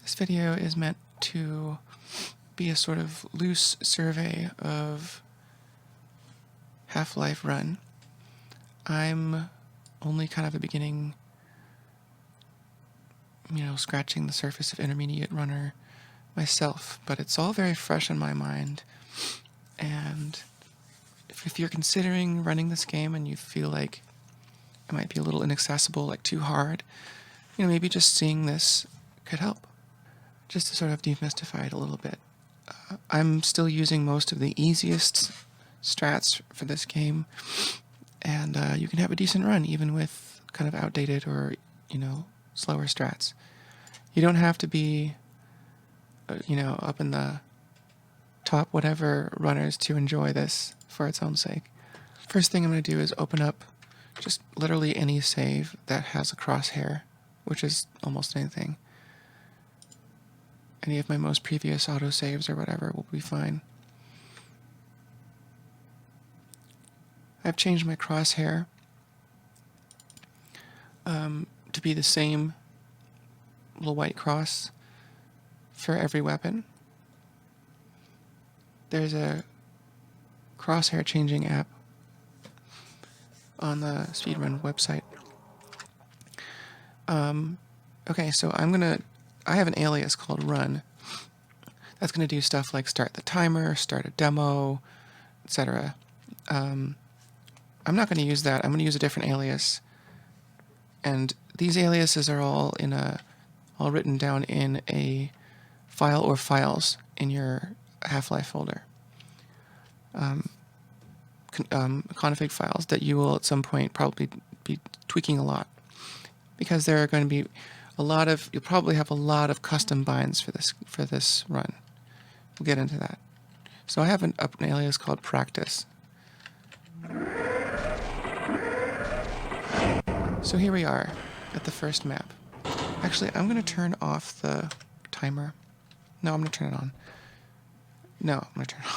This video is meant to be a sort of loose survey of Half-Life Run. I'm only kind of a beginning, scratching the surface of Intermediate Runner myself, but it's all very fresh in my mind. And if you're considering running this game and you feel like it might be a little inaccessible, like too hard, maybe just seeing this could help. Just to sort of demystify it a little bit. I'm still using most of the easiest strats for this game, and you can have a decent run even with kind of outdated or, slower strats. You don't have to be, up in the top whatever runners to enjoy this for its own sake. First thing I'm going to do is open up just literally any save that has a crosshair, which is almost anything. Any of my most previous autosaves or whatever will be fine. I've changed my crosshair to be the same little white cross for every weapon. There's a crosshair changing app on the speedrun website. Okay, so I have an alias called run. That's going to do stuff like start the timer, start a demo, etc. I'm not going to use that. I'm going to use a different alias. And these aliases are all written down in a file or files in your Half-Life folder. Config files that you will at some point probably be tweaking a lot, because there are going to be you'll probably have a lot of custom binds for this run. We'll get into that. So I have an alias called practice. So here we are at the first map. Actually, I'm going to turn off the timer. No, I'm going to turn it on. No, I'm going to turn it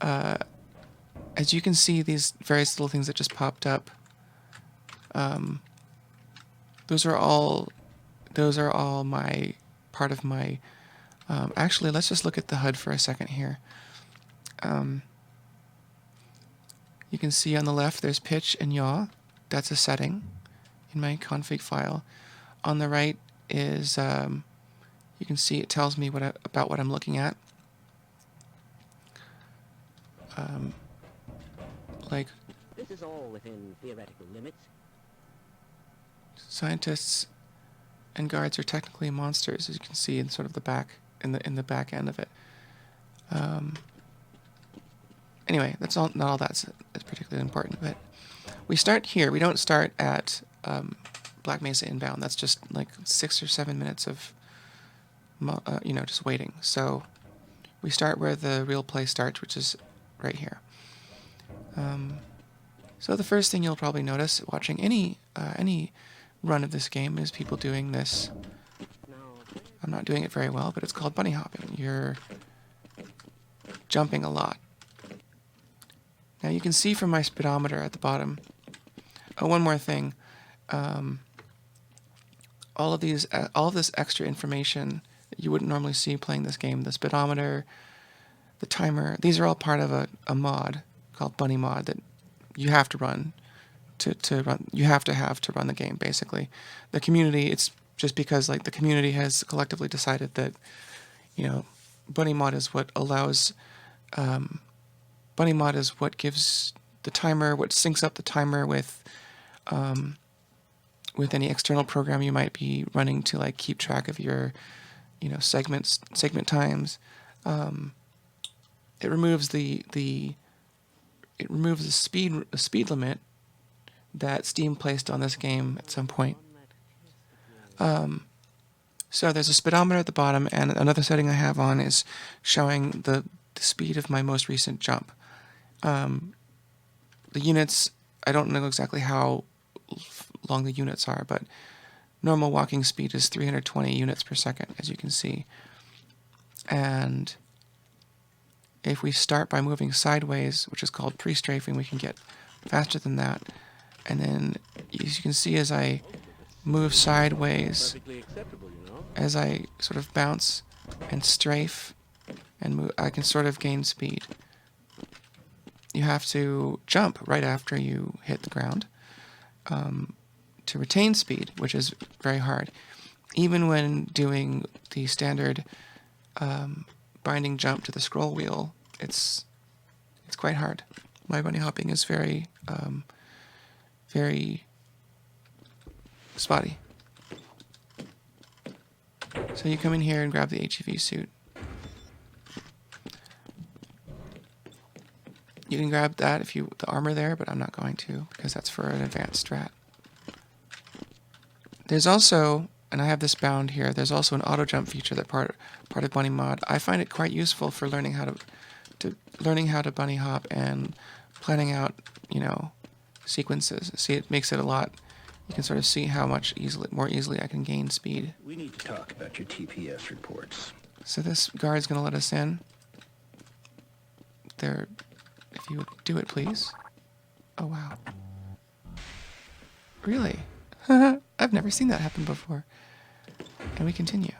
off. As you can see, these various little things that just popped up, those are all my part of my. Actually, let's just look at the HUD for a second here. You can see on the left there's pitch and yaw. That's a setting in my config file. On the right is you can see it tells me about what I'm looking at. Like this is all within theoretical limits. Scientists and guards are technically monsters, as you can see in sort of the back in the back end of it. Anyway, that's not all that's particularly important, but we start here. We don't start at Black Mesa inbound. That's just like 6 or 7 minutes of just waiting. So we start where the real play starts, which is right here. So the first thing you'll probably notice watching any run of this game is people doing this. I'm not doing it very well, but it's called bunny hopping. You're jumping a lot. Now you can see from my speedometer at the bottom. Oh, one more thing. All of this extra information that you wouldn't normally see playing this game, the speedometer, the timer, these are all part of a mod called Bunny Mod that you have to run to run. You have to run the game. Basically, the community. It's just because the community has collectively decided that Bunny Mod is what allows. Bunny Mod is what gives the timer, what syncs up the timer with any external program you might be running to keep track of your segment times. It removes the speed limit that Steam placed on this game at some point. So there's a speedometer at the bottom, and another setting I have on is showing the speed of my most recent jump. The units, I don't know exactly how long the units are, but normal walking speed is 320 units per second, as you can see. And if we start by moving sideways, which is called pre-strafing, we can get faster than that. And then, as you can see, as I move sideways, as I sort of bounce and strafe and move, I can sort of gain speed. You have to jump right after you hit the ground to retain speed, which is very hard. Even when doing the standard binding jump to the scroll wheel, it's quite hard. My bunny hopping is very spotty. So you come in here and grab the HEV suit. You can grab that if the armor there, but I'm not going to because that's for an advanced strat. There's also, and I have this bound here, there's also an auto jump feature that part of Bunny Mod. I find it quite useful for learning how to bunny hop and planning out, sequences. See, it makes it a lot. You can sort of see how much more easily I can gain speed. We need to talk about your TPS reports. So this guard's gonna let us in. If you would do it, please. Oh wow. Really? I've never seen that happen before. And we continue.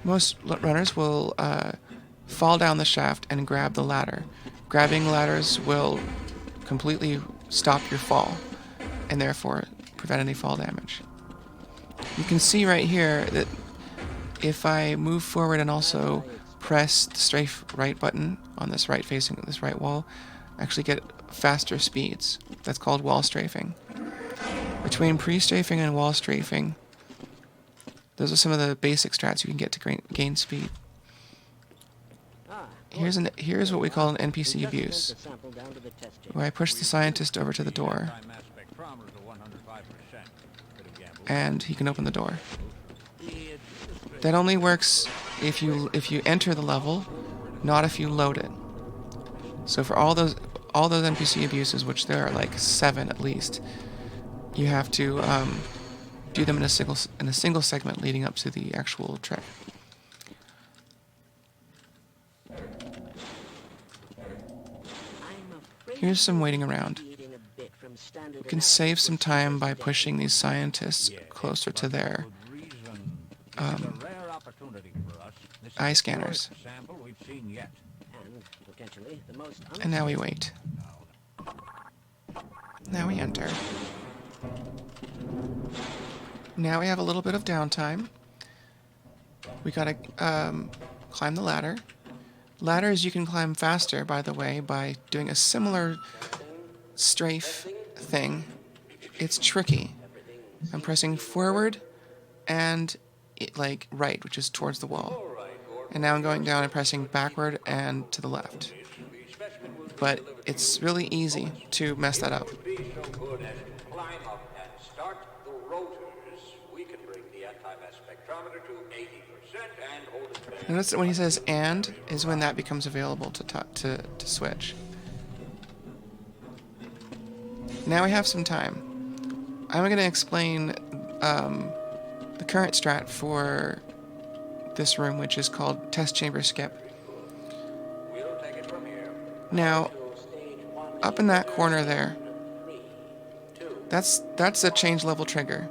Most runners will fall down the shaft and grab the ladder. Grabbing ladders will completely stop your fall and therefore prevent any fall damage. You can see right here that if I move forward and also press the strafe right button on this right wall, I actually get faster speeds. That's called wall strafing. Between pre-strafing and wall strafing, those are some of the basic strats you can get to gain speed. Here's what we call an Npc Abuse, where I push the scientist over to the door, and he can open the door. That only works if you enter the level, not if you load it. So for all those NPC abuses, which there are like 7 at least, you have to do them in a single segment leading up to the actual trick. Here's some waiting around. You can save some time by pushing these scientists closer to their eye scanners. And now we wait. Now we enter. Now we have a little bit of downtime. We gotta climb the ladder. Ladders you can climb faster, by the way, by doing a similar strafe thing. It's tricky. I'm pressing forward and right, which is towards the wall. And now I'm going down and pressing backward and to the left. But it's really easy to mess that up. Notice that when he says "and" is when that becomes available to switch. Now we have some time. I'm going to explain the current strat for this room, which is called Test Chamber Skip. Now, up in that corner there, that's a change level trigger.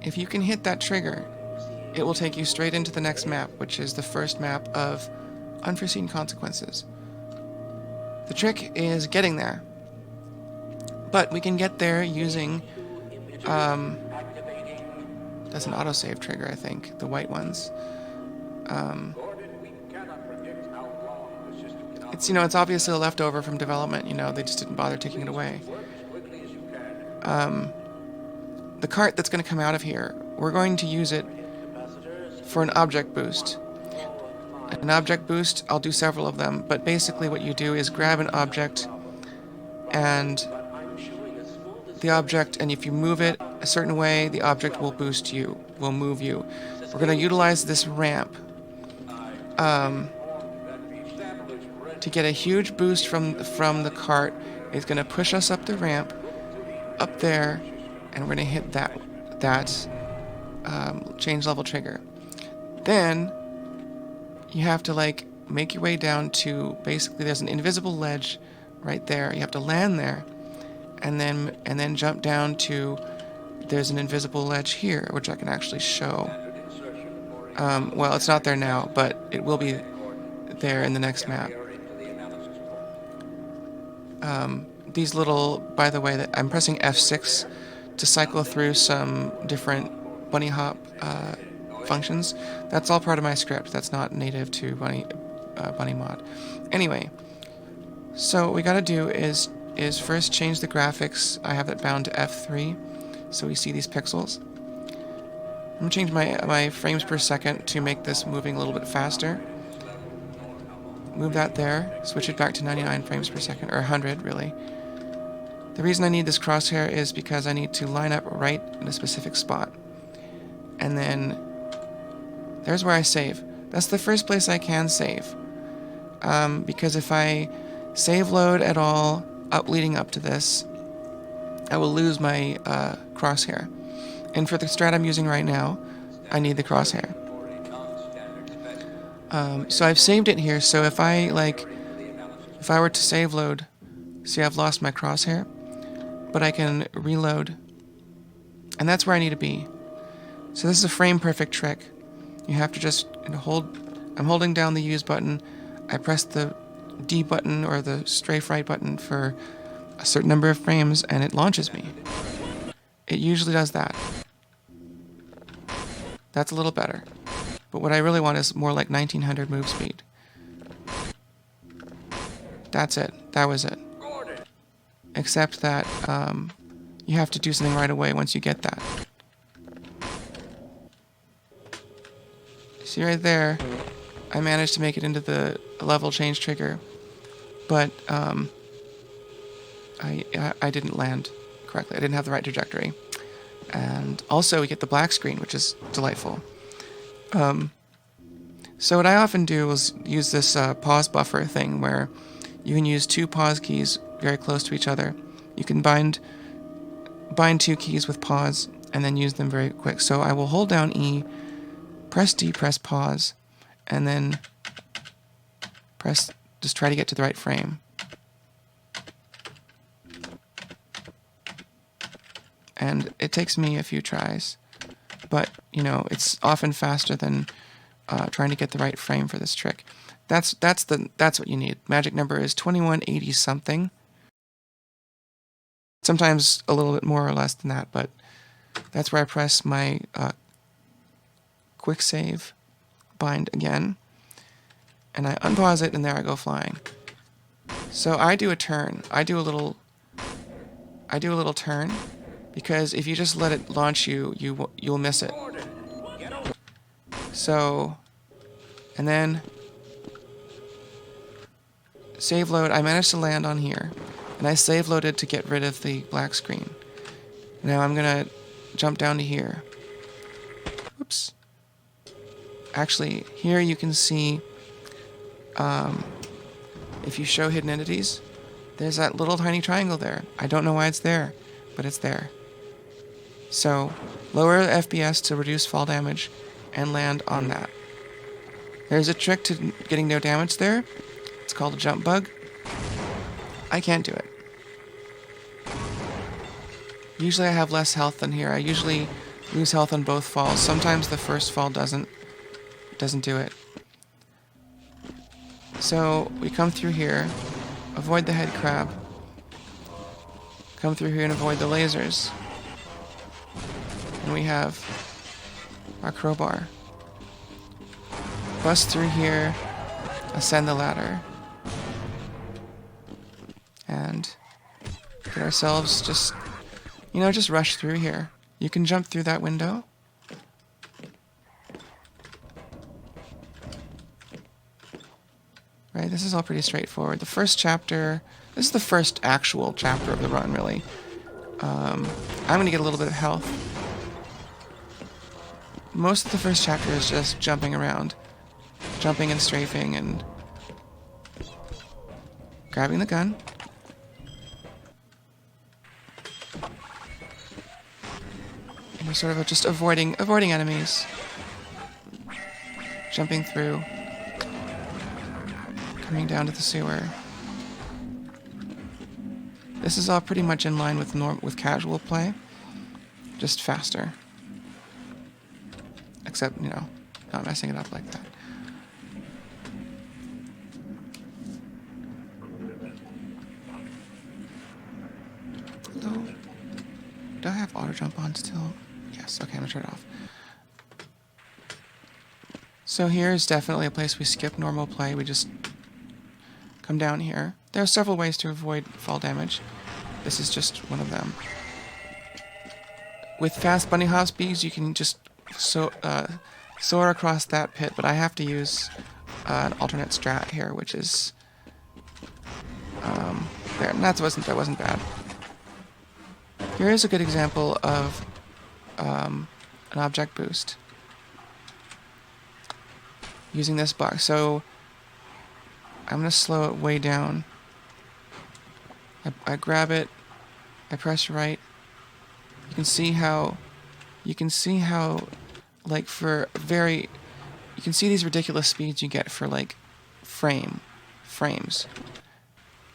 If you can hit that trigger, it will take you straight into the next map, which is the first map of Unforeseen Consequences. The trick is getting there. But we can get there using, that's an autosave trigger, I think, the white ones. It's obviously a leftover from development, they just didn't bother taking it away. The cart that's going to come out of here, we're going to use it for an object boost. An object boost, I'll do several of them, but basically what you do is grab an object and if you move it a certain way, the object will boost you, will move you. We're going to utilize this ramp to get a huge boost from the cart. It's going to push us up the ramp, up there, and we're going to hit that change level trigger. Then you have to make your way down to basically there's an invisible ledge right there. You have to land there, and then jump down to, there's an invisible ledge here, which I can actually show. Well, it's not there now, but it will be there in the next map. These little, by the way, that I'm pressing F6 to cycle through some different bunny hop functions. That's all part of my script. That's not native to bunny mod. Anyway, so what we got to do is first change the graphics. I have it bound to F3, so we see these pixels. I'm gonna change my frames per second to make this moving a little bit faster. Move that there, switch it back to 99 frames per second, or 100 really. The reason I need this crosshair is because I need to line up right in a specific spot. And then, there's where I save. That's the first place I can save. Because if I save load at all leading up to this, I will lose my crosshair. And for the strat I'm using right now, I need the crosshair. So I've saved it here, so if I were to save load, see I've lost my crosshair, but I can reload, and that's where I need to be. So this is a frame perfect trick. You have to just I'm holding down the use button, I press the D button or the strafe right button for a certain number of frames, and it launches me. It usually does that. That's a little better. But what I really want is more like 1900 move speed. That's it. That was it. Except that you have to do something right away once you get that. See right there, I managed to make it into the level change trigger, but I didn't land correctly. I didn't have the right trajectory. And also we get the black screen, which is delightful. So what I often do is use this pause buffer thing where you can use two pause keys very close to each other. You can bind two keys with pause and then use them very quick. So I will hold down E, press D, press pause, and then just try to get to the right frame. And it takes me a few tries, but it's often faster than trying to get the right frame for this trick. That's what you need. Magic number is 2180 something. Sometimes a little bit more or less than that, but that's where I press my quick save, bind again, and I unpause it, and there I go flying. So I do a turn. I do a little turn, because if you just let it launch you'll miss it. So, and then save load. I managed to land on here, and I save loaded to get rid of the black screen. Now I'm gonna jump down to here. Oops. Actually, here you can see, if you show hidden entities, there's that little tiny triangle there. I don't know why it's there, but it's there. So, lower the FPS to reduce fall damage and land on that. There's a trick to getting no damage there. It's called a jump bug. I can't do it. Usually I have less health than here. I usually lose health on both falls. Sometimes the first fall doesn't do it. So we come through here, avoid the head crab, come through here and avoid the lasers. And we have our crowbar. Bust through here, ascend the ladder, and get ourselves just rush through here. You can jump through that window. Right, this is all pretty straightforward. The first chapter, this is the first actual chapter of the run, really. I'm going to get a little bit of health. Most of the first chapter is just jumping around. Jumping and strafing and grabbing the gun. And we're sort of just avoiding enemies. Jumping through. Coming down to the sewer. This is all pretty much in line with casual play, just faster. Except, you know, not messing it up like that. Hello? Do I have auto jump on still? Yes, okay, I'm gonna turn it off. So here's definitely a place we skip normal play. We just come down here. There are several ways to avoid fall damage. This is just one of them. With fast bunny hop speeds, you can just soar across that pit, but I have to use an alternate strat here, which is there. And that wasn't bad. Here is a good example of an object boost using this box. So I'm gonna slow it way down. I grab it, I press right. You can see how, like you can see these ridiculous speeds you get for like frames,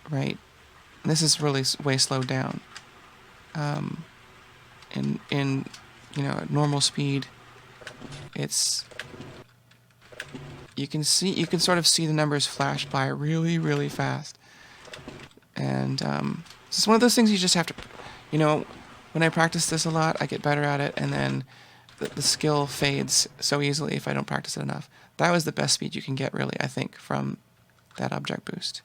right? And this is really way slowed down. In you know, normal speed, you can sort of see the numbers flash by really, really fast. And it's one of those things you just have to, you know, when I practice this a lot, I get better at it, and then the skill fades so easily if I don't practice it enough. That was the best speed you can get, really, I think, from that object boost.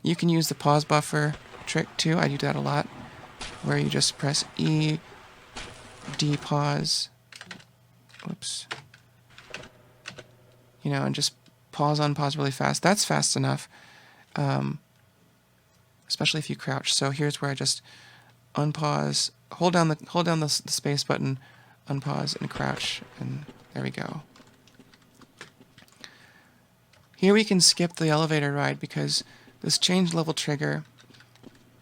You can use the pause buffer trick too. I do that a lot, where you just press E, D pause, whoops, you know, and just pause, unpause really fast. That's fast enough, especially if you crouch. So here's where I just unpause, hold down the space button, unpause, and crouch, and there we go. Here we can skip the elevator ride because this change level trigger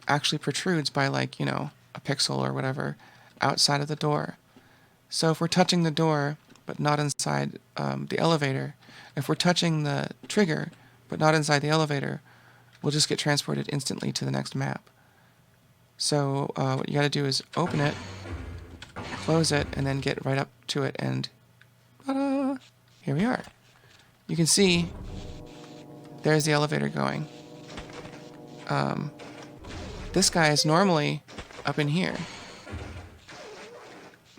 actually protrudes by, like, you know, a pixel or whatever outside of the door. So if we're touching the door but not inside the elevator, if we're touching the trigger but not inside the elevator, we'll just get transported instantly to the next map. So what you got to do is open it, close it, and then get right up to it, and ta-da! Here we are. You can see there's the elevator going. This guy is normally up in here,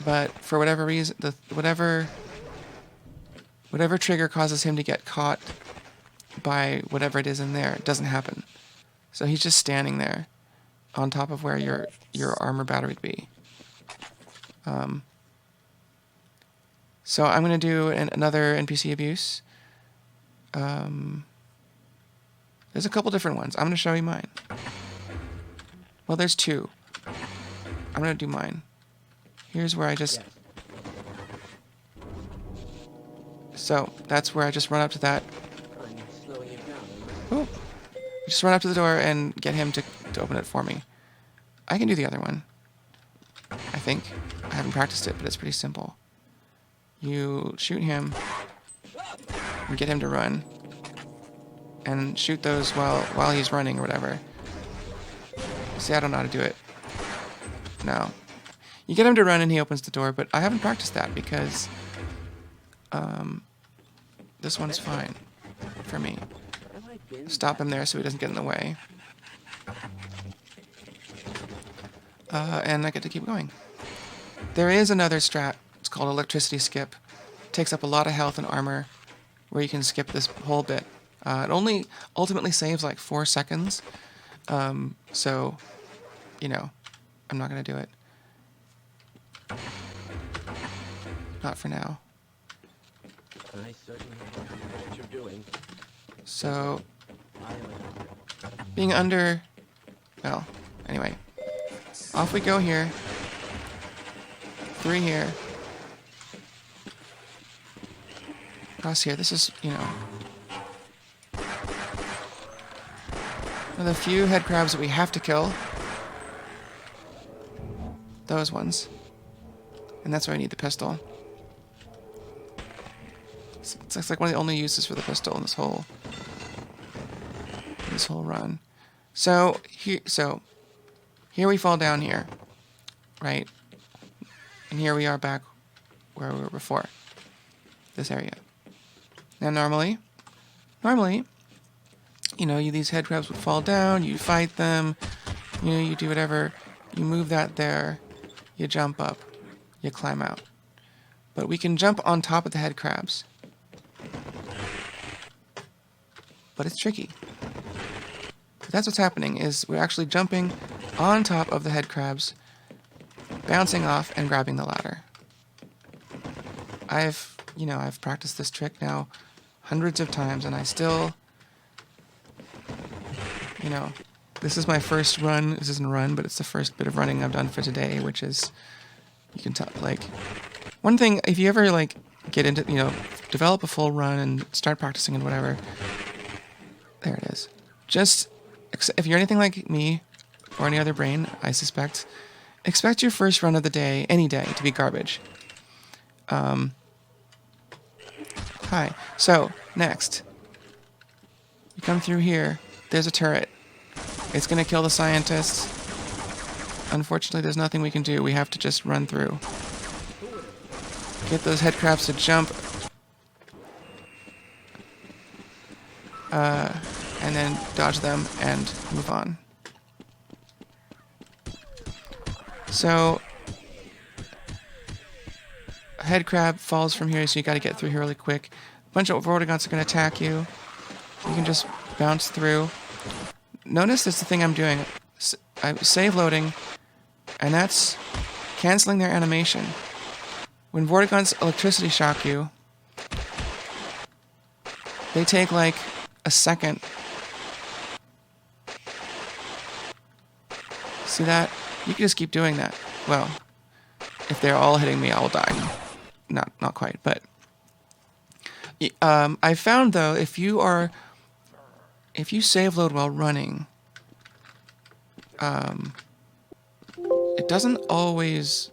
but for whatever reason, whatever trigger causes him to get caught by whatever it is in there, it doesn't happen. So he's just standing there on top of where your armor battery would be. So I'm going to do another NPC abuse. There's a couple different ones. I'm going to show you mine. Well, there's two. I'm going to do mine. Here's where I just... So, that's where I just run up to that. Oh. Just run up to the door and get him to open it for me. I can do the other one, I think. I haven't practiced it, but it's pretty simple. You shoot him and get him to run, and shoot those while he's running or whatever. See, I don't know how to do it. No. You get him to run and he opens the door, but I haven't practiced that because this one's fine for me. Stop him there so he doesn't get in the way. And I get to keep going. There is another strat. It's called electricity skip. It takes up a lot of health and armor, where you can skip this whole bit. It only ultimately saves like 4 seconds. So, you know, I'm not going to do it. Not for now. I certainly know what you're doing. So, being under... Well, anyway. Off we go here. 3 here. Across here. This is, you know... one of the few head crabs that we have to kill. Those ones. And that's why I need the pistol. It's like one of the only uses for the pistol in this whole run. So here we fall down here, right? And here we are back where we were before. This area. Now normally, these head crabs would fall down, you fight them, you do whatever, you move that there, you jump up, you climb out. But we can jump on top of the head crabs. But it's tricky. That's what's happening, is we're actually jumping on top of the head crabs, bouncing off and grabbing the ladder. I've practiced this trick now hundreds of times, and I still, this is my first run. This isn't a run, but it's the first bit of running I've done for today, which is, you can tell, one thing, if you ever, get into, develop a full run and start practicing and whatever, there it is. Just, if you're anything like me, or any other brain, I suspect, expect your first run of the day, any day, to be garbage. Hi. So, next. You come through here, there's a turret. It's gonna kill the scientists. Unfortunately, there's nothing we can do. We have to just run through. Get those head crabs to jump. And then dodge them and move on. So, a head crab falls from here, so you gotta get through here really quick. A bunch of vortigaunts are gonna attack you. You can just bounce through. Notice that's the thing I'm doing. I'm save loading, and that's canceling their animation. When vortigaunts electricity shock you, they take a second. See that? You can just keep doing that. Well, if they're all hitting me, I will die. Not quite, but I found though, if you save load while running, it doesn't always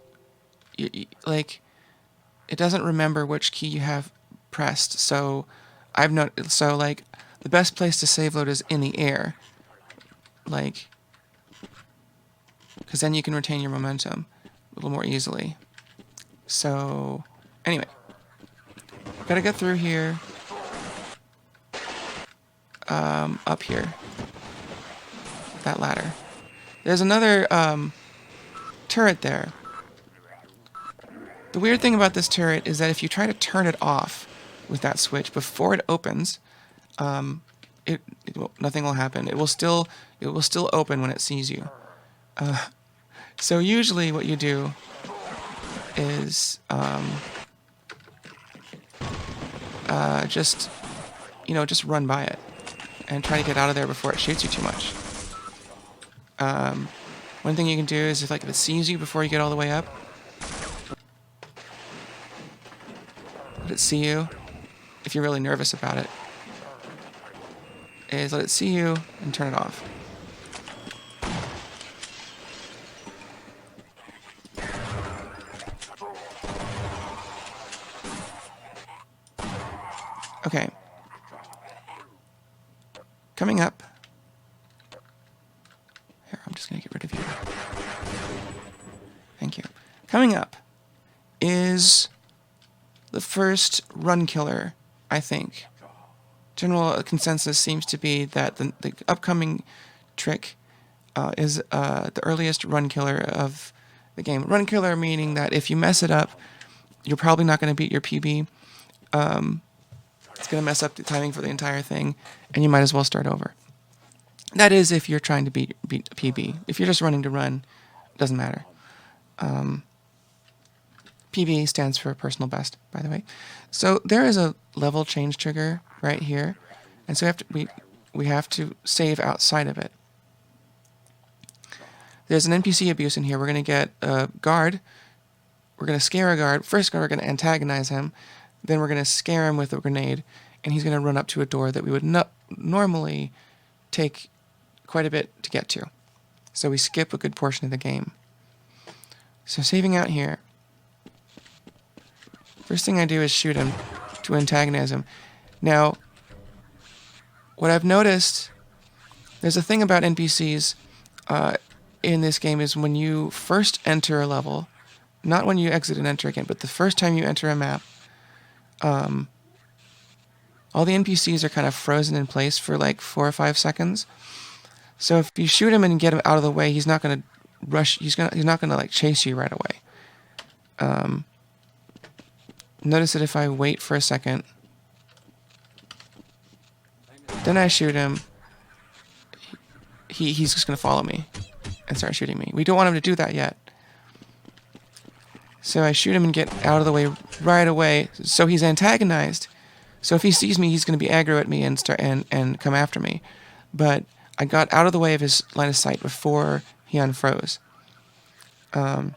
it doesn't remember which key you have pressed. So the best place to save load is in the air, because then you can retain your momentum a little more easily. So, anyway, gotta get through here, up here, that ladder. There's another turret there. The weird thing about this turret is that if you try to turn it off with that switch before it opens, nothing will happen. It will still open when it sees you. So usually what you do is just run by it and try to get out of there before it shoots you too much. One thing you can do is if it sees you before you get all the way up, let it see you. If you're really nervous about it, is let it see you and turn it off. Okay. Coming up. Here, I'm just going to get rid of you. Thank you. Coming up is the first run killer, I think. General consensus seems to be that the upcoming trick is the earliest run killer of the game. Run killer meaning that if you mess it up, you're probably not going to beat your PB. It's going to mess up the timing for the entire thing, and you might as well start over. That is if you're trying to beat PB. If you're just running to run, it doesn't matter. PB stands for personal best, by the way. So there is a level change trigger right here, and so we have to save outside of it. There's an NPC abuse in here. We're going to get a guard. We're going to scare a guard. First, we're going to antagonize him. Then we're going to scare him with a grenade, and he's going to run up to a door that we would normally take quite a bit to get to. So we skip a good portion of the game. So saving out here. First thing I do is shoot him to antagonize him. Now, what I've noticed There's a thing about NPCs in this game is when you first enter a level, not when you exit and enter again, but the first time you enter a map, all the NPCs are kind of frozen in place for like 4 or 5 seconds. So if you shoot him and get him out of the way, he's not going to rush. He's not going to like chase you right away. Notice that if I wait for a second, then I shoot him, he's just going to follow me and start shooting me. We don't want him to do that yet. So I shoot him and get out of the way right away. So he's antagonized. So if he sees me, he's going to be aggro at me and start and come after me. But I got out of the way of his line of sight before he unfroze. And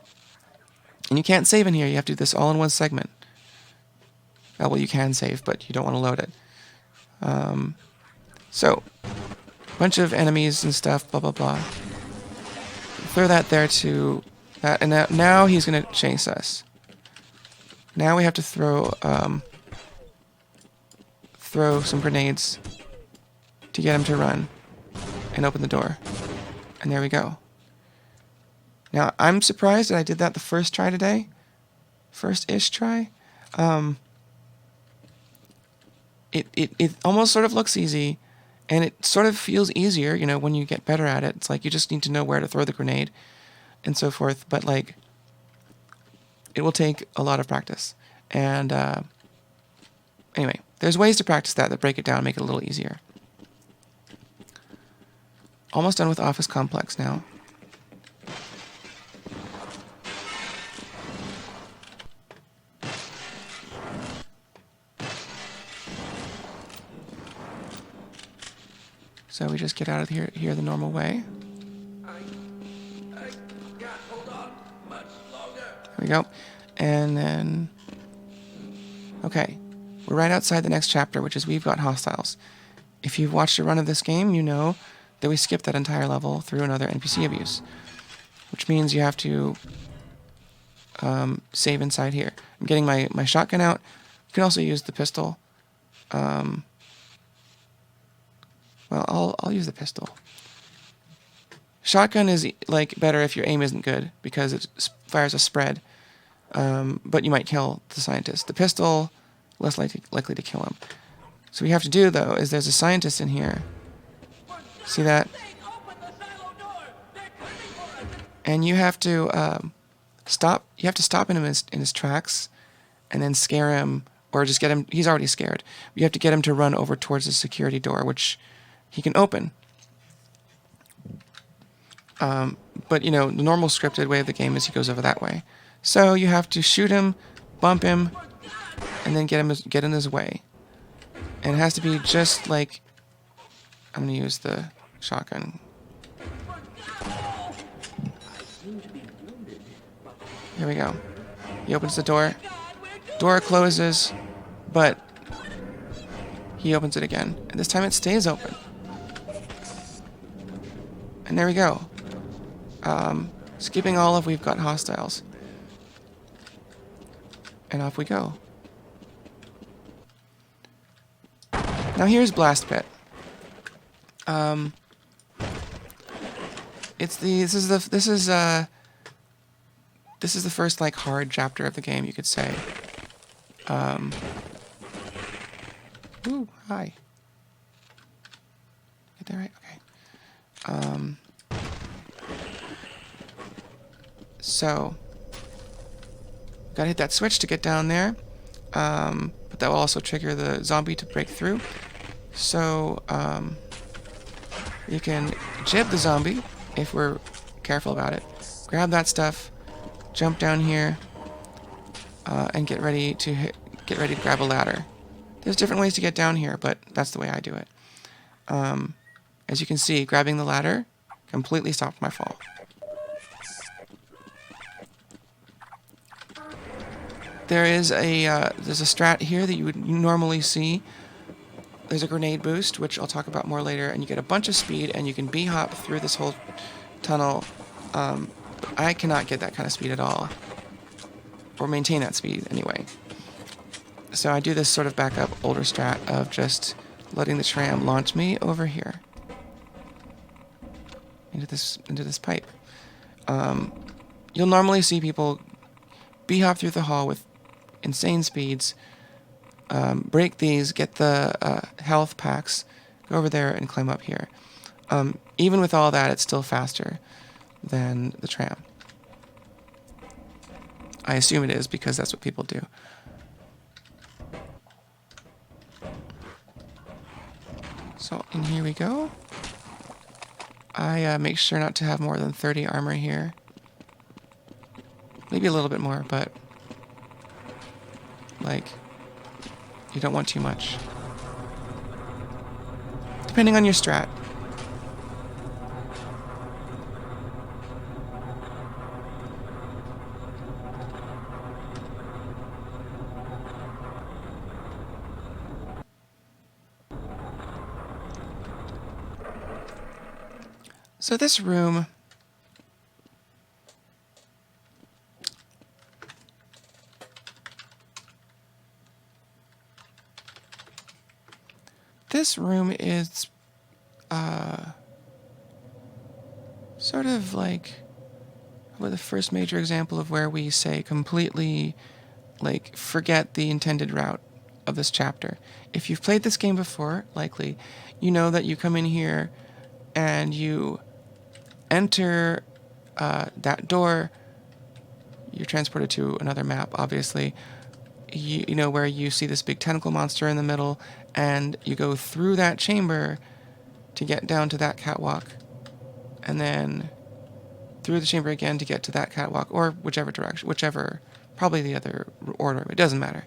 you can't save in here. You have to do this all in one segment. Well, you can save, but you don't want to load it. So, bunch of enemies and stuff, blah, blah, blah. Throw that there to that, and now he's going to chase us. Now we have to throw some grenades to get him to run and open the door. And there we go. Now, I'm surprised that I did that the first try today. First-ish try. It almost sort of looks easy, and it sort of feels easier, you know, when you get better at it. It's like you just need to know where to throw the grenade and so forth. But, like, it will take a lot of practice. And, anyway, there's ways to practice that break it down and make it a little easier. Almost done with Office Complex now. So we just get out of here the normal way. I can't hold on much longer. There we go. And then... Okay. We're right outside the next chapter, which is We've Got Hostiles. If you've watched a run of this game, you know that we skipped that entire level through another NPC abuse. Which means you have to save inside here. I'm getting my shotgun out. You can also use the pistol. Well, I'll use the pistol. Shotgun is like better if your aim isn't good because it fires a spread, but you might kill the scientist. The pistol, less likely to kill him. So what you have to do though is there's a scientist in here. See that? And you have to stop. You have to stop him in his tracks, and then scare him, or just get him. He's already scared. You have to get him to run over towards the security door, which he can open. But, you know, the normal scripted way of the game is he goes over that way. So you have to shoot him, bump him, and then get in his way. And it has to be just like... I'm going to use the shotgun. Here we go. He opens the door. Door closes, but he opens it again. And this time it stays open. And there we go. Skipping all of We've Got Hostiles. And off we go. Now here's Blast Pit. This is the first like hard chapter of the game, you could say. Ooh, hi. Get that right? Okay. So, gotta hit that switch to get down there, but that will also trigger the zombie to break through. So, you can jib the zombie, if we're careful about it, grab that stuff, jump down here, and get ready to grab a ladder. There's different ways to get down here, but that's the way I do it. As you can see, grabbing the ladder completely stopped my fall. There's a strat here that you would normally see. There's a grenade boost, which I'll talk about more later, and you get a bunch of speed, and you can bee-hop through this whole tunnel. I cannot get that kind of speed at all, or maintain that speed anyway. So I do this sort of backup older strat of just letting the tram launch me over here. into this pipe. You'll normally see people bee-hop through the hall with insane speeds, break these, get the health packs, go over there and climb up here. Even with all that, it's still faster than the tram. I assume it is because that's what people do. So in here we go. I make sure not to have more than 30 armor here. Maybe a little bit more, but like, you don't want too much. Depending on your strat. So this room, is sort of like the first major example of where we say completely like forget the intended route of this chapter. If you've played this game before, likely, you know that you come in here and you enter that door. You're transported to another map, obviously. You know where you see this big tentacle monster in the middle, and you go through that chamber to get down to that catwalk, and then through the chamber again to get to that catwalk, or whichever direction, probably the other order. It doesn't matter.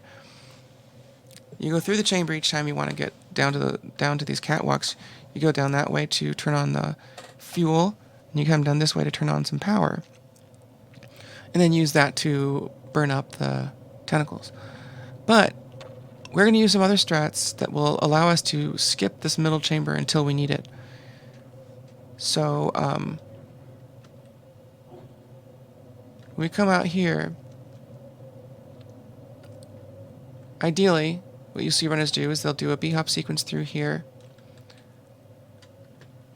You go through the chamber each time you want to get down to these catwalks. You go down that way to turn on the fuel, and you come down this way to turn on some power, and then use that to burn up the tentacles. But we're going to use some other strats that will allow us to skip this middle chamber until we need it. So we come out here. Ideally, what you see runners do is they'll do a bee-hop sequence through here.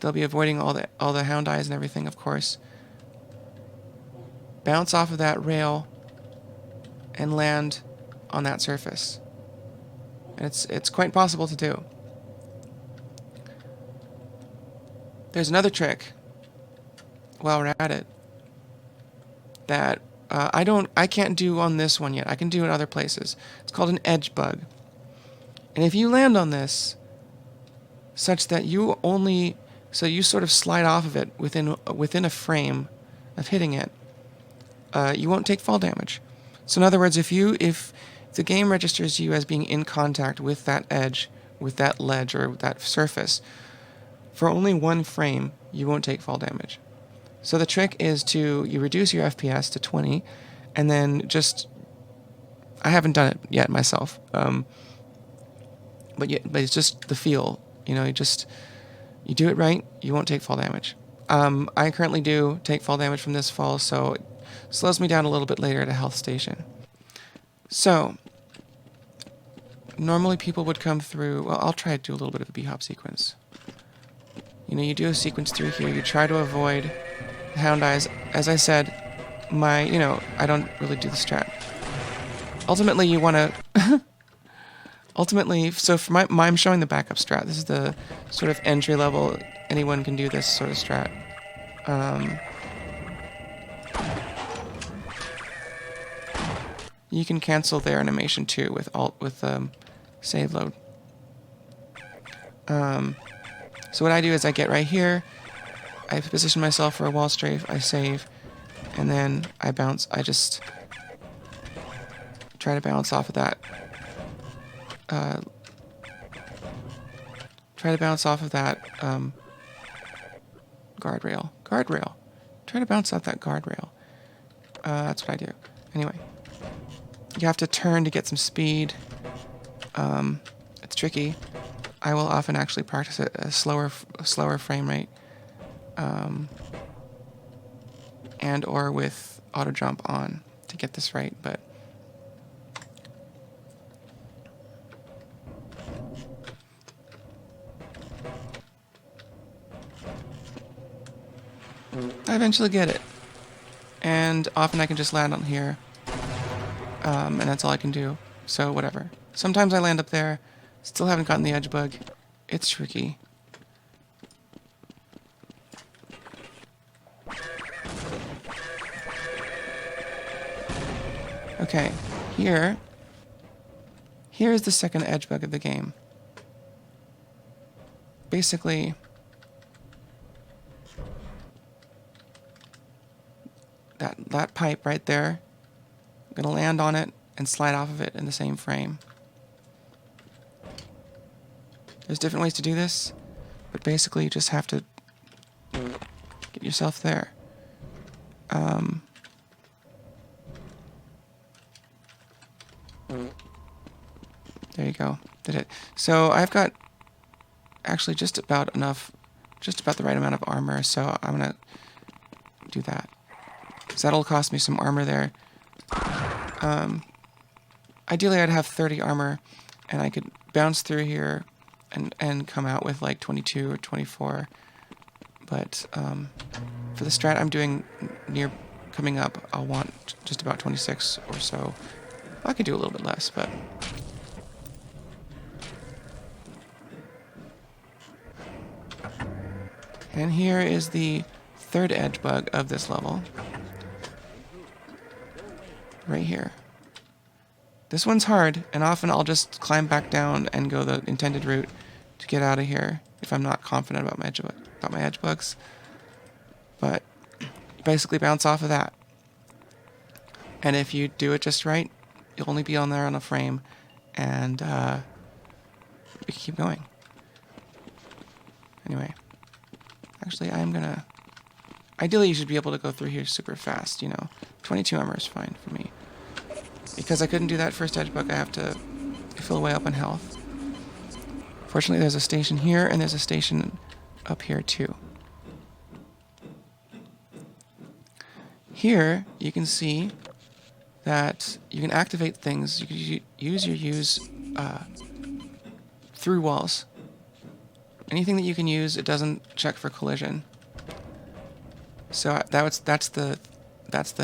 They'll be avoiding all the hound eyes and everything, of course. Bounce off of that rail and land on that surface. And it's quite possible to do. There's another trick while we're at it that I can't do on this one yet. I can do in other places. It's called an edge bug. And if you land on this such that you sort of slide off of it within a frame of hitting it, you won't take fall damage. So in other words, if the game registers you as being in contact with that edge, with that ledge, or with that surface, for only one frame, you won't take fall damage. So the trick is you reduce your FPS to 20, and then I haven't done it yet myself, but it's just the feel. You know, you do it right, you won't take fall damage. I currently do take fall damage from this fall, so it slows me down a little bit later at a health station. So, normally people would come through, well, I'll try to do a little bit of a bee-hop sequence. You know, you do a sequence through here, you try to avoid the hound eyes. As I said, I don't really do the strat. Ultimately, you want to... so for I'm showing the backup strat. This is the sort of entry level, anyone can do this sort of strat. You can cancel their animation too with save load. So what I do is I get right here, I position myself for a wall strafe, I save, and then I bounce. I just try to bounce off of that. Guardrail. Try to bounce off that guardrail. That's what I do. Anyway. You have to turn to get some speed. It's tricky. I will often actually practice a slower frame rate, and or with auto jump on to get this right. But I eventually get it. And often I can just land on here. And that's all I can do. So whatever. Sometimes I land up there. Still haven't gotten the edge bug. It's tricky. Okay, here's the second edge bug of the game. Basically, that pipe right there, I'm gonna land on it and slide off of it in the same frame. There's different ways to do this, but basically you just have to get yourself there. There you go. Did it. So I've got actually just about the right amount of armor, so I'm going to do that. So that'll cost me some armor there. Ideally I'd have 30 armor, and I could bounce through here and come out with like 22 or 24. But for the strat I'm doing coming up, I'll want just about 26 or so. I could do a little bit less, but... And here is the third edge bug of this level. Right here. This one's hard, and often I'll just climb back down and go the intended route to get out of here if I'm not confident about my edge bugs. But basically bounce off of that. And if you do it just right, you'll only be on there on a frame, and we can keep going. Anyway. Actually, I'm gonna... Ideally, you should be able to go through here super fast, you know. 22 armor is fine for me. Because I couldn't do that first edge bug, I have to fill way up on health. Fortunately, there's a station here, and there's a station up here, too. Here, you can see that you can activate things. You can use your through walls. Anything that you can use, it doesn't check for collision. So that's the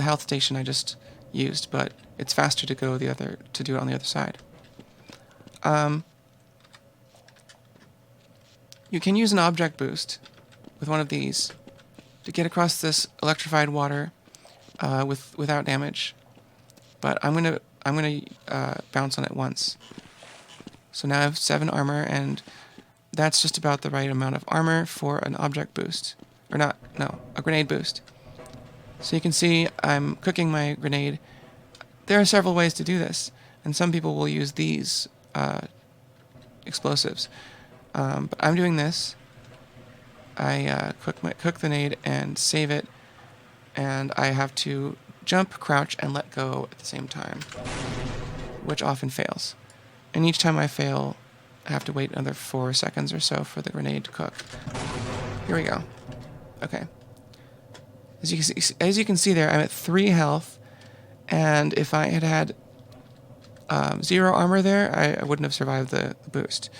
health station I just used, but it's faster to do it on the other side. You can use an object boost with one of these to get across this electrified water without damage. But I'm gonna bounce on it once. So now I have 7 armor, and that's just about the right amount of armor for an object boost. Or not, no, a grenade boost. So you can see I'm cooking my grenade. There are several ways to do this, and some people will use these explosives. But I'm doing this. I cook the grenade and save it, and I have to jump, crouch, and let go at the same time, which often fails. And each time I fail, I have to wait another 4 seconds or so for the grenade to cook. Here we go. Okay. As you can see there, I'm at 3 health, and if I had 0 armor there, I wouldn't have survived the boost.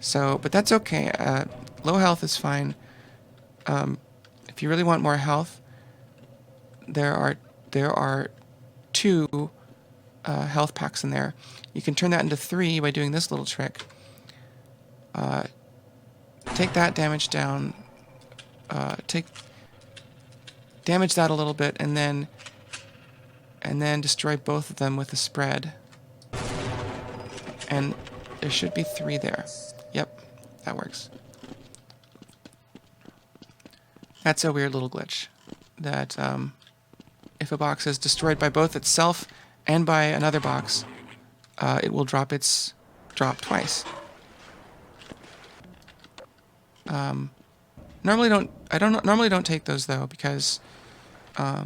So, but that's okay. Low health is fine. If you really want more health, there are 2 health packs in there. You can turn that into 3 by doing this little trick. Take that damage down, damage that a little bit, and then destroy both of them with a spread. And there should be 3 there. Yep, that works. That's a weird little glitch. That if a box is destroyed by both itself and by another box, it will drop its drop twice. Normally don't take those though, because I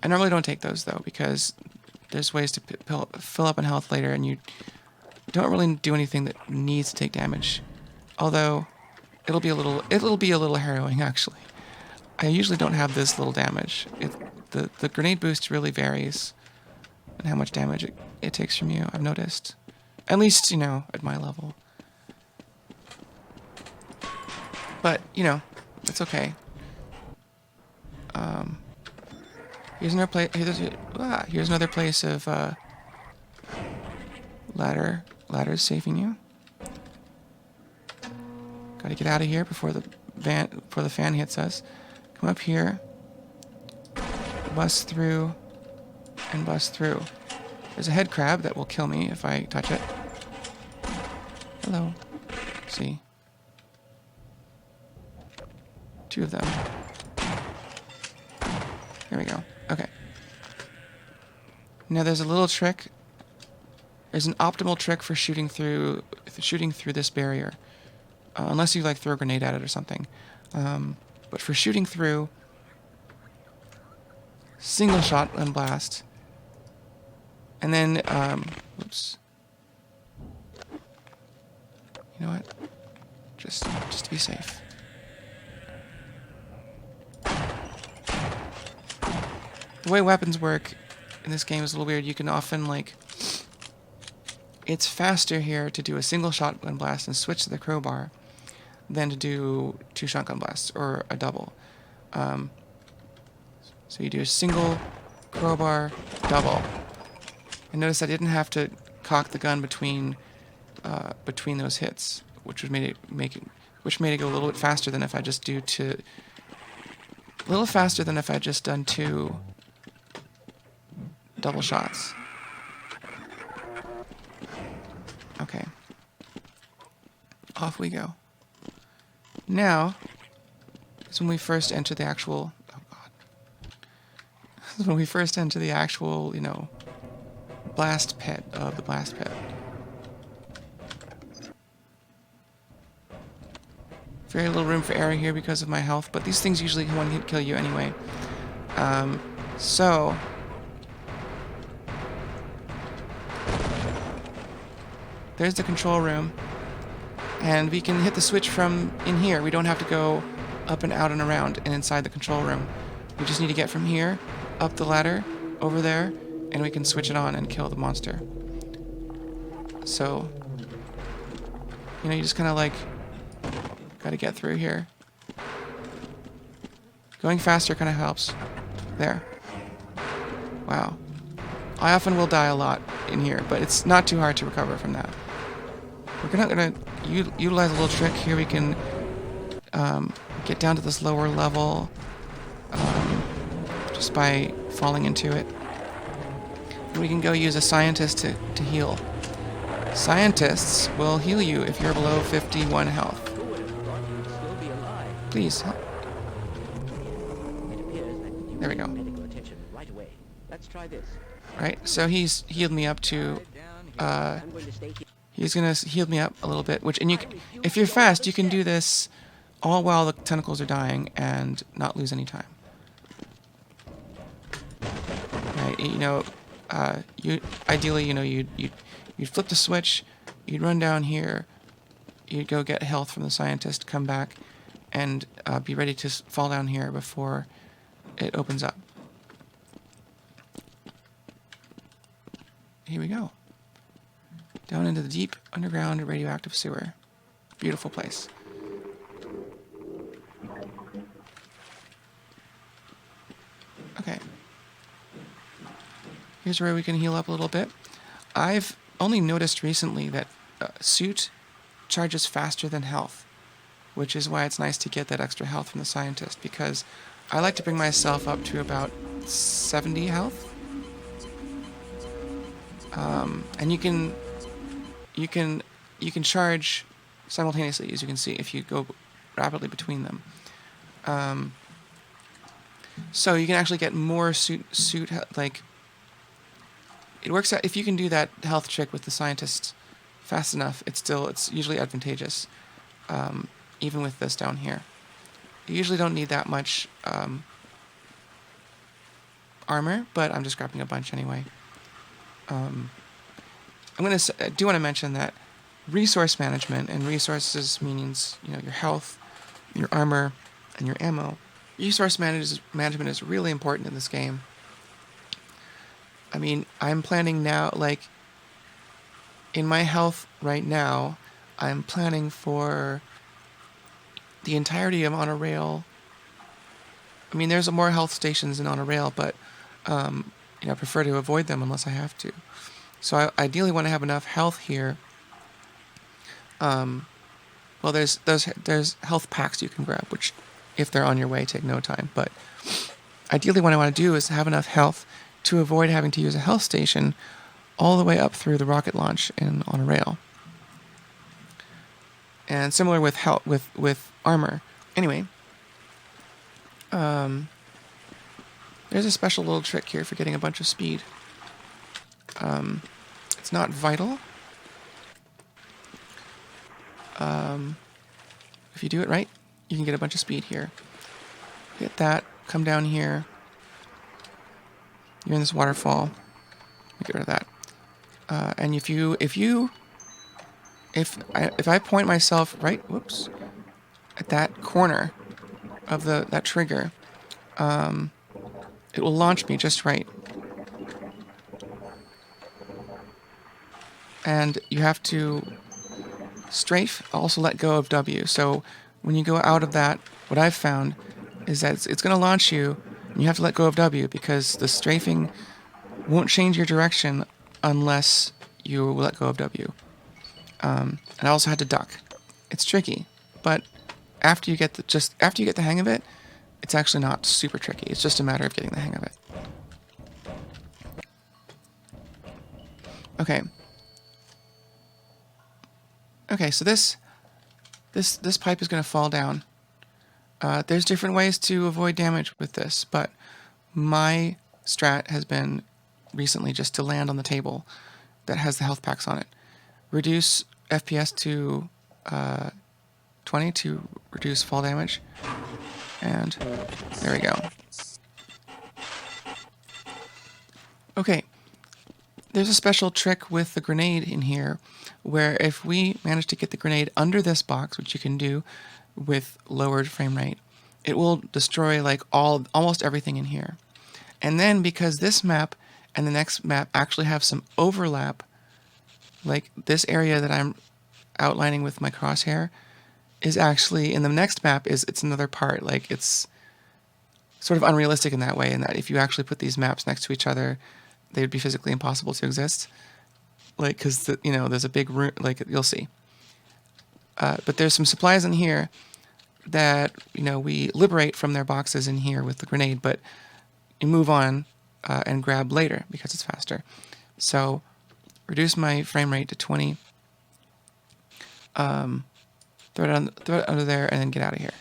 normally don't take those though, because there's ways to fill up on health later, and you don't really do anything that needs to take damage. Although it'll be a little harrowing actually. I usually don't have this little damage. The grenade boost really varies in how much damage it takes from you, I've noticed. At least, you know, at my level. But, you know, it's okay. Here's another place. Here's another place of ladder. Ladder's saving you. Gotta get out of here before the fan hits us. Come up here. Bust through. And bust through. There's a head crab that will kill me if I touch it. Hello. See? 2 of them. There we go. Okay. Now there's a little trick. There's an optimal trick for shooting through this barrier, unless you like throw a grenade at it or something. But for shooting through, single shot and blast, and then oops. You know what? Just to be safe. The way weapons work in this game is a little weird. You can often, like, it's faster here to do a single shotgun blast and switch to the crowbar than to do 2 shotgun blasts or a double. So you do a single crowbar double. And notice I didn't have to cock the gun between those hits, which made it go a little bit faster than if I just done 2 double shots. Okay. Off we go. Now is when we first enter the actual... Oh, God. This is when we first enter the actual, you know, blast pit of the blast pit. Very little room for error here because of my health, but these things usually one-hit kill you anyway. So... there's the control room, and we can hit the switch from in here. We don't have to go up and out and around and inside the control room. We just need to get from here, up the ladder, over there, and we can switch it on and kill the monster. So, you know, you just kind of like, gotta get through here. Going faster kind of helps. There. Wow. I often will die a lot in here, but it's not too hard to recover from that. We're gonna utilize a little trick here. We can get down to this lower level just by falling into it. We can go use a scientist to heal. Scientists will heal you if you're below 51 health. Who would have thought you'd still be alive? Please. It appears that you There we go. need medical attention right away. Let's try this. Right, so he's healed me up to... I'm going to stay here. He's gonna heal me up a little bit, if you're fast, you can do this all while the tentacles are dying and not lose any time. Right, you know, ideally, you know, you'd flip the switch, you'd run down here, you'd go get health from the scientist, come back, and be ready to fall down here before it opens up. Here we go. Down into the deep underground radioactive sewer. Beautiful place. Okay. Here's where we can heal up a little bit. I've only noticed recently that suit charges faster than health, which is why it's nice to get that extra health from the scientist, because I like to bring myself up to about 70 health. And you can charge simultaneously, as you can see, if you go rapidly between them. So you can actually get more suit like, it works out if you can do that health trick with the scientist fast enough. It's usually advantageous, even with this down here. You usually don't need that much armor, but I'm just grabbing a bunch anyway. I do want to mention that resource management, and resources means, you know, your health, your armor, and your ammo. Resource management is really important in this game. I mean, I'm planning now, like, in my health right now, I'm planning for the entirety of on a rail. I mean, there's more health stations than on a rail, but I prefer to avoid them unless I have to. So I ideally want to have enough health here. Well, there's health packs you can grab, which, if they're on your way, take no time. But ideally, what I want to do is have enough health to avoid having to use a health station all the way up through the rocket launch on a rail. And similar with health, with armor. Anyway, there's a special little trick here for getting a bunch of speed. It's not vital. If you do it right, you can get a bunch of speed here. Hit that, come down here. You're in this waterfall. Get rid of that. And if I point myself right, whoops, at that corner of that trigger, it will launch me just right. And you have to strafe, also let go of W. So when you go out of that, what I've found is that it's going to launch you, and you have to let go of W because the strafing won't change your direction unless you let go of W. And I also had to duck. It's tricky, but after you get the hang of it, it's actually not super tricky. It's just a matter of getting the hang of it. Okay. Okay, so this pipe is going to fall down. There's different ways to avoid damage with this, but my strat has been recently just to land on the table that has the health packs on it. Reduce FPS to 20 to reduce fall damage. And there we go. Okay. There's a special trick with the grenade in here where if we manage to get the grenade under this box, which you can do with lowered frame rate, it will destroy like almost everything in here. And then because this map and the next map actually have some overlap, like this area that I'm outlining with my crosshair is actually in the next map it's another part. Like it's sort of unrealistic in that way, in that if you actually put these maps next to each other, they would be physically impossible to exist. Like, because there's a big room. Like you'll see. But there's some supplies in here that we liberate from their boxes in here with the grenade, but you move on and grab later because it's faster. So reduce my frame rate to 20. Throw it under there and then get out of here.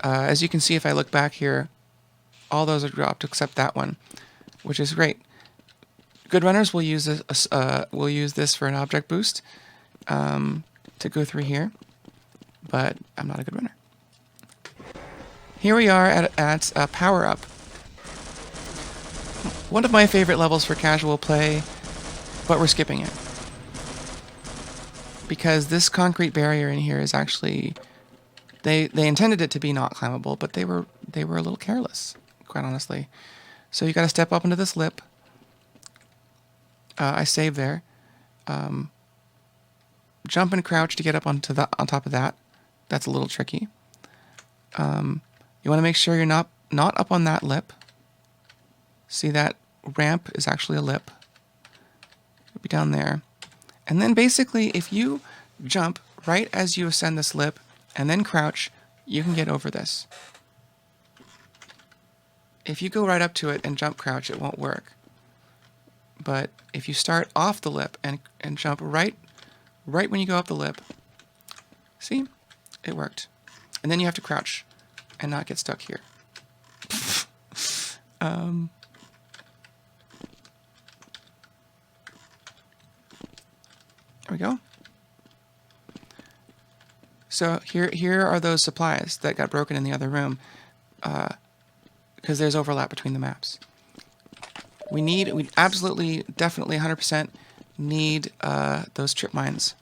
As you can see, if I look back here, all those are dropped except that one, which is great. Good runners will use this for an object boost to go through here, but I'm not a good runner. Here we are at Power Up. One of my favorite levels for casual play, but we're skipping it. Because this concrete barrier in here is actually... They intended it to be not climbable, but they were a little careless, quite honestly. So you got to step up into this lip. I save there. Jump and crouch to get up on top of that. That's a little tricky. You want to make sure you're not up on that lip. See, that ramp is actually a lip. It'll be down there. And then basically, if you jump right as you ascend this lip and then crouch, you can get over this. If you go right up to it and jump crouch, it won't work. But if you start off the lip and jump right when you go up the lip, see? It worked. And then you have to crouch and not get stuck here. There we go. So here are those supplies that got broken in the other room, because there's overlap between the maps. We absolutely, definitely, 100% need those trip mines.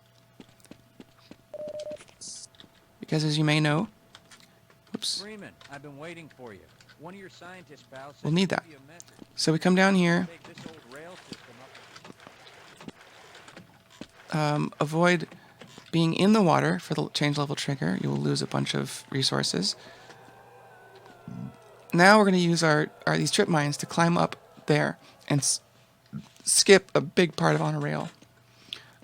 Because as you may know, whoops, Freeman, I've been waiting for you. One of your scientists, pal, said we'll need that. give you a message. So we come down here, Take this old rail system up. avoid being in the water for the change level trigger, you will lose a bunch of resources. Now we're going to use these trip mines to climb up there and skip a big part of on a rail.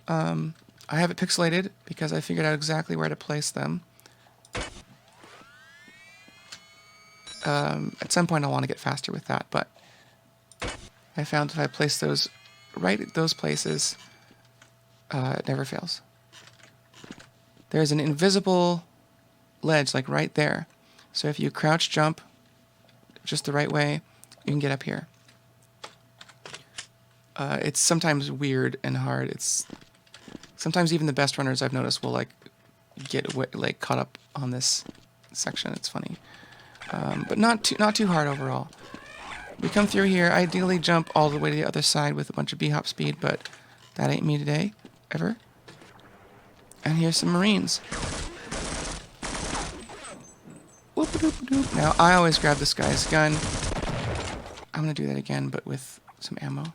I have it pixelated because I figured out exactly where to place them. At some point I'll want to get faster with that, but I found if I place those right at those places, it never fails. There's an invisible ledge like right there. So if you crouch jump just the right way, you can get up here. It's sometimes weird and hard. Sometimes even the best runners I've noticed will like get caught up on this section. It's funny, but not too hard overall. We come through here. Ideally, jump all the way to the other side with a bunch of b-hop speed, but that ain't me today, ever. And here's some Marines. Whoop-a-doop-a-doop. Now I always grab this guy's gun. I'm gonna do that again, but with some ammo.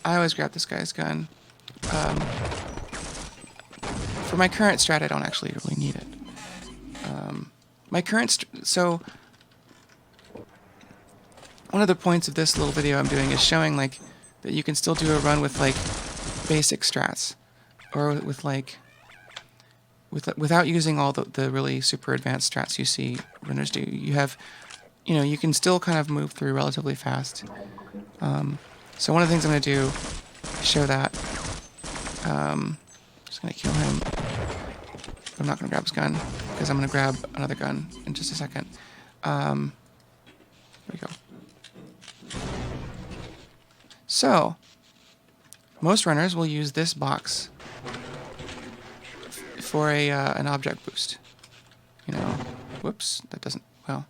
I always grab this guy's gun. For my current strat, I don't actually really need it. So one of the points of this little video I'm doing is showing like that you can still do a run with like basic strats, or with like without using all the really super advanced strats you see runners do. You can still kind of move through relatively fast. So one of the things I'm going to do is show that. Just going to kill him. I'm not going to grab his gun, because I'm going to grab another gun in just a second. There we go. So, most runners will use this box for an object boost. Whoops, that doesn't, well.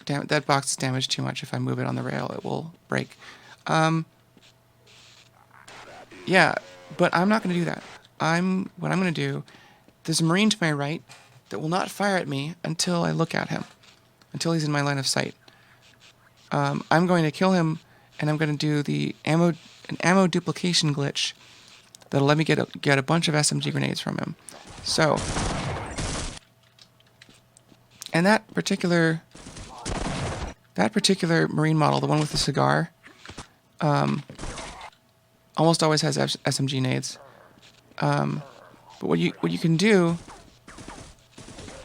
That box is damaged too much. If I move it on the rail, it will break. Yeah, but I'm not going to do that. What I'm going to do, there's a Marine to my right that will not fire at me until I look at him, until he's in my line of sight. I'm going to kill him, and I'm going to do an ammo duplication glitch that'll let me get a bunch of SMG grenades from him. So, and that particular Marine model, the one with the cigar, almost always has SMG nades. But what you can do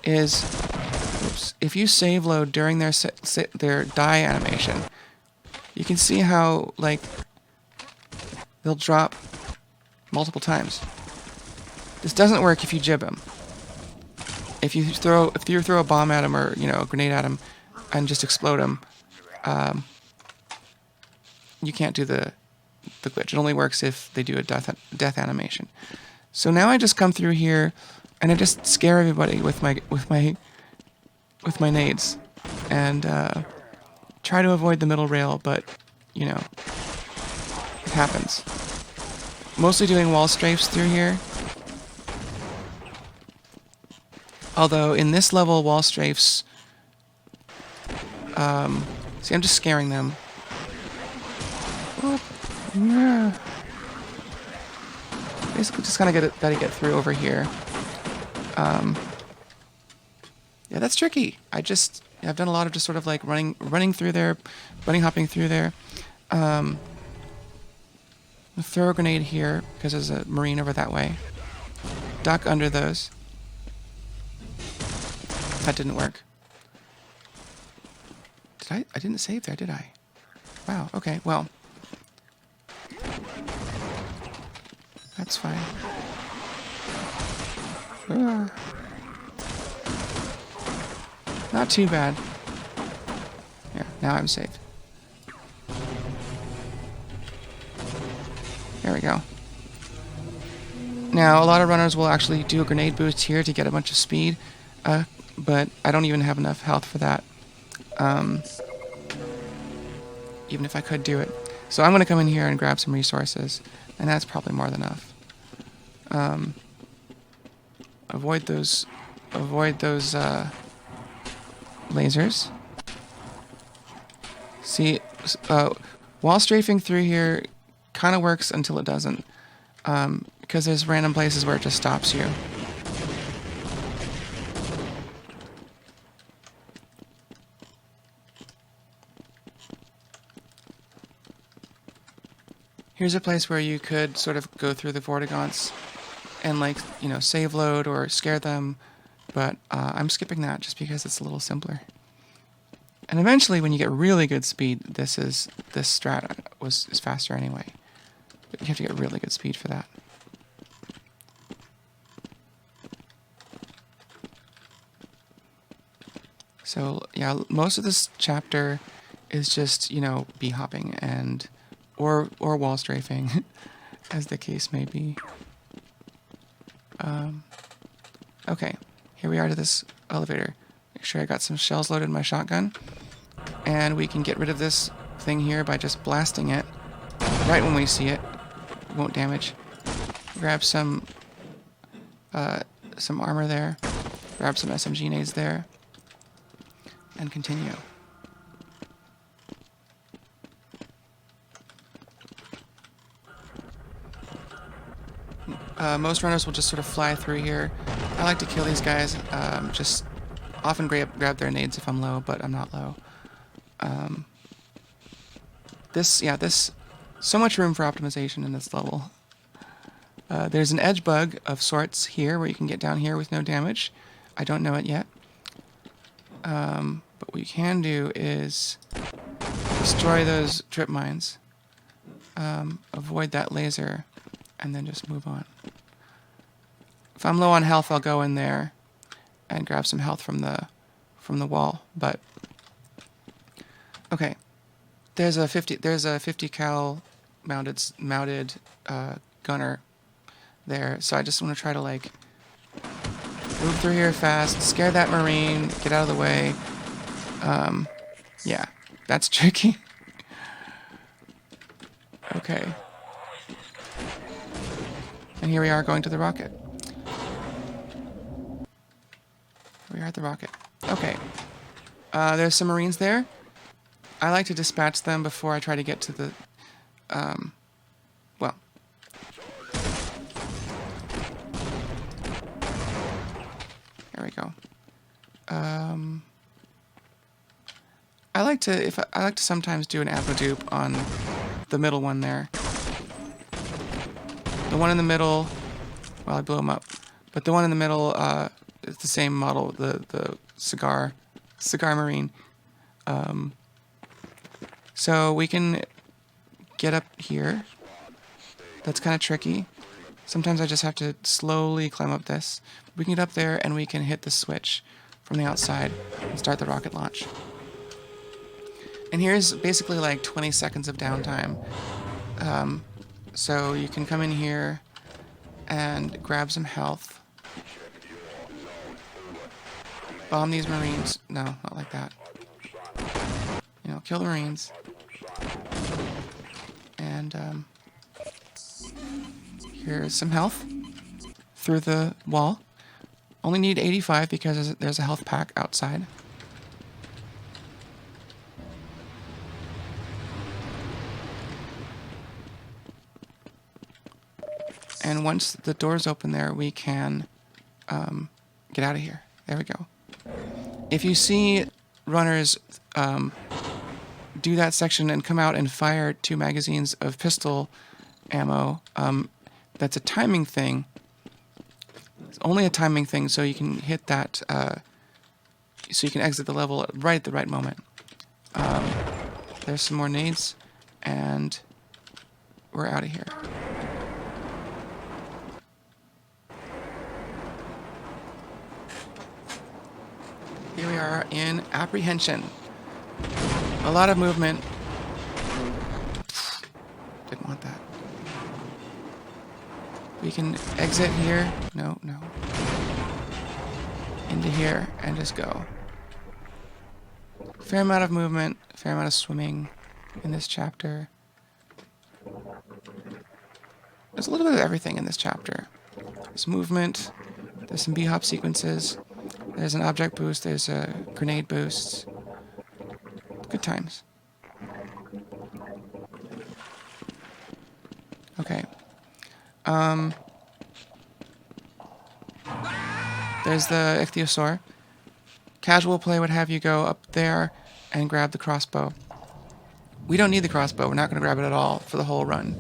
is, if you save load during their die animation, you can see how like they'll drop multiple times. This doesn't work if you jib him. If you throw a bomb at him, or a grenade at him and just explode him, you can't do the glitch. It only works if they do a death animation. So now I just come through here and I just scare everybody with my nades, and try to avoid the middle rail, but it happens. Mostly doing wall strafes through here. Although in this level, wall strafes, see, I'm just scaring them. Oh, yeah. Basically, just kind of gotta get through over here. Yeah, that's tricky. I've done a lot of just sort of like running through there, bunny hopping through there. I'll throw a grenade here because there's a Marine over that way. Duck under those. That didn't work. I didn't save there, did I? Wow, okay, well. That's fine. Not too bad. Yeah, now I'm safe. There we go. Now, a lot of runners will actually do a grenade boost here to get a bunch of speed, but I don't even have enough health for that, even if I could do it. So I'm going to come in here and grab some resources, and that's probably more than enough. Avoid those lasers. See, wall strafing through here kind of works until it doesn't, because there's random places where it just stops you. Here's a place where you could sort of go through the Vortigaunts and, like, you know, save load or scare them, but I'm skipping that just because it's a little simpler. And eventually, when you get really good speed, this strat is faster anyway. But you have to get really good speed for that. So yeah, most of this chapter is just, you know, bee hopping and or wall strafing, as the case may be. Okay, here we are to this elevator. Make sure I got some shells loaded in my shotgun. And we can get rid of this thing here by just blasting it right when we see it. It won't damage. Grab some armor there. Grab some SMG nades there. And continue. Most runners will just sort of fly through here. I like to kill these guys. Just often grab their nades if I'm low, but I'm not low. So much room for optimization in this level. There's an edge bug of sorts here where you can get down here with no damage. I don't know it yet. But what you can do is destroy those trip mines, avoid that laser, and then just move on. If I'm low on health, I'll go in there and grab some health from the wall. But okay, there's a 50 cal mounted gunner there. So I just want to try to, like, move through here fast, scare that Marine, get out of the way. Yeah, that's tricky. Okay. And here we are going to the rocket. Here we are at the rocket. Okay. There's some Marines there. I like to dispatch them before I try to get to the, well. There we go. I like to sometimes do an ammo dupe on the middle one there. The one in the middle, well, I blew him up, but the one in the middle is the same model, the cigar Marine. So we can get up here. That's kind of tricky. Sometimes I just have to slowly climb up this. We can get up there and we can hit the switch from the outside and start the rocket launch. And here's basically like 20 seconds of downtime. So you can come in here and grab some health. Bomb these Marines. No, not like that. You know, kill the Marines. And here's some health through the wall. Only need 85 because there's a health pack outside. And once the doors open there, we can get out of here. There we go. If you see runners do that section and come out and fire 2 magazines of pistol ammo, that's a timing thing. It's only a timing thing, so you can hit that, so you can exit the level right at the right moment. There's some more nades, and we're out of here. Here we are in Apprehension. A lot of movement. Didn't want that. We can exit here. No. Into here and just go. Fair amount of movement, fair amount of swimming in this chapter. There's a little bit of everything in this chapter. There's movement, there's some B-hop sequences, there's an object boost, there's a grenade boost. Good times. There's the Ichthyosaur. Casual play would have you go up there and grab the crossbow. We don't need the crossbow. We're not going to grab it at all for the whole run.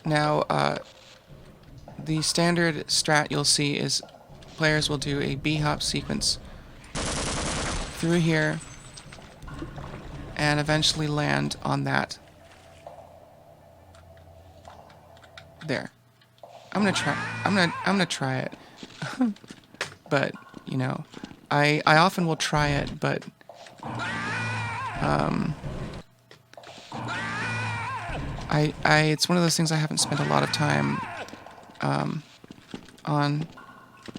Now, the standard strat you'll see is players will do a B-hop sequence through here and eventually land on that. There. I'm gonna try it. But, you know, I often will try it, but it's one of those things I haven't spent a lot of time on,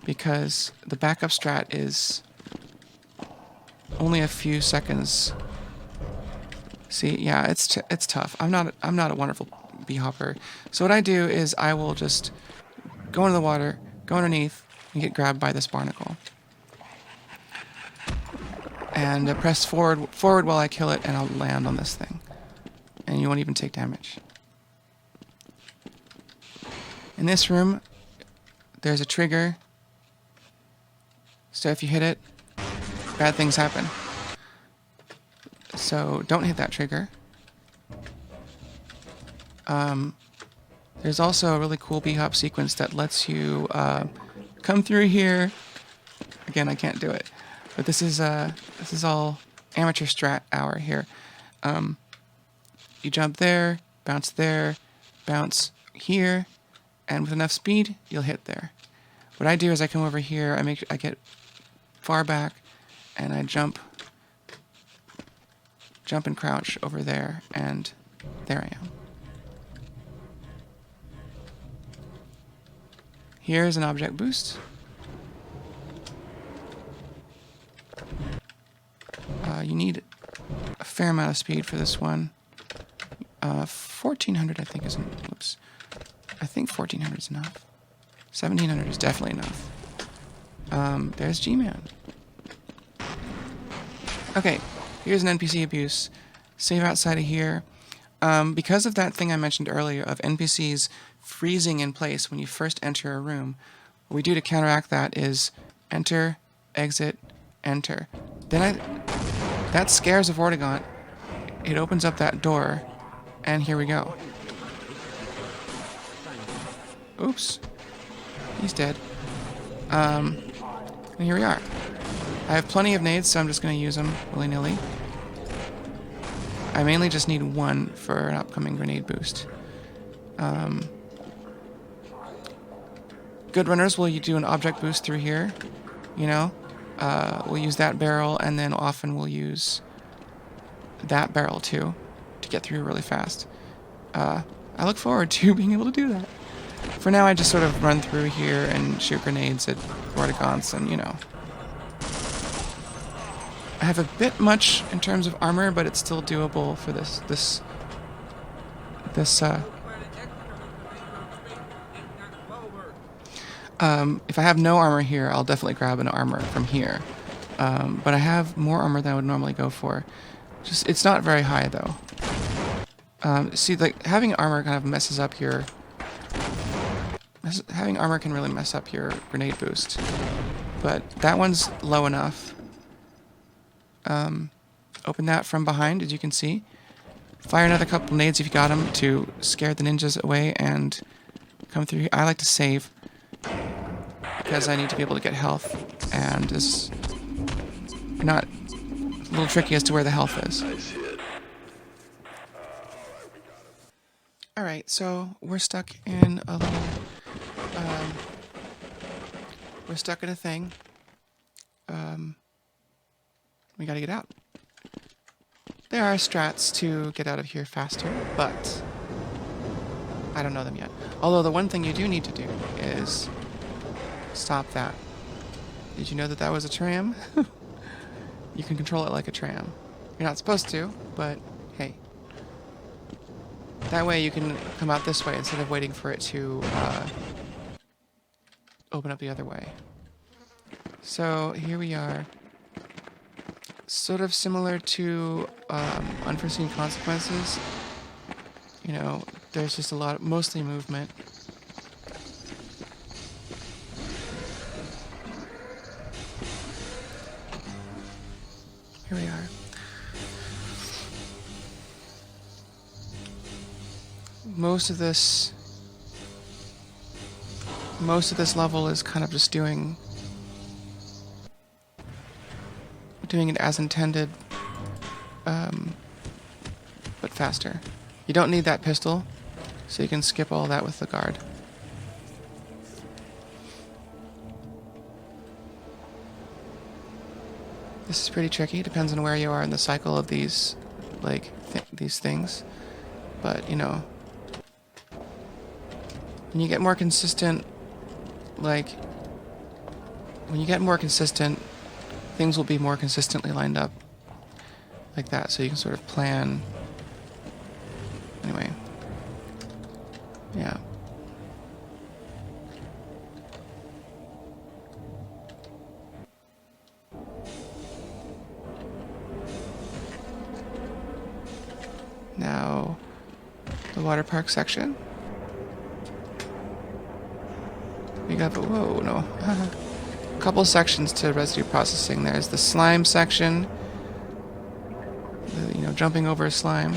because the backup strat is only a few seconds. See, yeah, it's tough. I'm not a wonderful bee-hopper. So what I do is I will just go into the water, go underneath, and get grabbed by this barnacle. And press forward while I kill it, and I'll land on this thing. And you won't even take damage. In this room, there's a trigger. So if you hit it, bad things happen. So don't hit that trigger. There's also a really cool B-hop sequence that lets you come through here. Again, I can't do it, but this is all amateur strat hour here. You jump there, bounce here, and with enough speed, you'll hit there. What I do is I come over here, I get far back, and I jump and crouch over there, and there I am. Here's an object boost. You need a fair amount of speed for this one. 1400 I think is oops. I think 1400 is enough. 1700 is definitely enough. There's G-Man. Okay, here's an NPC Abuse. Save outside of here. Because of that thing I mentioned earlier of NPCs freezing in place when you first enter a room, what we do to counteract that is enter, exit, enter. Then that scares a Vortigaunt. It opens up that door, and here we go. Oops. He's dead. And here we are. I have plenty of nades, so I'm just going to use them willy-nilly. I mainly just need one for an upcoming grenade boost. Good runners will do an object boost through here, you know. We'll use that barrel, and then often we'll use that barrel too to get through really fast. I look forward to being able to do that. For now, I just sort of run through here and shoot grenades at Vortigaunts, and you know. I have a bit much in terms of armor, but it's still doable for this. If I have no armor here, I'll definitely grab an armor from here. But I have more armor than I would normally go for. It's not very high though. See, like having armor kind of messes up your. Having armor can really mess up your grenade boost, but that one's low enough. Open that from behind, as you can see. Fire another couple nades if you got them to scare the ninjas away and come through here. I like to save because I need to be able to get health, and it's not a little tricky as to where the health is. Alright, so we're stuck in a little... we're stuck in a thing. We gotta get out. There are strats to get out of here faster, but I don't know them yet. Although the one thing you do need to do is stop that. Did you know that that was a tram? You can control it like a tram. You're not supposed to, but hey. That way you can come out this way instead of waiting for it to open up the other way. So here we are. Sort of similar to Unforeseen Consequences. You know, there's just a lot, mostly movement. Here we are. Most of this level is kind of just doing it as intended, but faster. You don't need that pistol, so you can skip all that with the guard. This is pretty tricky. Depends on where you are in the cycle of these, like, these things. But, you know, when you get more consistent, like, things will be more consistently lined up. Like that, so you can sort of plan. Anyway. Yeah. Now, the water park section. We got the, whoa, no. A couple sections to residue processing. There's the slime section. You know, jumping over slime.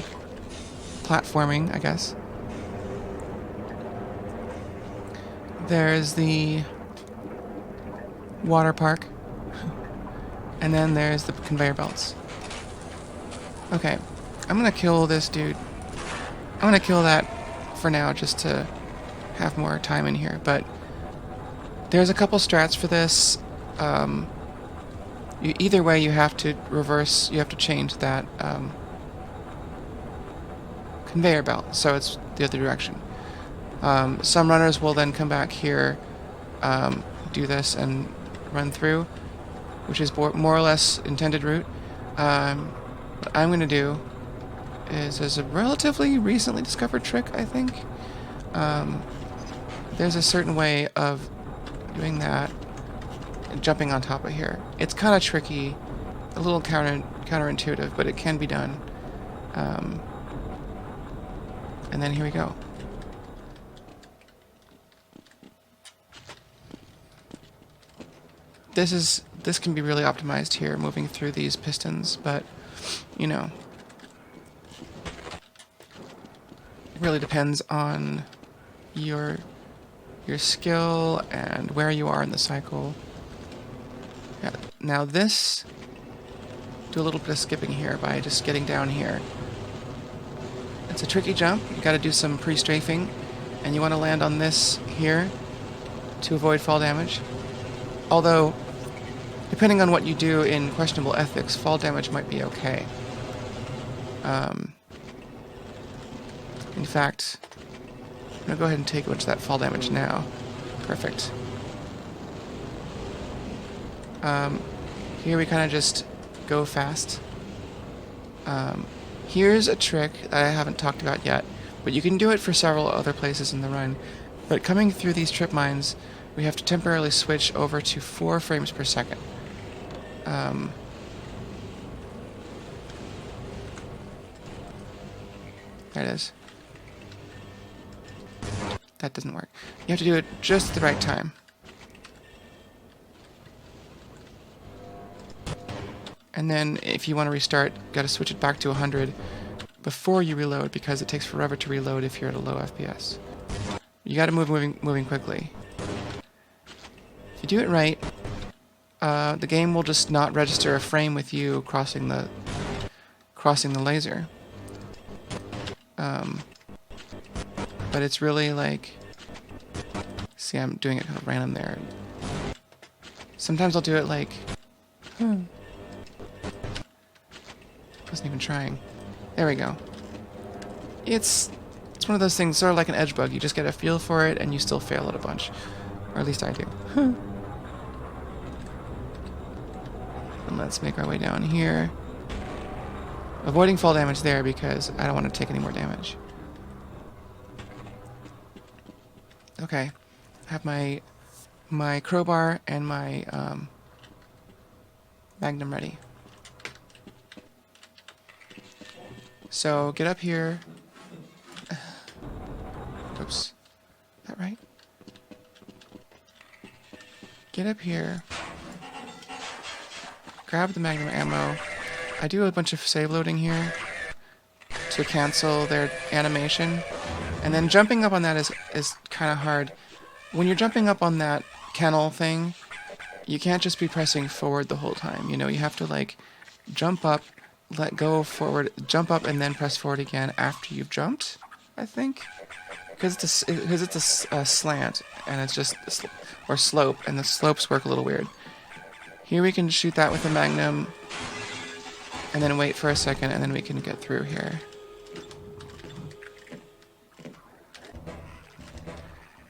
Platforming, I guess. There's the water park. And then there's the conveyor belts. Okay. I'm gonna kill this dude. I'm gonna kill that for now just to have more time in here, but there's a couple strats for this. Either way, you have to reverse, you have to change that conveyor belt, so it's the other direction. Some runners will then come back here, do this and run through, which is more or less intended route. What I'm going to do is a relatively recently discovered trick, I think. There's a certain way of doing that and jumping on top of here. It's kind of tricky, a little counterintuitive, but it can be done. And then here we go. This can be really optimized here, moving through these pistons, but you know, it really depends on your skill and where you are in the cycle. Yeah. Now this, do a little bit of skipping here by just getting down here. It's a tricky jump. You got to do some pre-strafing, and you want to land on this here to avoid fall damage. Although, depending on what you do in questionable ethics, fall damage might be okay. In fact, I'm going to go ahead and take a bunch of that fall damage now. Perfect. Here we kind of just go fast. Here's a trick that I haven't talked about yet, but you can do it for several other places in the run. But coming through these trip mines, we have to temporarily switch over to 4 frames per second. There it is. That doesn't work. You have to do it just at the right time. And then if you want to restart, got to switch it back to 100 before you reload, because it takes forever to reload if you're at a low FPS. You got to moving quickly. If you do it right, the game will just not register a frame with you crossing the laser. But it's really like, see, I'm doing it kind of random there. Sometimes I'll do it like, wasn't even trying. There we go. It's one of those things, sort of like an edge bug. You just get a feel for it, and you still fail it a bunch, or at least I do. And let's make our way down here, avoiding fall damage there because I don't want to take any more damage. Okay, I have my crowbar and my magnum ready. So get up here. Oops. Is that right? Get up here. Grab the magnum ammo. I do a bunch of save loading here to cancel their animation. And then jumping up on that is kind of hard. When you're jumping up on that kennel thing, you can't just be pressing forward the whole time. You know, you have to like jump up, let go forward, jump up, and then press forward again after you've jumped, I think. Because it's a slant, and it's just, or slope, and the slopes work a little weird. Here we can shoot that with a magnum, and then wait for a second, and then we can get through here.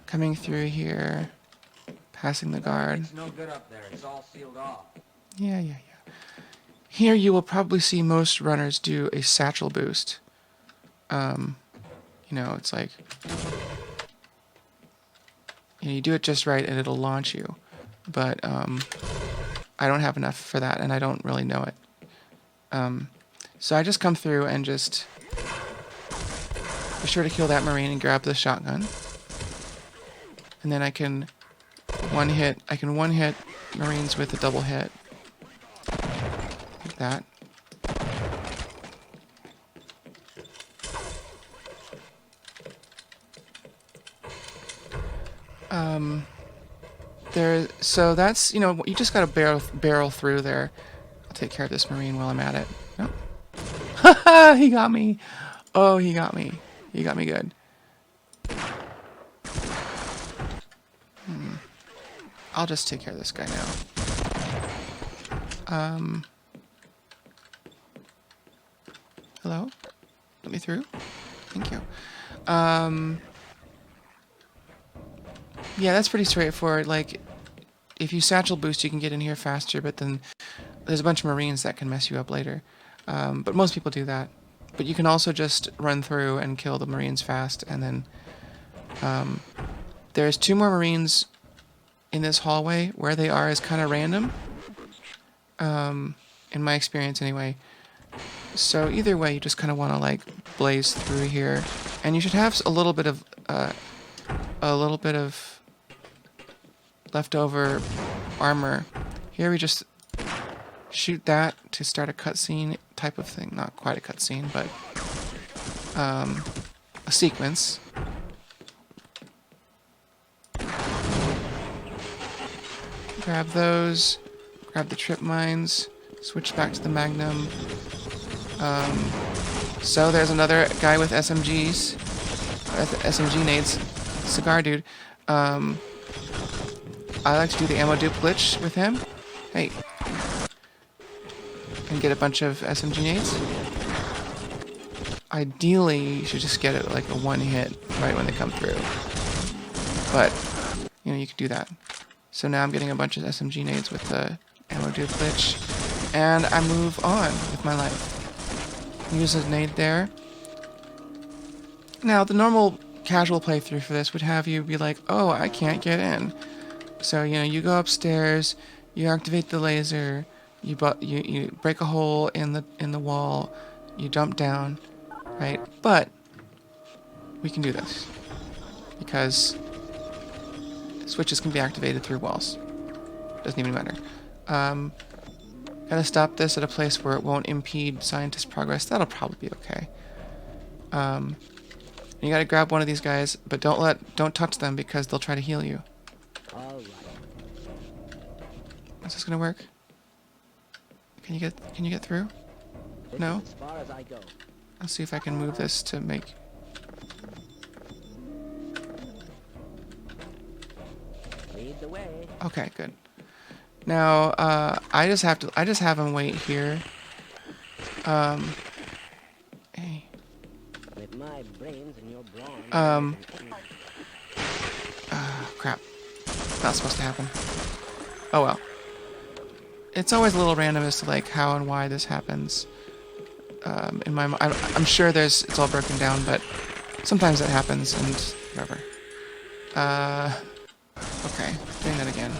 Coming through here, passing the guard. It's no good up there. It's all sealed off. Yeah. Here you will probably see most runners do a satchel boost. You know, it's like, you do it just right and it'll launch you. But I don't have enough for that, and I don't really know it. So I just come through and just be sure to kill that Marine and grab the shotgun. And then I can one hit Marines with a double hit. Like that. So that's, you know, you just gotta barrel through there. I'll take care of this Marine while I'm at it. Nope. Haha, he got me. Oh, he got me. He got me good. I'll just take care of this guy now. Hello? Let me through? Thank you. Yeah, that's pretty straightforward. Like, if you satchel boost, you can get in here faster, but then there's a bunch of Marines that can mess you up later. But most people do that. But you can also just run through and kill the Marines fast, and then there's 2 more Marines in this hallway. Where they are is kind of random, in my experience anyway. So either way, you just kind of want to like blaze through here, and you should have a little bit of leftover armor. Here we just shoot that to start a cutscene type of thing. Not quite a cutscene, but a sequence. Grab those. Grab the trip mines. Switch back to the Magnum. So there's another guy with SMGs. SMG nades. Cigar dude. I like to do the ammo dupe glitch with him. Hey. And get a bunch of SMG nades. Ideally, you should just get it like a one hit right when they come through. But, you know, you can do that. So now I'm getting a bunch of SMG nades with the ammo dupe glitch. And I move on with my life. Use a nade there. Now, the normal casual playthrough for this would have you be like, oh, I can't get in. So, you know, you go upstairs, you activate the laser, you break a hole in the wall, you jump down, right? But we can do this because switches can be activated through walls. Doesn't even matter. Gotta stop this at a place where it won't impede scientist progress. That'll probably be okay. You gotta grab one of these guys, but don't touch them because they'll try to heal you. All right. Is this gonna work? Can you get through? This No? is as far as I go. I'll see if I can move this to make. Lead the way. Okay, good. Now, I just have him wait here. Hey. With my brains and your brawn. Crap. Not supposed to happen. Oh well. It's always a little random as to like how and why this happens. In my, I'm sure it's all broken down, but sometimes it happens and whatever. Okay, doing that again.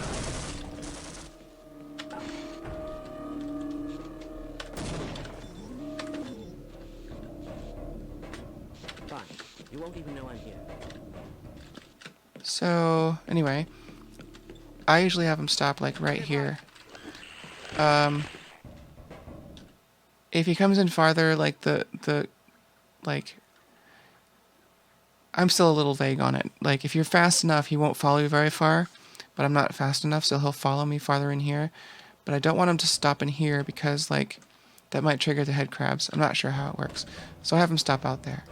Fine. You won't even know I'm here. So, anyway, I usually have him stop, like, right here. If he comes in farther, like, like, I'm still a little vague on it. Like, if you're fast enough, he won't follow you very far, but I'm not fast enough, so he'll follow me farther in here. But I don't want him to stop in here because, like, that might trigger the head crabs. I'm not sure how it works. So I have him stop out there.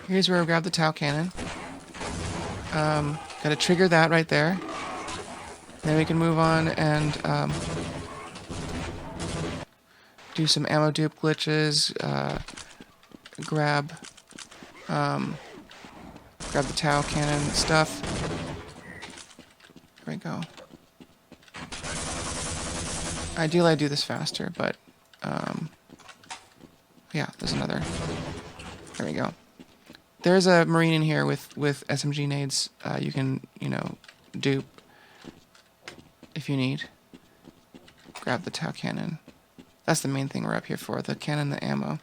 Here's where I grab the Tau Cannon. Gotta trigger that right there. Then we can move on and do some ammo dupe glitches. Grab the Tau Cannon stuff. There we go. Ideally I do this faster, but yeah, there's another. There we go. There's a Marine in here with SMG nades. You can, dupe if you need. Grab the Tau Cannon. That's the main thing we're up here for, the cannon, the ammo.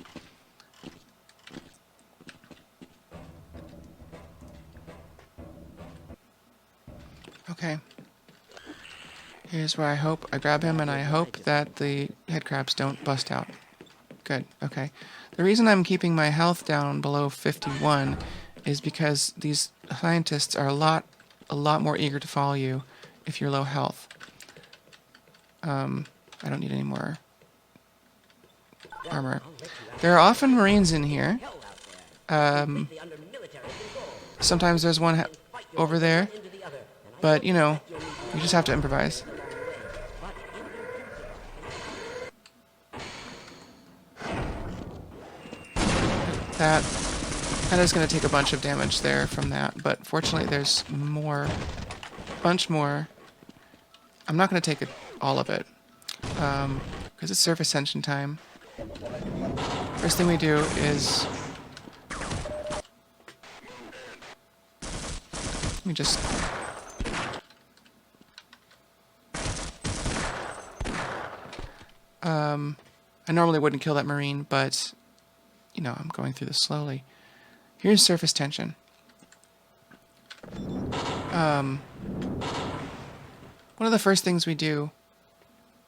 Okay. Here's where I grab him and I hope that the head crabs don't bust out. Good, okay. The reason I'm keeping my health down below 51 is because these scientists are a lot more eager to follow you if you're low health. I don't need any more armor. There are often Marines in here. Sometimes there's one over there, but you just have to improvise. That is going to take a bunch of damage there from that, but fortunately there's more, bunch more. I'm not going to take all of it, because it's surface ascension time. First thing we do is we just I normally wouldn't kill that Marine, but I'm going through this slowly. Here's surface tension. One of the first things we do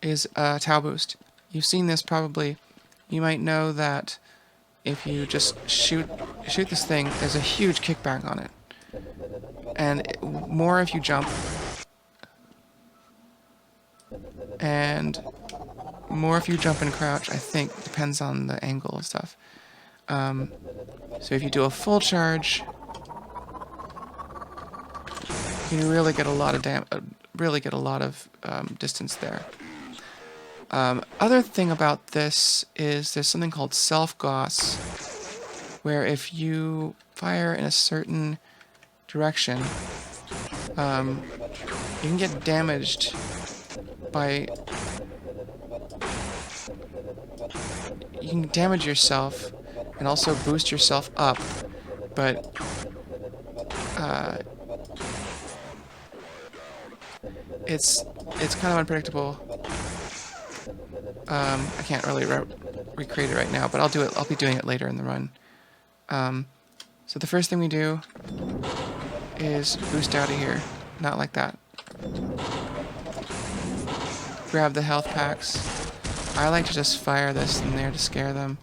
is a Tau boost. You've seen this probably. You might know that if you just shoot this thing, there's a huge kickback on it. And more if you jump. And more if you jump and crouch, I think. Depends on the angle and stuff. So if you do a full charge, you really get a lot of distance there. Other thing about this is there's something called self-gauss, where if you fire in a certain direction, you can get damaged by... You can damage yourself and also boost yourself up, but it's kind of unpredictable. I can't really recreate it right now, but I'll do it. I'll be doing it later in the run. So the first thing we do is boost out of here, not like that. Grab the health packs. I like to just fire this in there to scare them.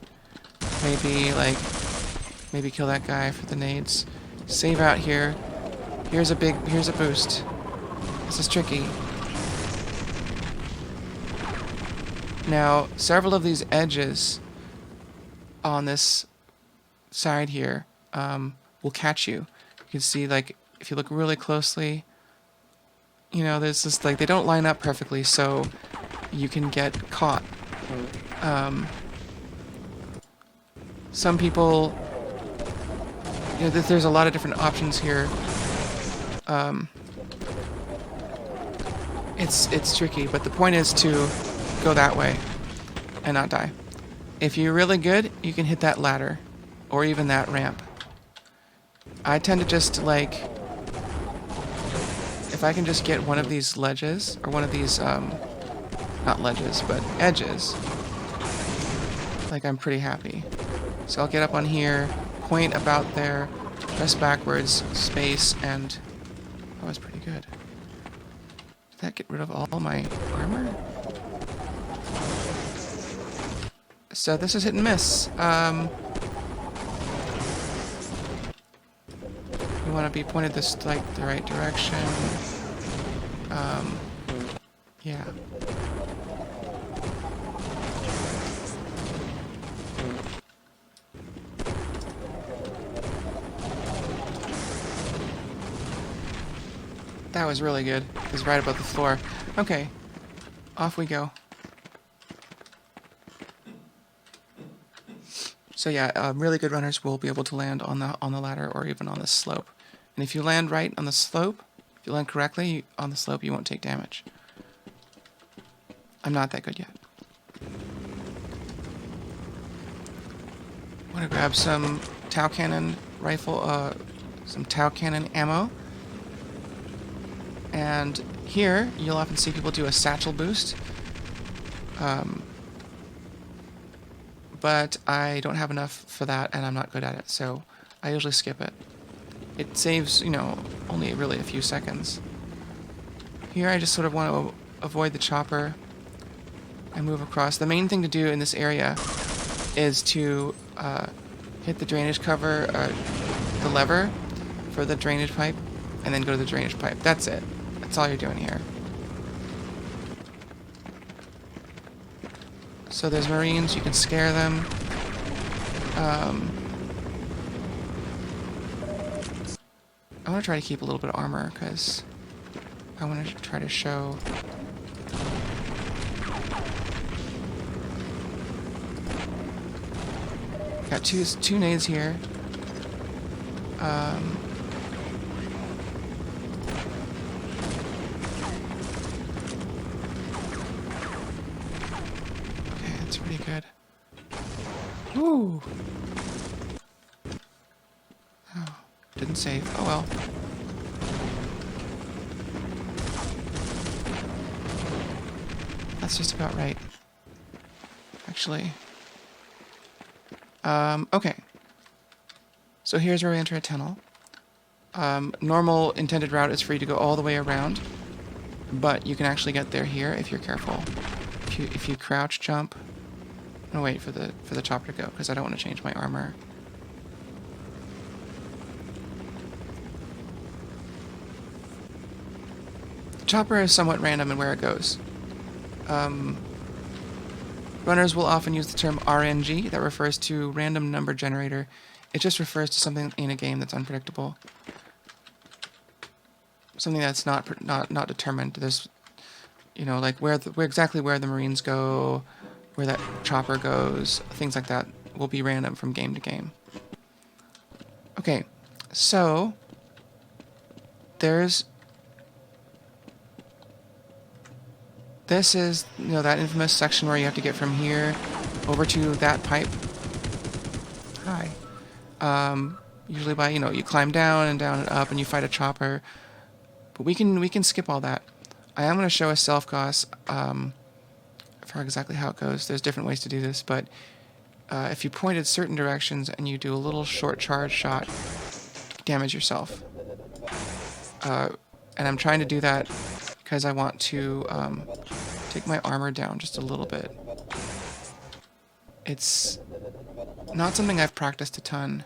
Maybe kill that guy for the nades. Save out here. Here's a boost. This is tricky. Now, several of these edges on this side here will catch you. You can see, like, if you look really closely, there's this, like, they don't line up perfectly, so you can get caught. Some people, there's a lot of different options here. It's tricky, but the point is to go that way and not die. If you're really good, you can hit that ladder or even that ramp. I tend to just, like, if I can just get one of these ledges, or one of these, not ledges, but edges, like, I'm pretty happy. So I'll get up on here, point about there, press backwards, space, and that was pretty good. Did that get rid of all my armor? So this is hit and miss. You want to be pointed this, like, the right direction. Yeah. That was really good. It was right above the floor. Okay. Off we go. So yeah, really good runners will be able to land on the ladder or even on the slope. And if you land right on the slope, if you land correctly on the slope, you won't take damage. I'm not that good yet. I want to grab some Tau Cannon rifle, some Tau Cannon ammo. And here, you'll often see people do a satchel boost. But I don't have enough for that, and I'm not good at it, so I usually skip it. It saves, you know, only really a few seconds. Here, I just sort of want to avoid the chopper. I move across. The main thing to do in this area is to hit the drainage cover, the lever for the drainage pipe, and then go to the drainage pipe. That's it. That's all you're doing here. So there's Marines, you can scare them. I want to try to keep a little bit of armor, because I want to try to show... Got two nades here. Pretty good. Ooh. Oh, didn't save. Oh well. That's just about right. Actually. Okay. So here's where we enter a tunnel. Normal intended route is for you to go all the way around, but you can actually get there here if you're careful. If you crouch jump. I'm gonna wait for the chopper to go because I don't want to change my armor. The chopper is somewhat random in where it goes. Runners will often use the term RNG, that refers to random number generator. It just refers to something in a game that's unpredictable. Something that's not determined. There's, you know, like where exactly where the Marines go, where that chopper goes, things like that will be random from game to game. Okay, so this is, you know, that infamous section where you have to get from here over to that pipe. Hi. Usually by, you know, you climb down and up and you fight a chopper. But we can skip all that. I am going to show a self-goss for exactly how it goes. There's different ways to do this, but if you point at certain directions and you do a little short charge shot, you damage yourself. And I'm trying to do that because I want to take my armor down just a little bit. It's not something I've practiced a ton.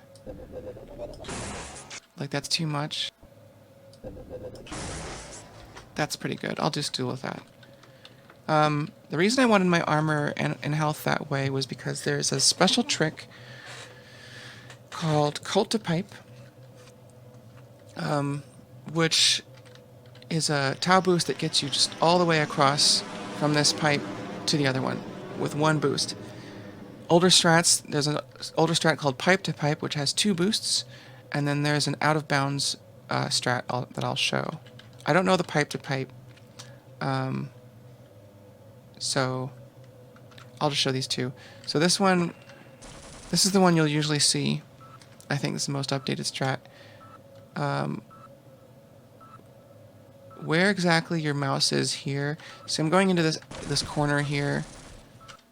Like, that's too much. That's pretty good. I'll just deal with that. The reason I wanted my armor and health that way was because there's a special trick called Cult to Pipe, which is a Tau boost that gets you just all the way across from this pipe to the other one with one boost. Older strats, there's an older strat called Pipe to Pipe, which has 2 boosts, and then there's an out-of-bounds strat that I'll show. I don't know the Pipe to Pipe, so I'll just show these two. So this is the one you'll usually see. I think this is the most updated strat. Where exactly your mouse is here. So I'm going into this corner here.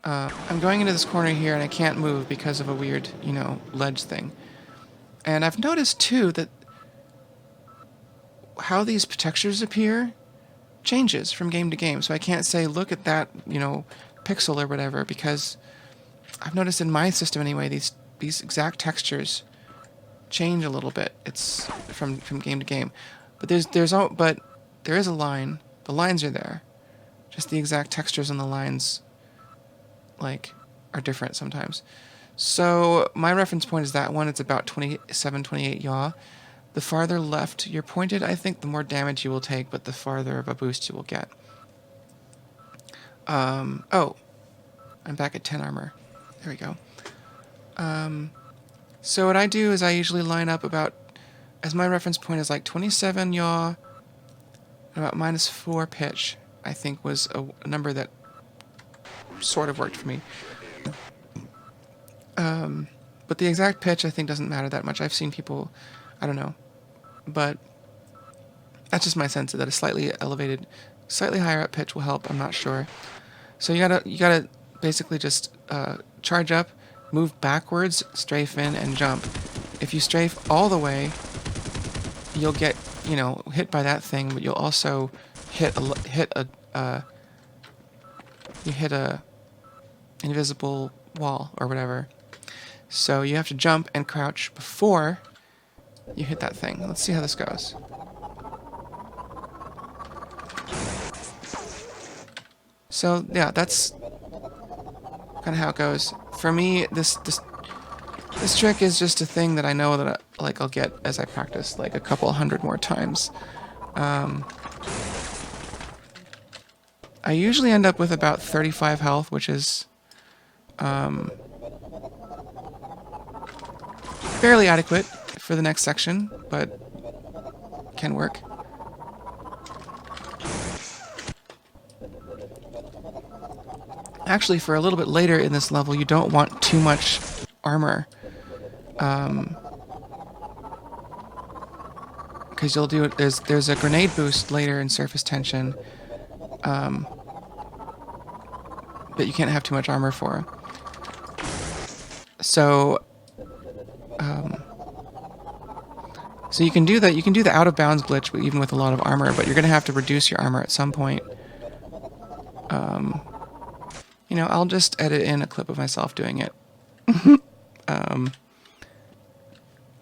I'm going into this corner here and I can't move because of a weird, you know, ledge thing. And I've noticed too that how these textures appear changes from game to game. So I can't say, look at that, you know, pixel or whatever, because I've noticed in my system anyway, these exact textures change a little bit. It's from game to game. But there is a line. The lines are there. Just the exact textures on the lines like are different sometimes. So my reference point is that one. It's about 27, 28 yaw. The farther left you're pointed, I think, the more damage you will take, but the farther of a boost you will get. Oh, I'm back at 10 armor. There we go. So what I do is I usually line up about, as my reference point is like 27 yaw, about -4 pitch, I think was a number that sort of worked for me. But the exact pitch I think doesn't matter that much. I've seen people, I don't know, but that's just my sense that a slightly elevated, slightly higher up pitch will help. I'm not sure. So you gotta basically just charge up, move backwards, strafe in, and jump. If you strafe all the way, you'll get, you know, hit by that thing, but you'll also hit a invisible wall or whatever. So you have to jump and crouch before you hit that thing. Let's see how this goes. So yeah, that's kind of how it goes. For me, this trick is just a thing that I know that I'll get as I practice, like a couple hundred more times. I usually end up with about 35 health, which is fairly adequate for the next section, but can work. Actually, for a little bit later in this level, you don't want too much armor. Because you'll do it. There's a grenade boost later in surface tension that you can't have too much armor for. So so you can do that. You can do the out of bounds glitch, but even with a lot of armor. But you're gonna have to reduce your armor at some point. You know, I'll just edit in a clip of myself doing it.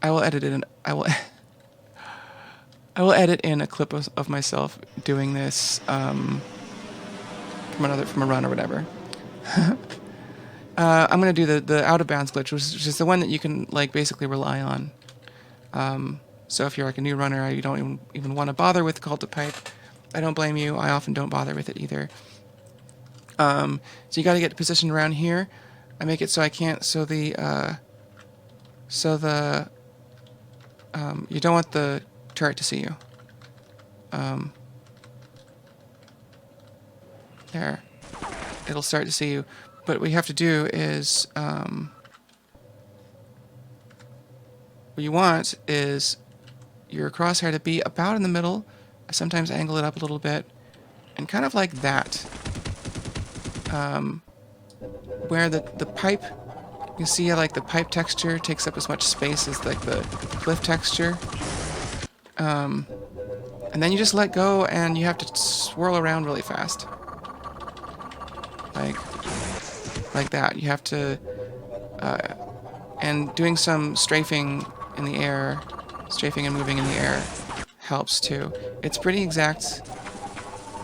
I will edit in. I will edit in a clip of myself doing this from a run or whatever. I'm gonna do the out of bounds glitch, which is the one that you can like basically rely on. So if you're like a new runner, you don't even want to bother with Call to Pipe, I don't blame you. I often don't bother with it either. So you got to get positioned around here. I make it so I can't. So you don't want the turret to see you. There, it'll start to see you. But what you have to do is, what you want is your crosshair to be about in the middle. I sometimes angle it up a little bit, and kind of like that. Where the pipe, you see like the pipe texture takes up as much space as like the cliff texture. And then you just let go and you have to swirl around really fast. Like that. You have to, and doing some strafing in the air, strafing and moving in the air helps too. It's pretty exact.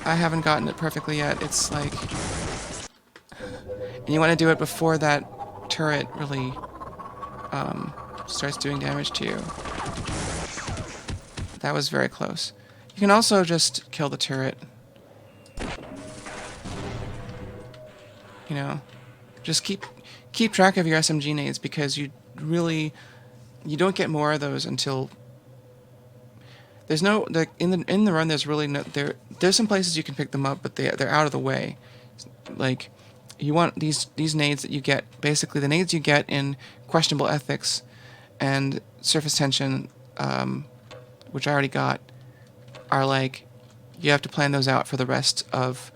I haven't gotten it perfectly yet. It's like, and you want to do it before that turret really starts doing damage to you. That was very close. You can also just kill the turret. You know, just keep track of your SMG nades, because you don't get more of those until there's no, in the run. There's really no, there's some places you can pick them up, but they're out of the way. Like, you want these nades that you get, basically the nades you get in questionable ethics and surface tension, which I already got, are like, you have to plan those out for the rest of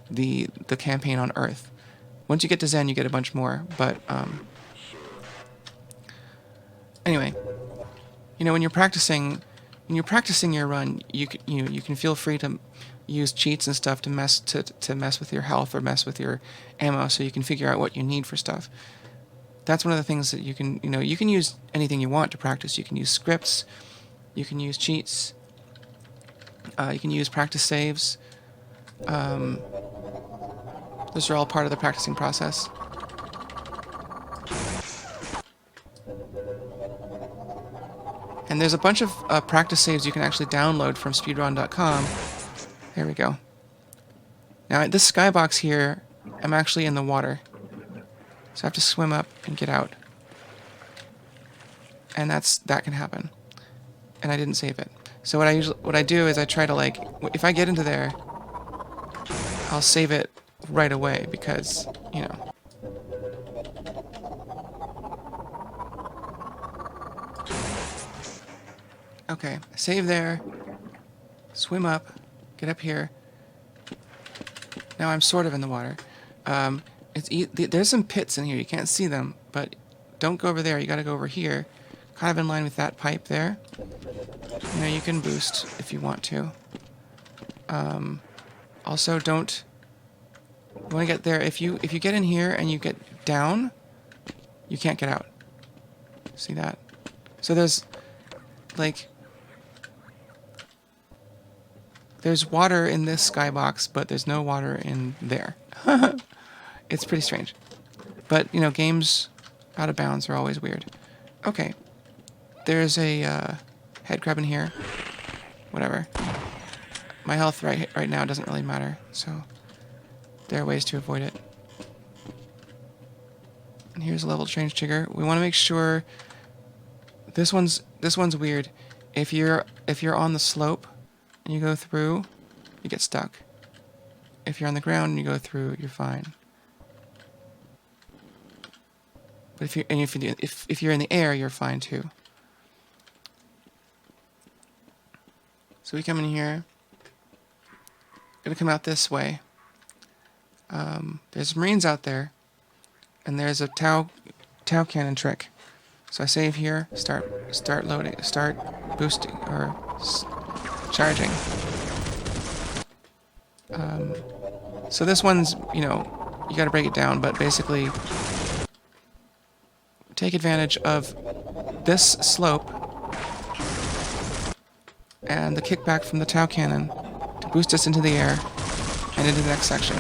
the campaign on Earth. Once you get to Zen, you get a bunch more. But anyway, you know, when you're practicing your run, you can feel free to use cheats and stuff to mess with your health or mess with your ammo, so you can figure out what you need for stuff. That's one of the things that you can use anything you want to practice. You can use scripts, you can use cheats, you can use practice saves. Those are all part of the practicing process. And there's a bunch of practice saves you can actually download from speedrun.com. There we go. Now at this skybox here, I'm actually in the water. So I have to swim up and get out. And that can happen. And I didn't save it. So what I do is I try to, like, if I get into there, I'll save it right away because, you know. Okay, save there, swim up, get up here. Now I'm sort of in the water. There's some pits in here, you can't see them, but don't go over there, you gotta go over here. Kind of in line with that pipe there. You know, you can boost if you want to. Also, don't... When I get there, if you get in here and you get down, you can't get out. See that? So there's, like... There's water in this skybox, but there's no water in there. It's pretty strange. But, you know, games out of bounds are always weird. Okay. There's a head crab in here. Whatever. My health right now doesn't really matter, so there are ways to avoid it. And here's a level change trigger. We want to make sure this one's weird. If you're on the slope and you go through, you get stuck. If you're on the ground and you go through, you're fine. But if you're in the air, you're fine too. So we come in here. Gonna come out this way. There's Marines out there, and there's a Tau cannon trick. So I save here, start loading, start boosting or charging. So this one's, you know, you got to break it down, but basically take advantage of this slope and the kickback from the Tau cannon to boost us into the air and into the next section.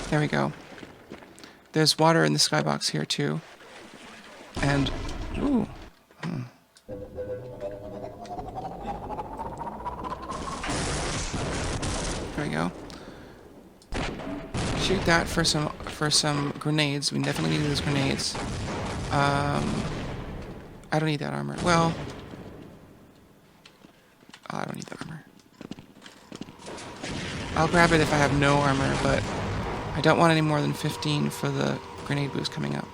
There we go. There's water in the skybox here too. And, ooh. There we go. Shoot that for some grenades. We definitely need those grenades. I don't need that armor. Well, I don't need that armor. I'll grab it if I have no armor, but I don't want any more than 15 for the grenade boost coming up.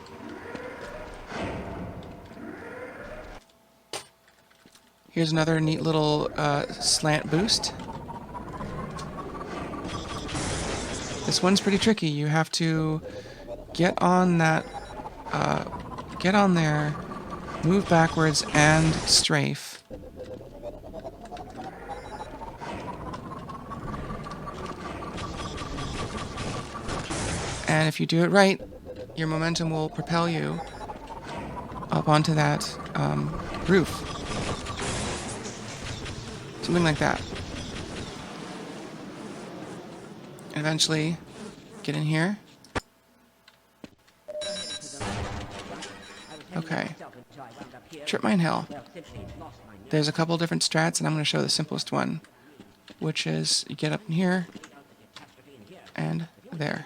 Here's another neat little slant boost. This one's pretty tricky. You have to get on that, get on there, move backwards, and strafe. And if you do it right, your momentum will propel you up onto that roof. Something like that. And eventually, get in here. Okay. Trip mine hell. There's a couple different strats, and I'm going to show the simplest one, which is you get up in here, and there.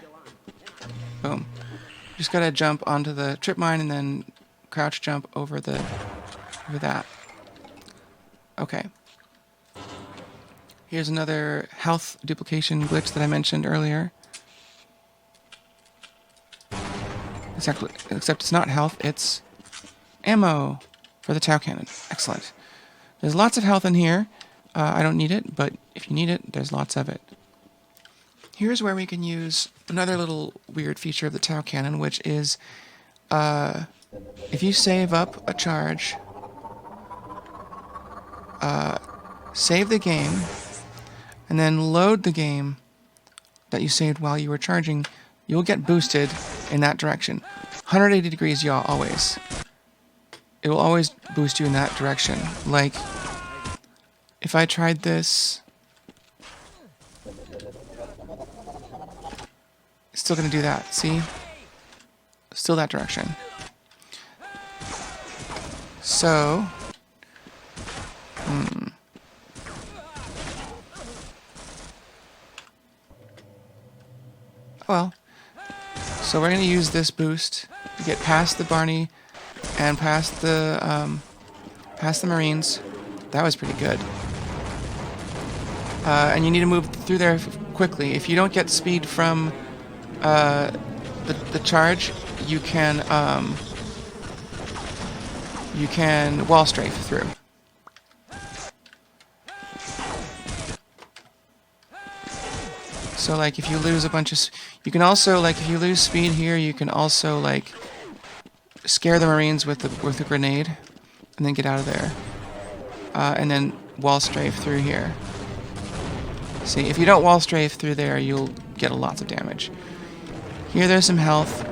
Boom. Just gotta jump onto the trip mine and then crouch jump over that. Okay. Here's another health duplication glitch that I mentioned earlier. Except it's not health, it's ammo for the Tau Cannon. Excellent. There's lots of health in here. I don't need it, but if you need it, there's lots of it. Here's where we can use another little weird feature of the Tau Cannon, which is if you save up a charge, save the game, and then load the game that you saved while you were charging, you'll get boosted in that direction. 180 degrees yaw, always. It will always boost you in that direction. Like, if I tried this, it's still going to do that, see? Still that direction. So, well, so we're going to use this boost to get past the Barney and past the Marines. That was pretty good. And you need to move through there quickly. If you don't get speed from the charge, you can wall strafe through. So like if you lose a bunch of, you can also like if you lose speed here, you can also like scare the Marines with a grenade, and then get out of there, and then wall strafe through here. See, if you don't wall strafe through there, you'll get lots of damage. Here there's some health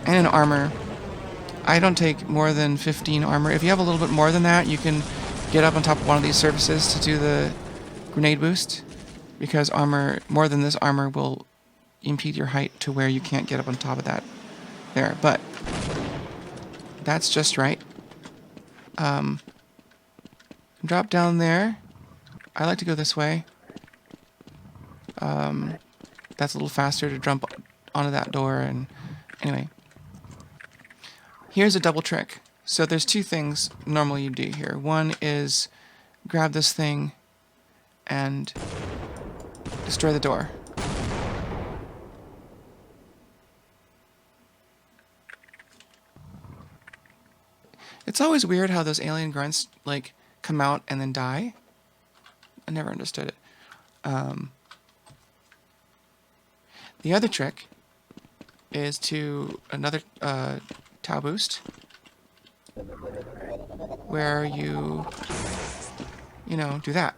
and an armor. I don't take more than 15 armor. If you have a little bit more than that, you can get up on top of one of these surfaces to do the grenade boost, because armor, more than this armor, will impede your height to where you can't get up on top of that there. But that's just right. Drop down there. I like to go this way. That's a little faster to jump onto that door. And anyway, here's a double trick. So there's two things normally you do here. One is grab this thing and destroy the door. It's always weird how those alien grunts like come out and then die. I never understood it. The other trick is to another Tau boost, where you do that.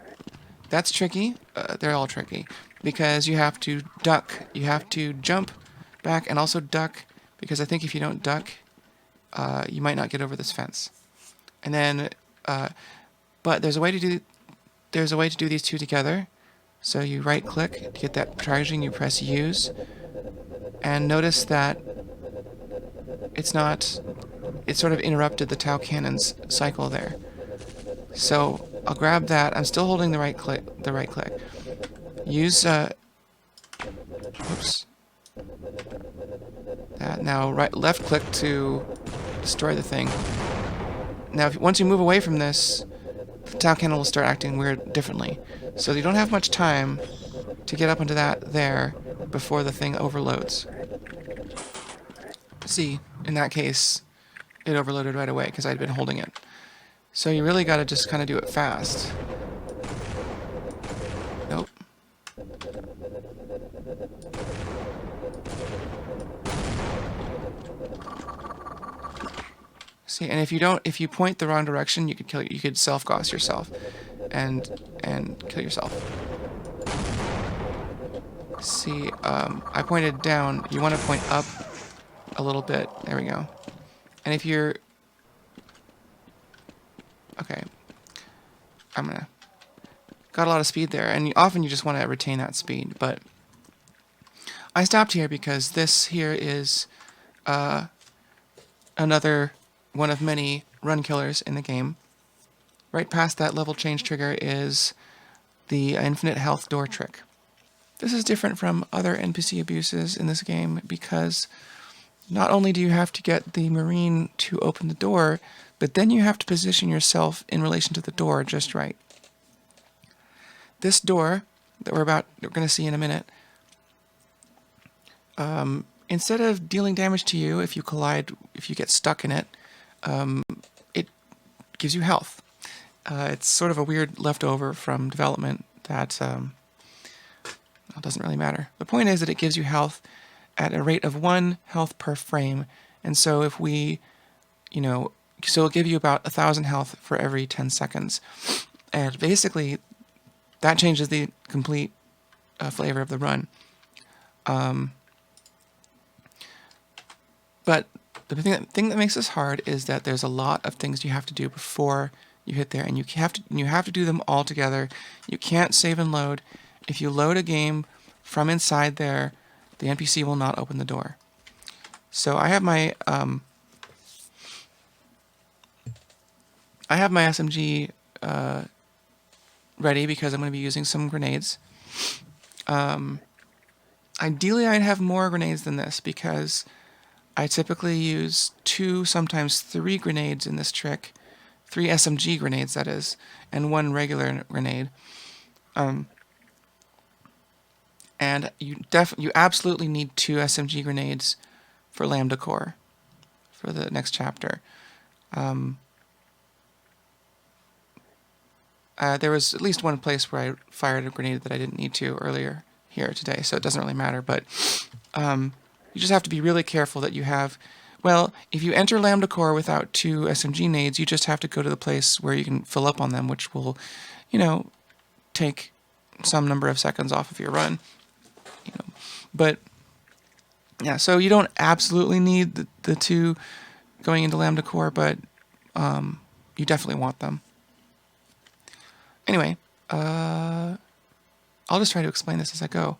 That's tricky. They're all tricky because you have to duck. You have to jump back and also duck, because I think if you don't duck, you might not get over this fence. And then, but there's a way to do these two together. So you right click to get that charging, you press use, and notice that it's sort of interrupted the Tau Cannon's cycle there. So I'll grab that. I'm still holding the right click. Use oops. That now left click to destroy the thing. Now once you move away from this, the Tau Cannon will start acting differently. So you don't have much time to get up into that there before the thing overloads. See, in that case, it overloaded right away because I'd been holding it. So you really got to just kind of do it fast. Nope. See, and if you point the wrong direction, you could self-gauss yourself and kill yourself. See, I pointed down. You want to point up a little bit. There we go. And if you're okay, got a lot of speed there, and often you just want to retain that speed. But I stopped here because this here is another one of many run killers in the game. Right past that level change trigger is the infinite health door trick. This is different from other NPC abuses in this game because not only do you have to get the Marine to open the door, but then you have to position yourself in relation to the door just right. This door that we're going to see in a minute, instead of dealing damage to you if you get stuck in it, gives you health. It's sort of a weird leftover from development that doesn't really matter. The point is that it gives you health at a rate of 1 health per frame. And so if we, so it'll give you about 1,000 health for every 10 seconds. And basically, that changes the complete flavor of the run. But the thing that makes this hard is that there's a lot of things you have to do before you hit there, and you have to do them all together. You can't save and load. If you load a game from inside there, the NPC will not open the door. So I have my SMG ready because I'm going to be using some grenades. Ideally, I'd have more grenades than this because I typically use 2, sometimes 3 grenades in this trick. 3 SMG grenades, that is, and 1 regular grenade. And you absolutely need 2 SMG grenades for Lambda Core for the next chapter. There was at least one place where I fired a grenade that I didn't need to earlier here today, so it doesn't really matter, but you just have to be really careful that you have... Well, if you enter Lambda Core without 2 SMG nades, you just have to go to the place where you can fill up on them, which will, take some number of seconds off of your run. But, yeah, so you don't absolutely need the 2 going into Lambda Core, but you definitely want them. Anyway, I'll just try to explain this as I go.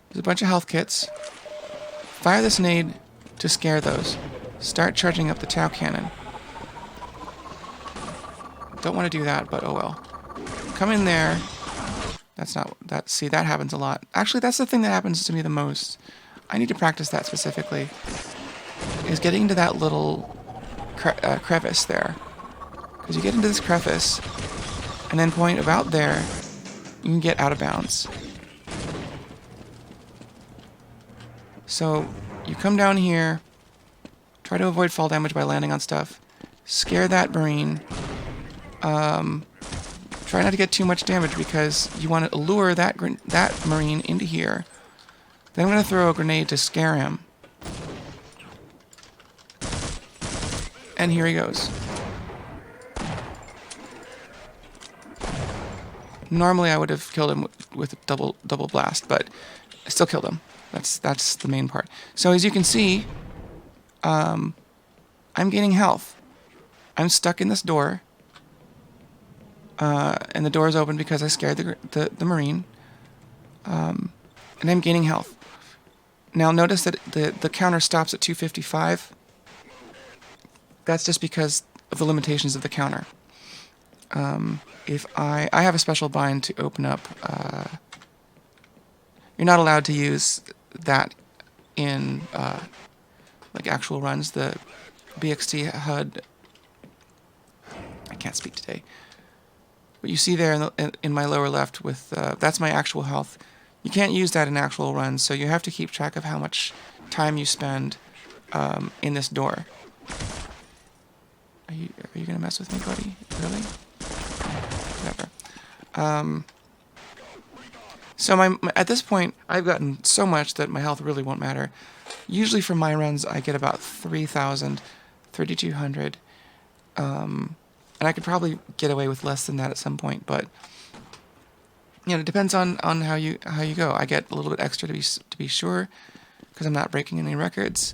There's a bunch of health kits. Fire this nade to scare those. Start charging up the Tau cannon. Don't want to do that, but oh well. Come in there. See, that happens a lot. Actually, that's the thing that happens to me the most. I need to practice that specifically. Is getting into that little crevice there. Because you get into this crevice, and then point about there, you can get out of bounds. So, you come down here, try to avoid fall damage by landing on stuff, scare that Marine, try not to get too much damage because you want to lure that Marine into here. Then I'm going to throw a grenade to scare him. And here he goes. Normally I would have killed him with double blast, but I still killed him. That's the main part. So as you can see, I'm gaining health. I'm stuck in this door, and the door is open because I scared the Marine, and I'm gaining health. Now notice that the counter stops at 255. That's just because of the limitations of the counter. If I have a special bind to open up, you're not allowed to use that in like actual runs. The BXT HUD, I can't speak today. What you see there in my lower left with that's my actual health. You can't use that in actual runs, so you have to keep track of how much time you spend in this door. Are you gonna mess with me, buddy? Really? Whatever. So at this point, I've gotten so much that my health really won't matter. Usually for my runs, I get about 3,000, 3,200. And I could probably get away with less than that at some point, but it depends on how you go. I get a little bit extra to be sure, because I'm not breaking any records.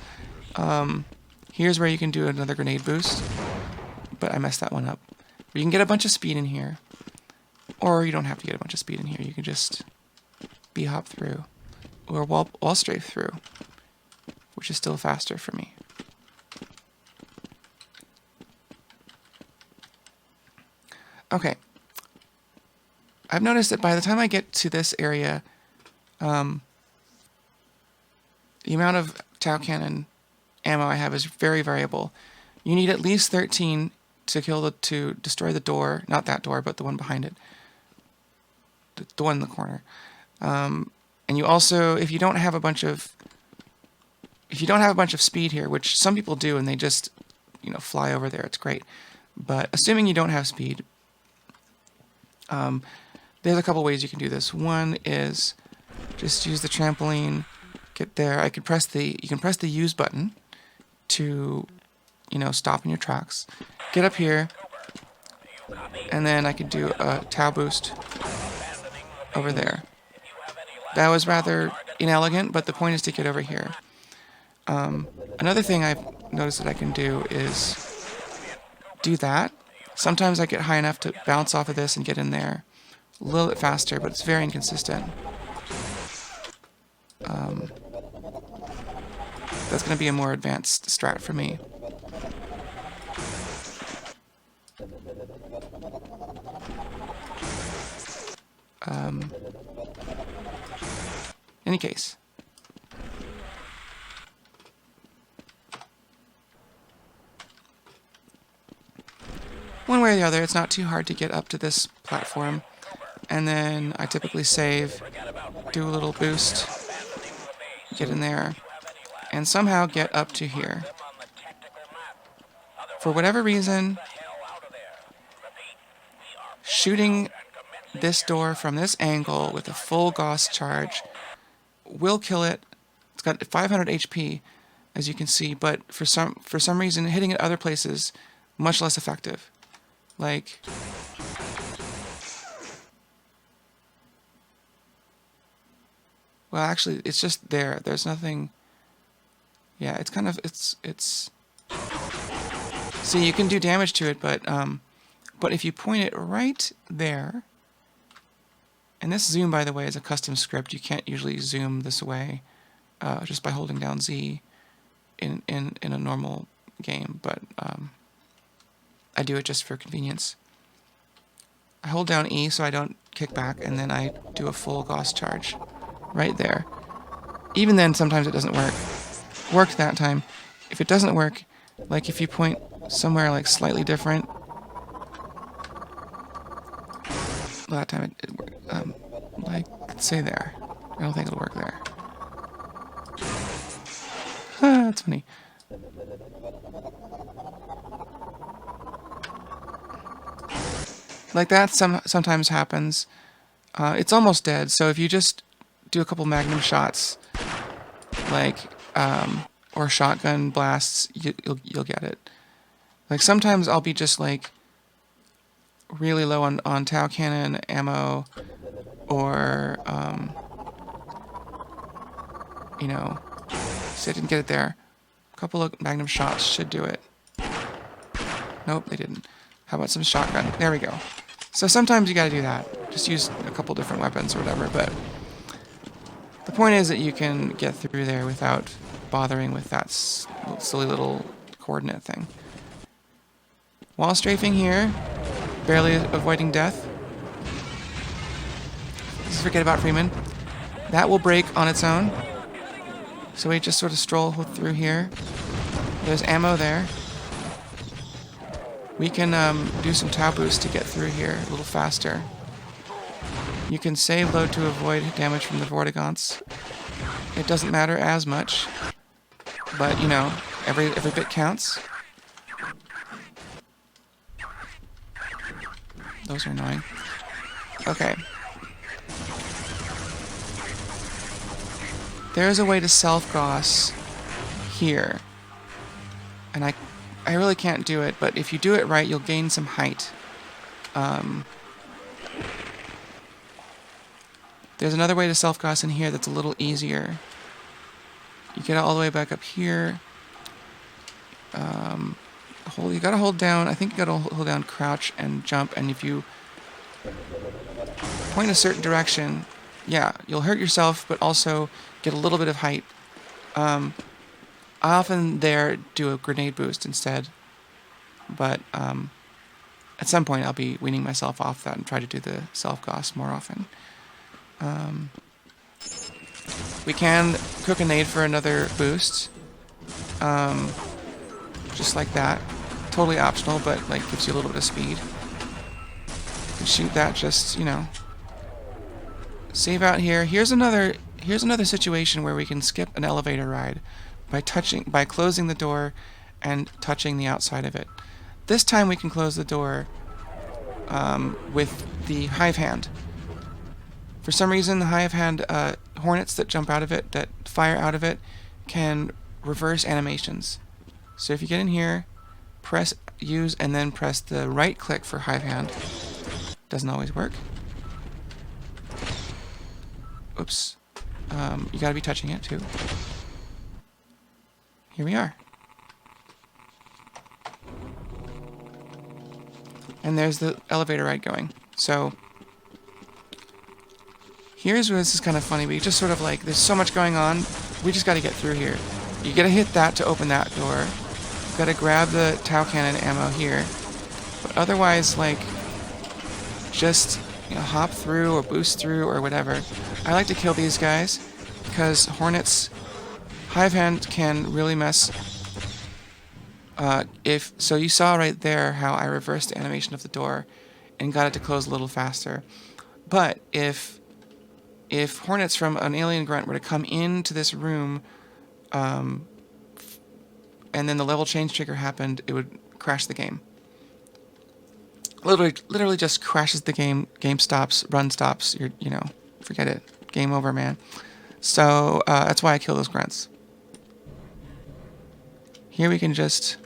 Here's where you can do another grenade boost, but I messed that one up. You can get a bunch of speed in here, or you don't have to get a bunch of speed in here. You can just B-hop through, or wall strafe through, which is still faster for me. Okay. I've noticed that by the time I get to this area, the amount of Tau cannon ammo I have is very variable. You need at least 13 to destroy the door, not that door, but the one behind it, the one in the corner. And you also, if you don't have a bunch of speed here, which some people do, and they just fly over there, it's great. But assuming you don't have speed, there's a couple ways you can do this. One is just use the trampoline, get there. You can press the use button to, stop in your tracks. Get up here, and then I could do a tau boost over there. That was rather inelegant, but the point is to get over here. Another thing I've noticed that I can do is do that. Sometimes I get high enough to bounce off of this and get in there a little bit faster, but it's very inconsistent. That's going to be a more advanced strat for me. Any case. One way or the other, it's not too hard to get up to this platform. And then I typically save, do a little boost, get in there, and somehow get up to here. For whatever reason, shooting this door from this angle with a full Gauss charge will kill it. It's got 500 HP, as you can see, but for some reason, hitting it other places, much less effective. Like, well, actually, it's just there. There's nothing. Yeah, it's kind of it's. See, you can do damage to it, but if you point it right there, and this zoom, by the way, is a custom script. You can't usually zoom this way, just by holding down Z in a normal game, but I do it just for convenience. I hold down E so I don't kick back, and then I do a full Gauss charge right there. Even then, sometimes it doesn't work. Worked that time. If it doesn't work, like if you point somewhere like slightly different, well, that time it worked. Like, say there. I don't think it'll work there. That's funny. Like that sometimes happens. It's almost dead, so if you just do a couple magnum shots, like, or shotgun blasts, you'll get it. Like sometimes I'll be just like really low on tau cannon ammo, or see, I didn't get it there. A couple of magnum shots should do it. Nope, they didn't. How about some shotgun? There we go. So sometimes you gotta do that. Just use a couple different weapons or whatever, but the point is that you can get through there without bothering with that silly little coordinate thing. While strafing here, barely avoiding death. Just forget about Freeman. That will break on its own. So we just sort of stroll through here. There's ammo there. We can do some tau boost to get through here a little faster. You can save load to avoid damage from the Vortigaunts. It doesn't matter as much, but every bit counts. Those are annoying. Okay. There's a way to self-Gauss here. And I really can't do it, but if you do it right, you'll gain some height. There's another way to self-Gauss in here that's a little easier. You get all the way back up here. You gotta hold down, I think you gotta hold down crouch and jump, and if you point a certain direction, yeah, you'll hurt yourself, but also get a little bit of height. I often do a grenade boost instead, but at some point I'll be weaning myself off that and try to do the self-Gauss more often. We can cook a nade for another boost, just like that. Totally optional, but like gives you a little bit of speed. You can shoot that, just save out here. Here's another situation where we can skip an elevator ride by closing the door and touching the outside of it. This time we can close the door with the hive hand. For some reason, the hive hand hornets that jump out of it, that fire out of it, can reverse animations. So if you get in here, press use and then press the right click for hive hand. Doesn't always work. Oops. You gotta be touching it too. Here we are. And there's the elevator ride going. So here's where this is kind of funny. We just sort of like, there's so much going on. We just got to get through here. You got to hit that to open that door. You got to grab the Tau Cannon ammo here. But otherwise, like, just, you know, hop through or boost through or whatever. I like to kill these guys because Hornets, Hive Hand can really mess. So you saw right there how I reversed the animation of the door and got it to close a little faster. But if Hornets from an alien grunt were to come into this room, and then the level change trigger happened, it would crash the game. Literally just crashes the game. Game stops, run stops. You know, forget it. Game over, man. So that's why I kill those grunts. Here we can just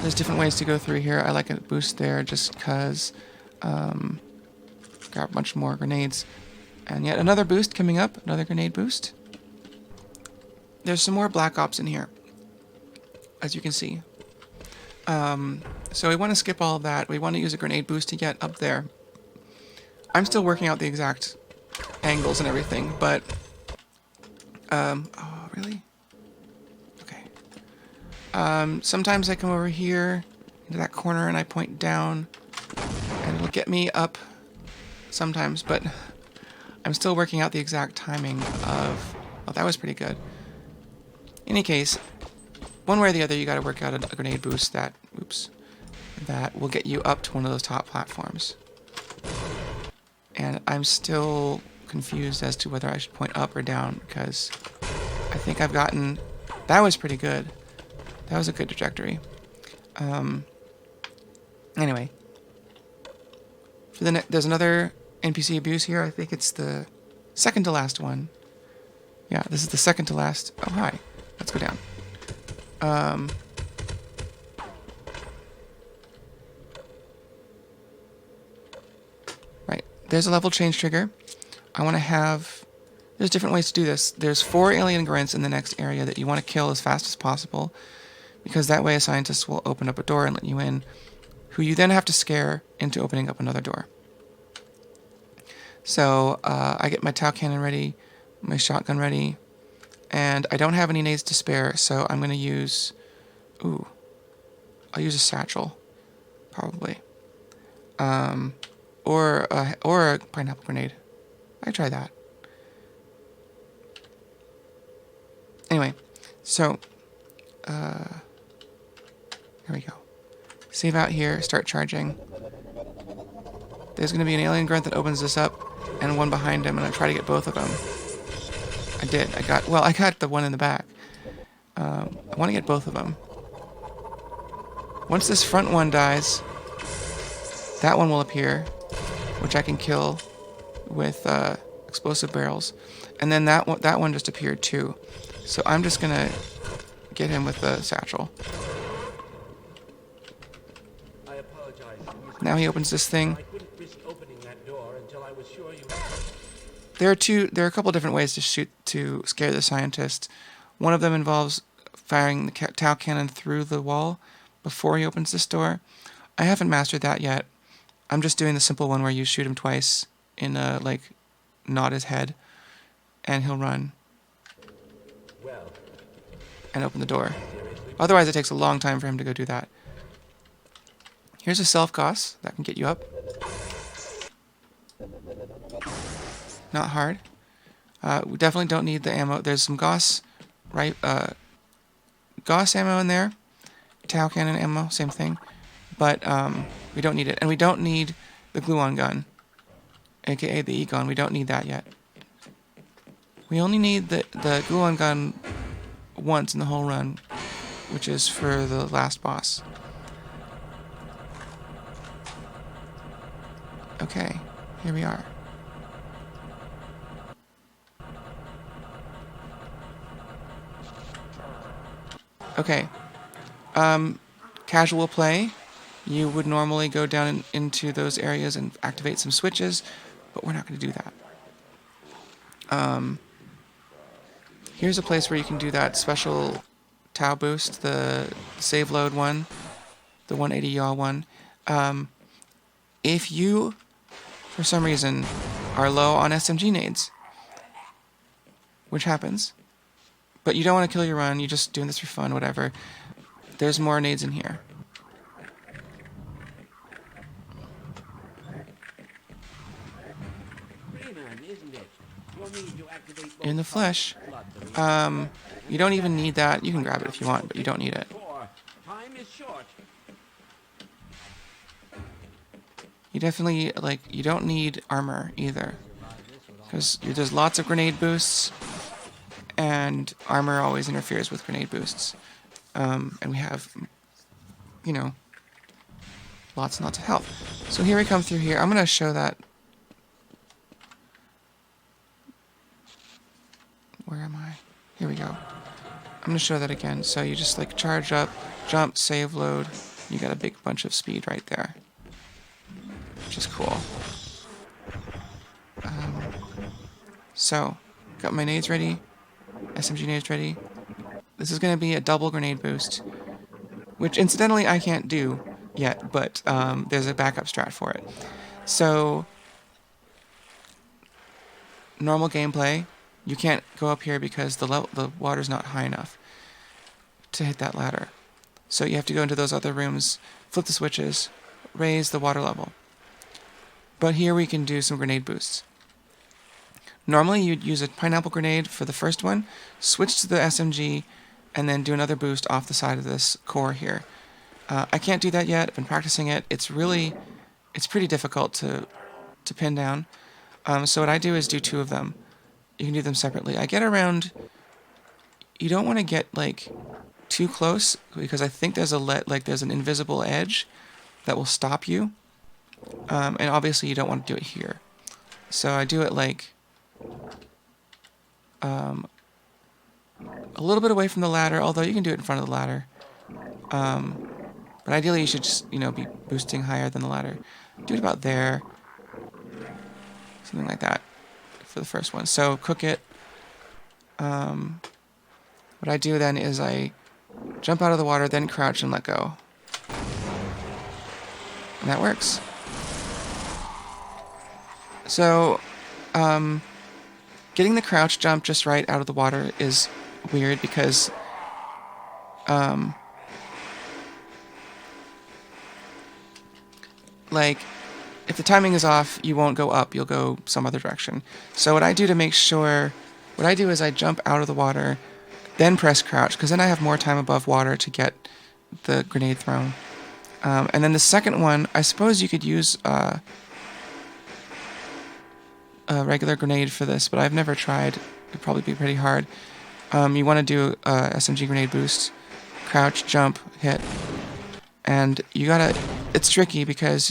there's different ways to go through here. I like a boost there just because. Grab a bunch more grenades. And yet another boost coming up. Another grenade boost. There's some more Black Ops in here, as you can see. So we want to skip all of that. We want to use a grenade boost to get up there. I'm still working out the exact angles and everything, but... oh, really? Okay. Sometimes I come over here into that corner and I point down, and it'll get me up sometimes, but I'm still working out the exact timing of... Oh, that was pretty good. In any case, one way or the other, you got to work out a grenade boost that... Oops. That will get you up to one of those top platforms. And I'm still confused as to whether I should point up or down, because I think I've gotten... That was pretty good. That was a good trajectory. Anyway. For the there's another NPC Abuse here. I think it's the second to last one. Yeah, this is the second to last. Oh, hi. Let's go down. Right. There's a level change trigger. I want to have... There's different ways to do this. There's 4 alien grunts in the next area that you want to kill as fast as possible, because that way a scientist will open up a door and let you in, who you then have to scare into opening up another door. So I get my Tau Cannon ready, my shotgun ready, and I don't have any nades to spare, so I'm going to use... Ooh. I'll use a satchel, probably. Or a pineapple grenade. I try that. Anyway, so... here we go. Save out here, start charging. There's going to be an alien grunt that opens this up, and one behind him, and I try to get both of them. I did. I got the one in the back. I want to get both of them. Once this front one dies, that one will appear, which I can kill with explosive barrels. And then that one just appeared too. So I'm just going to get him with the satchel. I apologize. Now he opens this thing. I couldn't risk opening that door until I was sure you... There are a couple different ways to scare the scientist. One of them involves firing the Tau Cannon through the wall before he opens this door. I haven't mastered that yet. I'm just doing the simple one where you shoot him twice in nod his head, and he'll run and open the door. Otherwise, it takes a long time for him to go do that. Here's a self-goss that can get you up. Not hard. We definitely don't need the ammo. There's some Gauss, right? Gauss ammo in there. Tau Cannon ammo, same thing. But we don't need it. And we don't need the gluon gun, aka the E-gun. We don't need that yet. We only need the gluon gun once in the whole run, which is for the last boss. Okay, here we are. Okay, casual play. You would normally go down into those areas and activate some switches, but we're not going to do that. Here's a place where you can do that special Tau boost, the save load one, the 180 yaw one. If you, for some reason, are low on SMG nades, which happens, but you don't want to kill your run, you're just doing this for fun, whatever, there's more nades in here. In the flesh, you don't even need that. You can grab it if you want, but you don't need it. You definitely, like, you don't need armor either, because there's lots of grenade boosts, and armor always interferes with grenade boosts. And we have, you know, lots and lots of health. So here we come through here. I'm going to show that. Where am I? Here we go. I'm going to show that again. So you just like charge up, jump, save, load. You got a big bunch of speed right there, which is cool. So, got my nades ready. SMG nades ready. This is going to be a double grenade boost, which incidentally I can't do yet, but there's a backup strat for it. So, normal gameplay. You can't go up here because the water's not high enough to hit that ladder. So you have to go into those other rooms, flip the switches, raise the water level. But here we can do some grenade boosts. Normally you'd use a pineapple grenade for the first one, switch to the SMG, and then do another boost off the side of this core here. I can't do that yet. I've been practicing it. It's pretty difficult to pin down. So what I do is do two of them. You can do them separately. I get around. You don't want to get like too close because I think there's there's an invisible edge that will stop you, and obviously you don't want to do it here. So I do it like a little bit away from the ladder. Although you can do it in front of the ladder, but ideally you should just be boosting higher than the ladder. Do it about there, something like that. For the first one. So cook it. What I do then is I jump out of the water, then crouch and let go. And that works. So getting the crouch jump just right out of the water is weird because like if the timing is off, you won't go up, you'll go some other direction. So what I do to make sure, what I do is I jump out of the water, then press crouch, because then I have more time above water to get the grenade thrown. And then the second one, I suppose you could use a regular grenade for this, but I've never tried. It'd probably be pretty hard. You want to do a SMG grenade boost, crouch, jump, hit, and you gotta, it's tricky because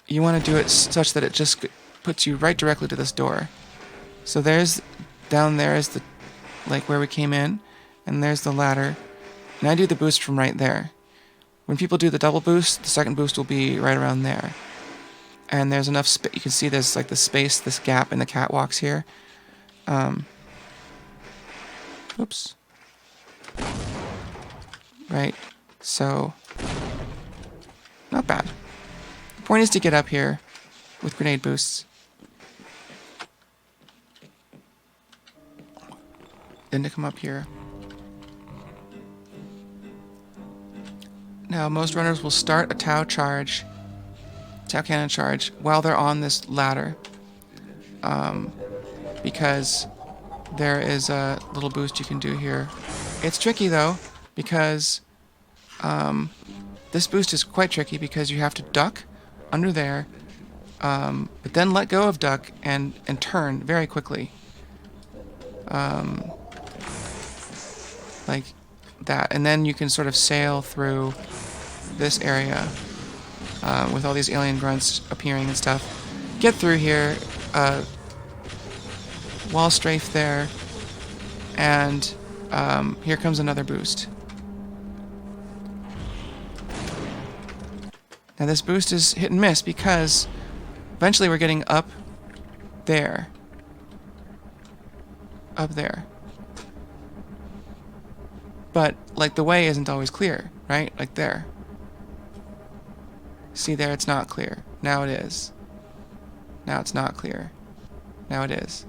you want to do it such that it just puts you right directly to this door. So down there is the, like where we came in, and there's the ladder, and I do the boost from right there. When people do the double boost, the second boost will be right around there. And there's enough space, you can see there's like the space, this gap in the catwalks here. Oops. Right, so, not bad. The point is to get up here with grenade boosts. Then to come up here. Now, most runners will start a Tau cannon charge, while they're on this ladder. Because there is a little boost you can do here. It's tricky though, because this boost is quite tricky because you have to duck under there, but then let go of duck and turn very quickly. like that. And then you can sort of sail through this area with all these alien grunts appearing and stuff. Get through here, wall strafe there, and here comes another boost. Now this boost is hit and miss because eventually we're getting up there. Up there. But, like, the way isn't always clear, right? Like there. See there, it's not clear. Now it is. Now it's not clear. Now it is.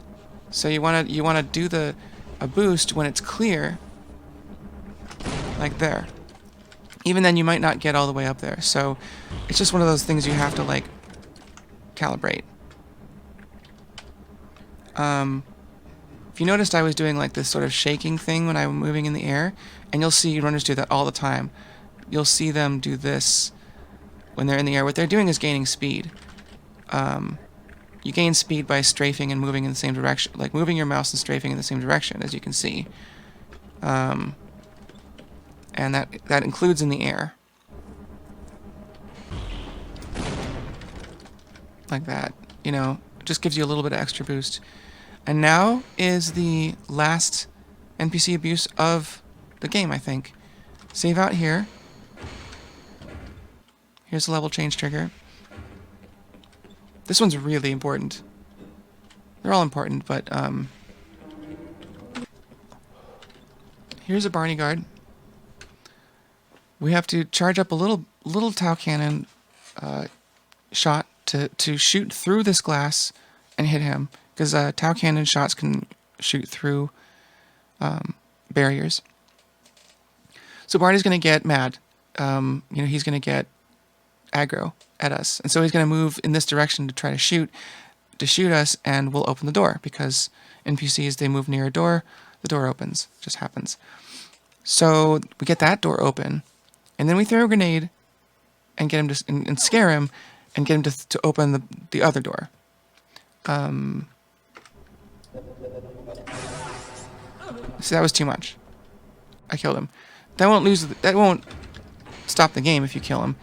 So you wanna do a boost when it's clear, like there. Even then you might not get all the way up there. So it's just one of those things you have to, like, calibrate. If you noticed, I was doing like this sort of shaking thing when I'm moving in the air, and you'll see runners do that all the time. You'll see them do this when they're in the air. What they're doing is gaining speed. You gain speed by strafing and moving in the same direction, like moving your mouse and strafing in the same direction, as you can see. And that includes in the air. Like that, you know, it just gives you a little bit of extra boost. And now is the last NPC abuse of the game, I think. Save out here. Here's the level change trigger. This one's really important. They're all important, but here's a Barney Guard. We have to charge up a little Tau cannon shot to shoot through this glass and hit him. Because Tau cannon shots can shoot through barriers. So Barney's going to get mad. He's going to get aggro at us. And so he's going to move in this direction to try to shoot us, and we'll open the door. Because NPCs, they move near a door, the door opens. It just happens. So we get that door open, and then we throw a grenade and get him to and scare him, and get him to open the other door. See, that was too much. I killed him. That won't stop the game if you kill him.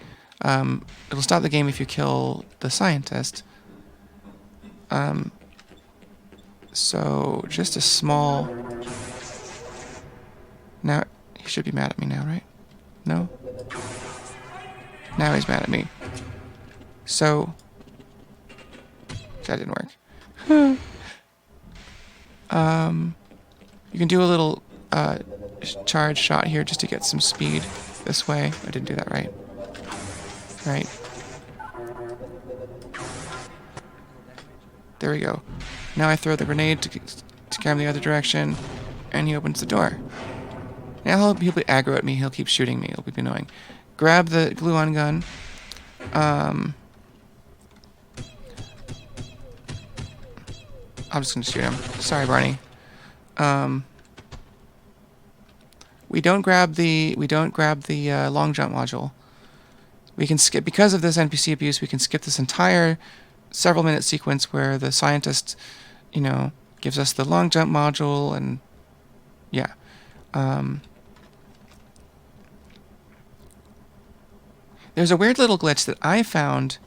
It'll stop the game if you kill the scientist. So just a small. Now he should be mad at me now, right? No. Now he's mad at me. So that didn't work. You can do a little charge shot here just to get some speed this way. I didn't do that right. Right. There we go. Now I throw the grenade to scare him the other direction, and he opens the door. Now he'll be aggro at me. He'll keep shooting me. It'll be annoying. Grab the glue-on gun. I'm just gonna shoot him. Sorry, Barney. We don't grab the long jump module. We can skip, because of this NPC abuse, we can skip this entire several minute sequence where the scientist, gives us the long jump module, and yeah. There's a weird little glitch that I found,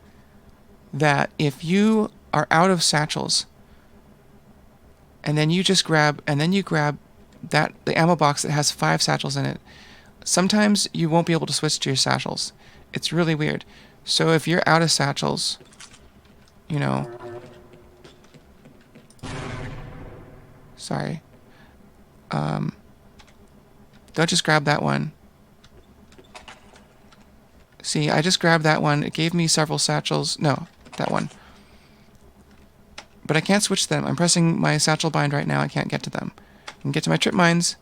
that if you are out of satchels, and then you grab the ammo box that has 5 satchels in it, sometimes you won't be able to switch to your satchels. It's really weird. So if you're out of satchels, sorry. Don't just grab that one. See, I just grabbed that one. It gave me several satchels. No, that one. But I can't switch them. I'm pressing my satchel bind right now. I can't get to them. I can get to my trip mines.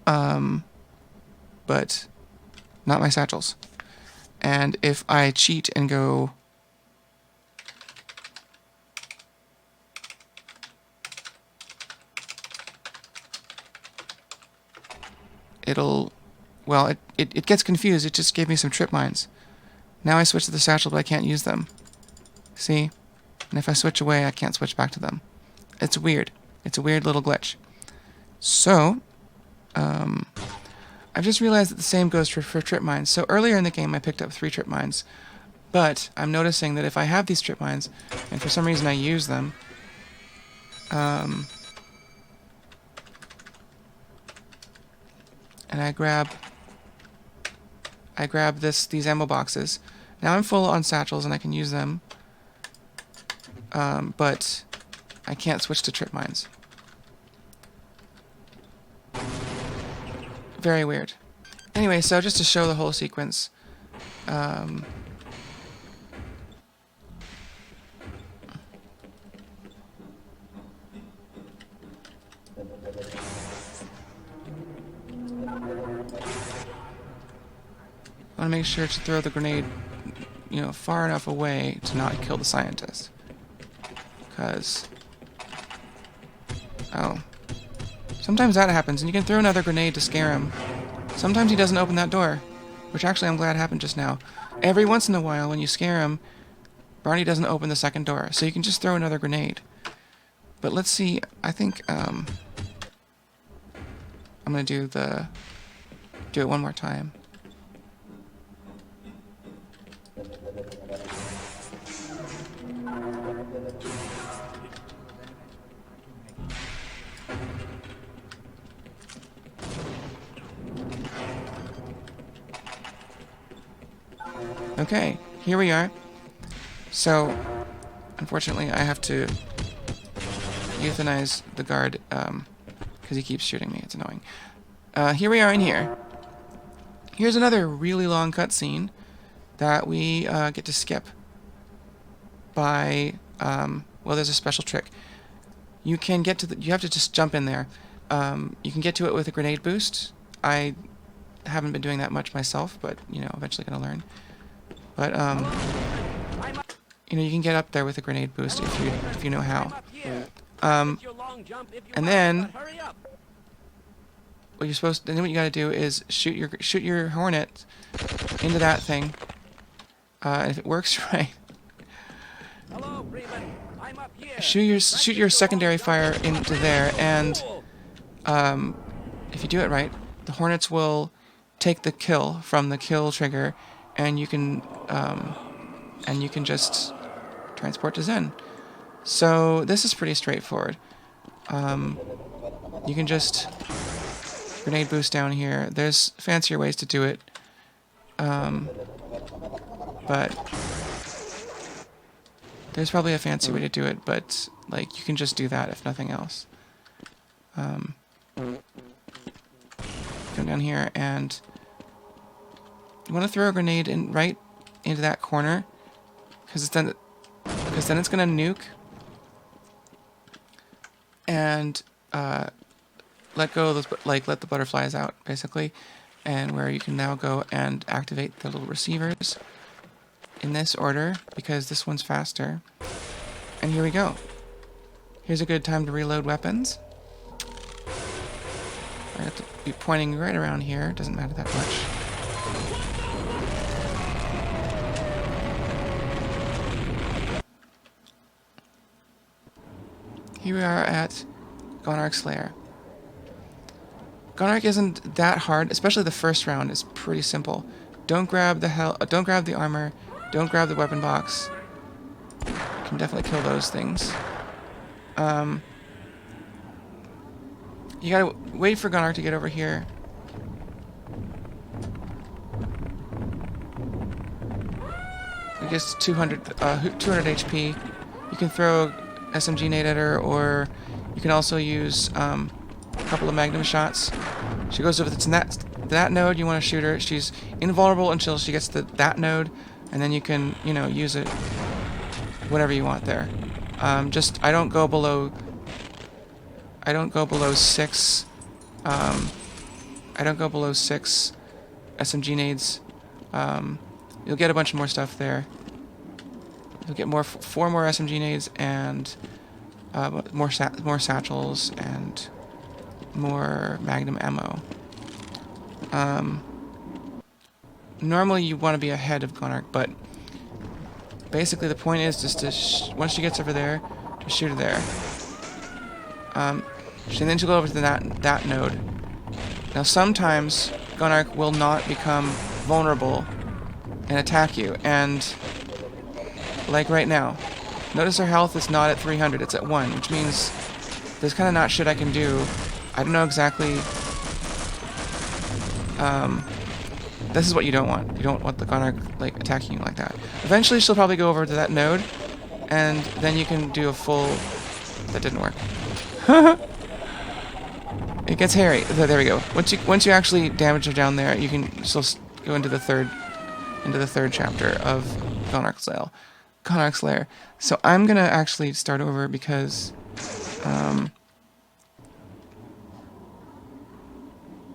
But not my satchels. And if I cheat and go... it gets confused. It just gave me some trip mines. Now I switch to the satchel, but I can't use them. See? And if I switch away, I can't switch back to them. It's weird. It's a weird little glitch. So, I've just realized that the same goes for trip mines. So earlier in the game I picked up 3 trip mines, but I'm noticing that if I have these trip mines, and for some reason I use them, and I grab these ammo boxes. Now I'm full on satchels and I can use them, but I can't switch to trip mines. Very weird. Anyway, so just to show the whole sequence, I want to make sure to throw the grenade, you know, far enough away to not kill the scientist. Because, oh, sometimes that happens, and you can throw another grenade to scare him. Sometimes he doesn't open that door, which actually I'm glad happened just now. Every once in a while, when you scare him, Barney doesn't open the second door, so you can just throw another grenade. But let's see, I think, I'm gonna do it one more time. Okay, here we are. So, unfortunately, I have to euthanize the guard, because he keeps shooting me. It's annoying. Here we are in here. Here's another really long cutscene that we get to skip by, well, there's a special trick. You can get to you have to just jump in there. You can get to it with a grenade boost. I haven't been doing that much myself, but, you know, eventually gonna learn. But, you know, you can get up there with a grenade boost if you know how. And then what you gotta do is shoot your hornet into that thing. And if it works right, shoot your secondary fire into there, and if you do it right, the hornets will take the kill from the kill trigger, and you can just transport to Zen. So this is pretty straightforward. You can just grenade boost down here. There's fancier ways to do it, but there's probably a fancy way to do it. But like, you can just do that if nothing else. Come down here, and you want to throw a grenade in right into that corner, because then it's gonna nuke, and let go of those, let the butterflies out basically, and where you can now go and activate the little receivers in this order, because this one's faster. And here we go. Here's a good time to reload weapons. I have to be pointing right around here. Doesn't matter that much. Here we are at Gonarch's lair. Gonarch isn't that hard, especially the first round is pretty simple. Don't grab the armor, don't grab the weapon box. You can definitely kill those things. You gotta wait for Gonarch to get over here. I guess 200 HP. You can throw SMG nade at her, or you can also use a couple of magnum shots. She goes over to that node. You want to shoot her. She's invulnerable until she gets to that node, and then you can, you know, use it whatever you want there. I don't go below 6. I don't go below 6 SMG nades. You'll get a bunch more stuff there. You'll get 4 more SMG nades, and more satchels, and more magnum ammo. Normally you want to be ahead of Gonarch, but basically the point is just to once she gets over there, to shoot her there. And then she'll go over to that node. Now sometimes Gunark will not become vulnerable and attack you, and like right now, notice her health is not at 300, it's at 1, which means there's kind of not shit I can do. I don't know exactly. This is what you don't want. You don't want the Gunark like attacking you like that. Eventually she'll probably go over to that node, and then you can do a full... That didn't work. It gets hairy. There we go. Once you actually damage her down there, you can still go into the third chapter of Gunark's Lair. So I'm gonna actually start over because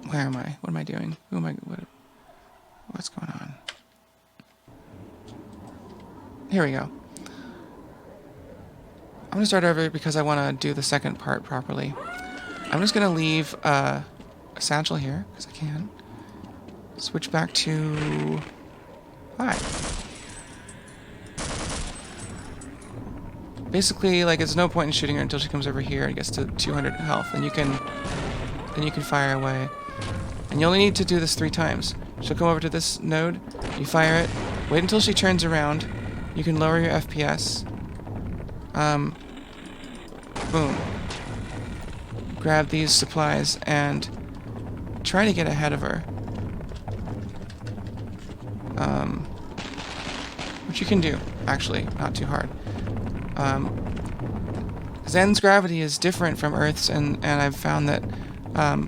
where am I? What am I doing? Who am I? What's going on? Here we go. I'm gonna start over because I want to do the second part properly. I'm just gonna leave a satchel here because I can. Switch back to 5. Basically, like, there's no point in shooting her until she comes over here and gets to 200 health, and you can fire away. And you only need to do this 3 times. She'll come over to this node, you fire it, wait until she turns around, you can lower your FPS. Boom. Grab these supplies and try to get ahead of her. Which you can do, actually, not too hard. Zen's gravity is different from Earth's, and I've found that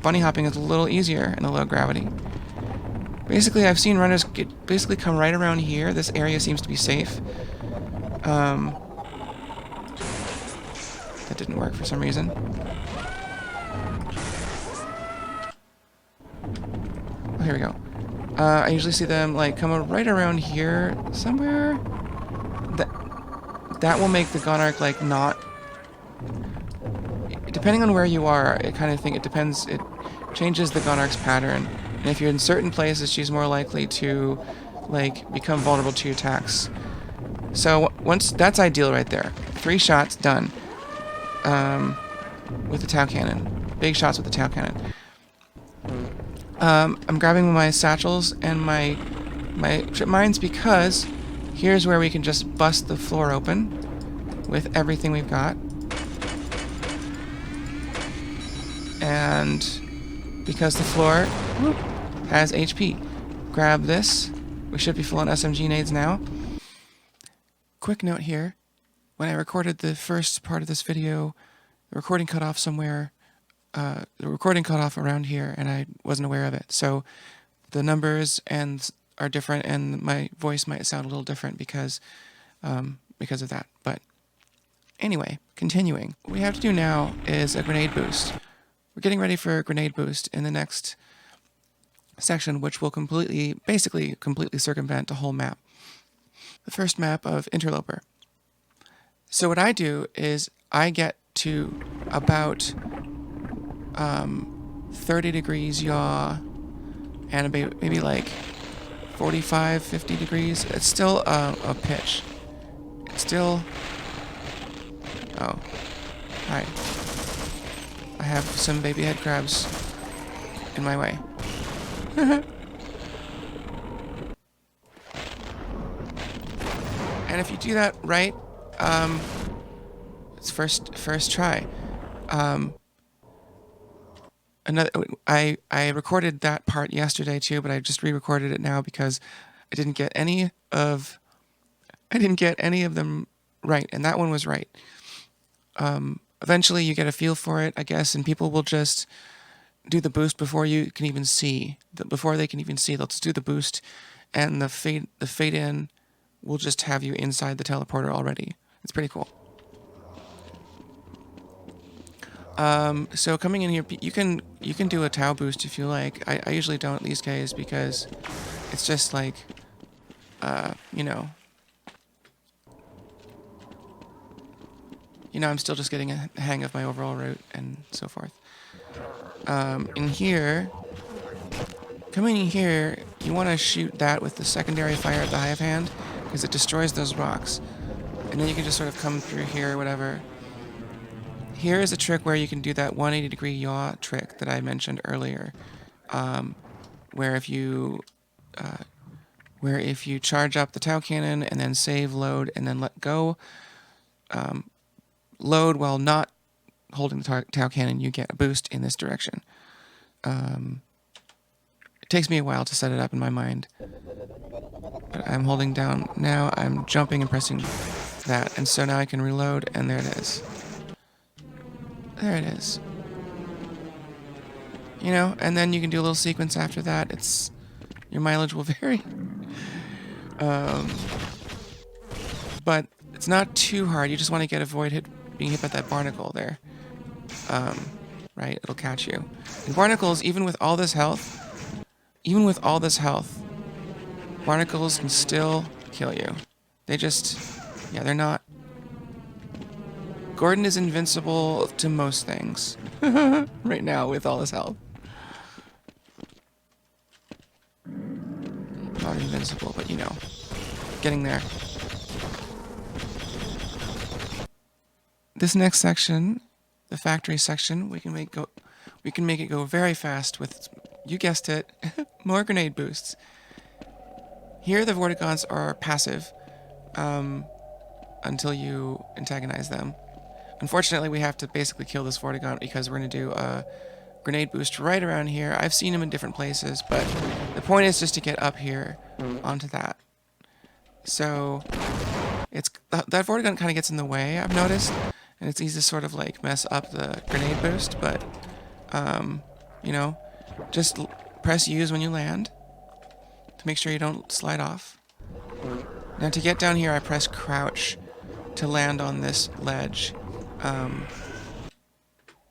bunny hopping is a little easier in the low gravity. Basically, I've seen runners basically come right around here. This area seems to be safe. That didn't work for some reason. Oh, here we go. I usually see them like come right around here somewhere. That will make the Gunark like not. Depending on where you are, it depends. It changes the Gunark's pattern. And if you're in certain places, she's more likely to like become vulnerable to your attacks. So once that's ideal right there. 3 shots done. With the Tau Cannon. Big shots with the Tau Cannon. I'm grabbing my satchels and my trip mines because here's where we can just bust the floor open with everything we've got. And because the floor has HP. Grab this. We should be full on SMG nades now. Quick note here. When I recorded the first part of this video, the recording cut off somewhere. The recording cut off around here, and I wasn't aware of it. So the numbers are different, and my voice might sound a little different because of that. But anyway, continuing. What we have to do now is a grenade boost. We're getting ready for a grenade boost in the next section, which will basically completely circumvent the whole map. The first map of Interloper. So what I do is I get to about 30 degrees yaw and maybe like 45, 50 degrees. It's still a pitch. It's still... Oh. Hi. I have some baby head crabs in my way. And if you do that right, it's first try. I recorded that part yesterday too, but I just re-recorded it now because I didn't get any of them right, and that one was right. Eventually you get a feel for it, I guess, and people will just do the boost before you can even see. Before they can even see, they'll just do the boost, and the fade in will just have you inside the teleporter already. It's pretty cool. So coming in here, you can do a Tau boost if you like. I usually don't these days because it's just like, I'm still just getting a hang of my overall route and so forth. In here, coming in here, you want to shoot that with the secondary fire at the hive hand because it destroys those rocks. And then you can just sort of come through here or whatever. here is a trick where you can do that 180 degree yaw trick that I mentioned earlier, where if you charge up the Tau cannon and then save, load, and then let go, load while not holding the Tau cannon, you get a boost in this direction. It takes me a while to set it up in my mind, but I'm holding down now. I'm jumping and pressing that, and so now I can reload, and there it is. There it is. You know, and then you can do a little sequence after that. Your mileage will vary. But it's not too hard. You just want to avoid being hit by that barnacle there. Right? It'll catch you. And barnacles, even with all this health, barnacles can still kill you. They're not. Gordon is invincible to most things right now with all his health. Not invincible, but you know, getting there. This next section, the factory section, we can make it go very fast with, you guessed it, more grenade boosts. Here the Vortigons are passive until you antagonize them. Unfortunately, we have to basically kill this Vortigon because we're going to do a grenade boost right around here. I've seen them in different places, but the point is just to get up here onto that. So that Vortigon kind of gets in the way, I've noticed, and it's easy to sort of like mess up the grenade boost, but you know, just press use when you land to make sure you don't slide off. Now to get down here, I press crouch to land on this ledge.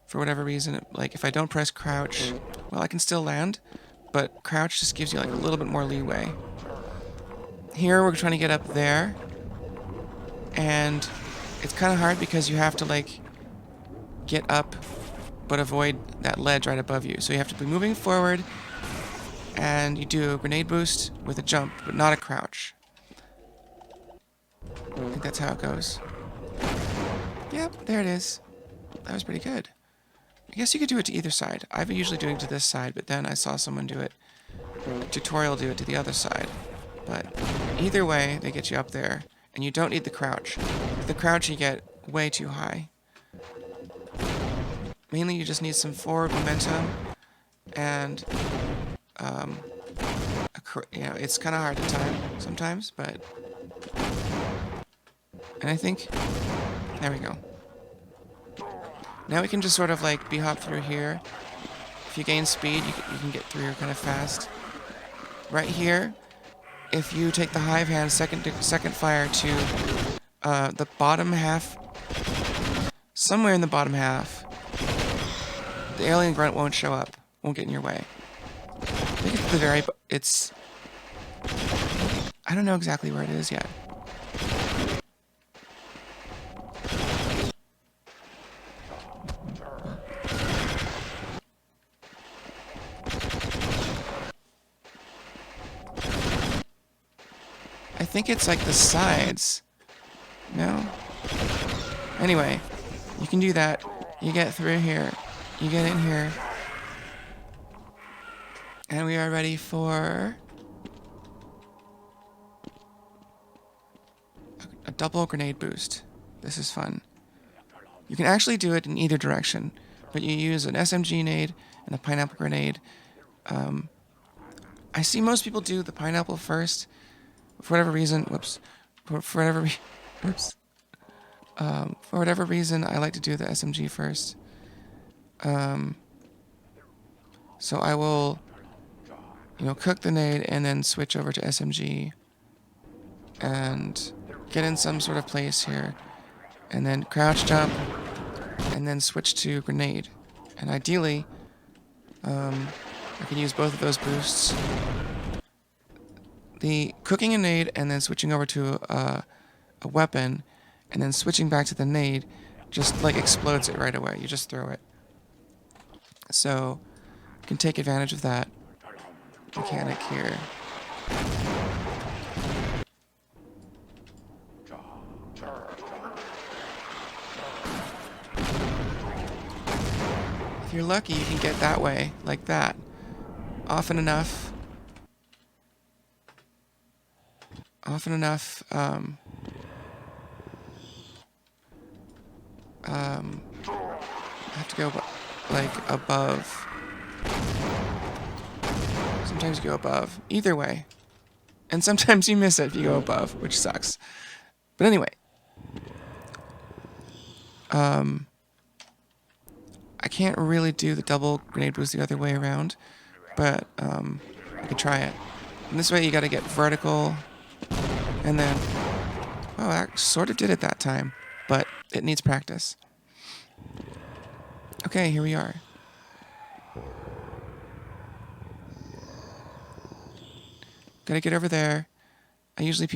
For whatever reason, like if I don't press crouch, well, I can still land, but crouch just gives you like a little bit more leeway. Here we're trying to get up there, and it's kind of hard because you have to like get up but avoid that ledge right above you. So you have to be moving forward, and you do a grenade boost with a jump, but not a crouch. I think that's how it goes. Yep, there it is. That was pretty good. I guess you could do it to either side. I've been usually doing it to this side, but then I saw someone do it, tutorial do it to the other side. But either way, they get you up there, and you don't need the crouch. With the crouch, you get way too high. Mainly, you just need some forward momentum, and it's kind of hard to time sometimes, but... And I think... There we go. Now we can just sort of like hop through here. If you gain speed, you can get through kind of fast. Right here, if you take the hive hand second fire to the bottom half, somewhere in the bottom half, the alien grunt won't show up, won't get in your way. I think it's the very, I don't know exactly where it is yet. I think it's like the sides. No? Anyway, you can do that. You get through here. You get in here. And we are ready for a double grenade boost. This is fun. You can actually do it in either direction, but you use an SMG nade and a pineapple grenade. I see most people do the pineapple first. For whatever reason, for whatever reason, I like to do the SMG first. So I will, cook the nade and then switch over to SMG and get in some sort of place here, and then crouch jump, and then switch to grenade. And ideally, I can use both of those boosts. The cooking a nade and then switching over to a weapon and then switching back to the nade just like explodes it right away. You just throw it. So you can take advantage of that mechanic here. If you're lucky, you can get that way, like that. Often enough, I have to go like above. Sometimes you go above. Either way. And sometimes you miss it if you go above, which sucks. But anyway. I can't really do the double grenade boost the other way around, but I could try it. And this way you gotta get vertical, and then... Oh, I sort of did it that time, but it needs practice. Okay, here we are. Gotta get over there. I usually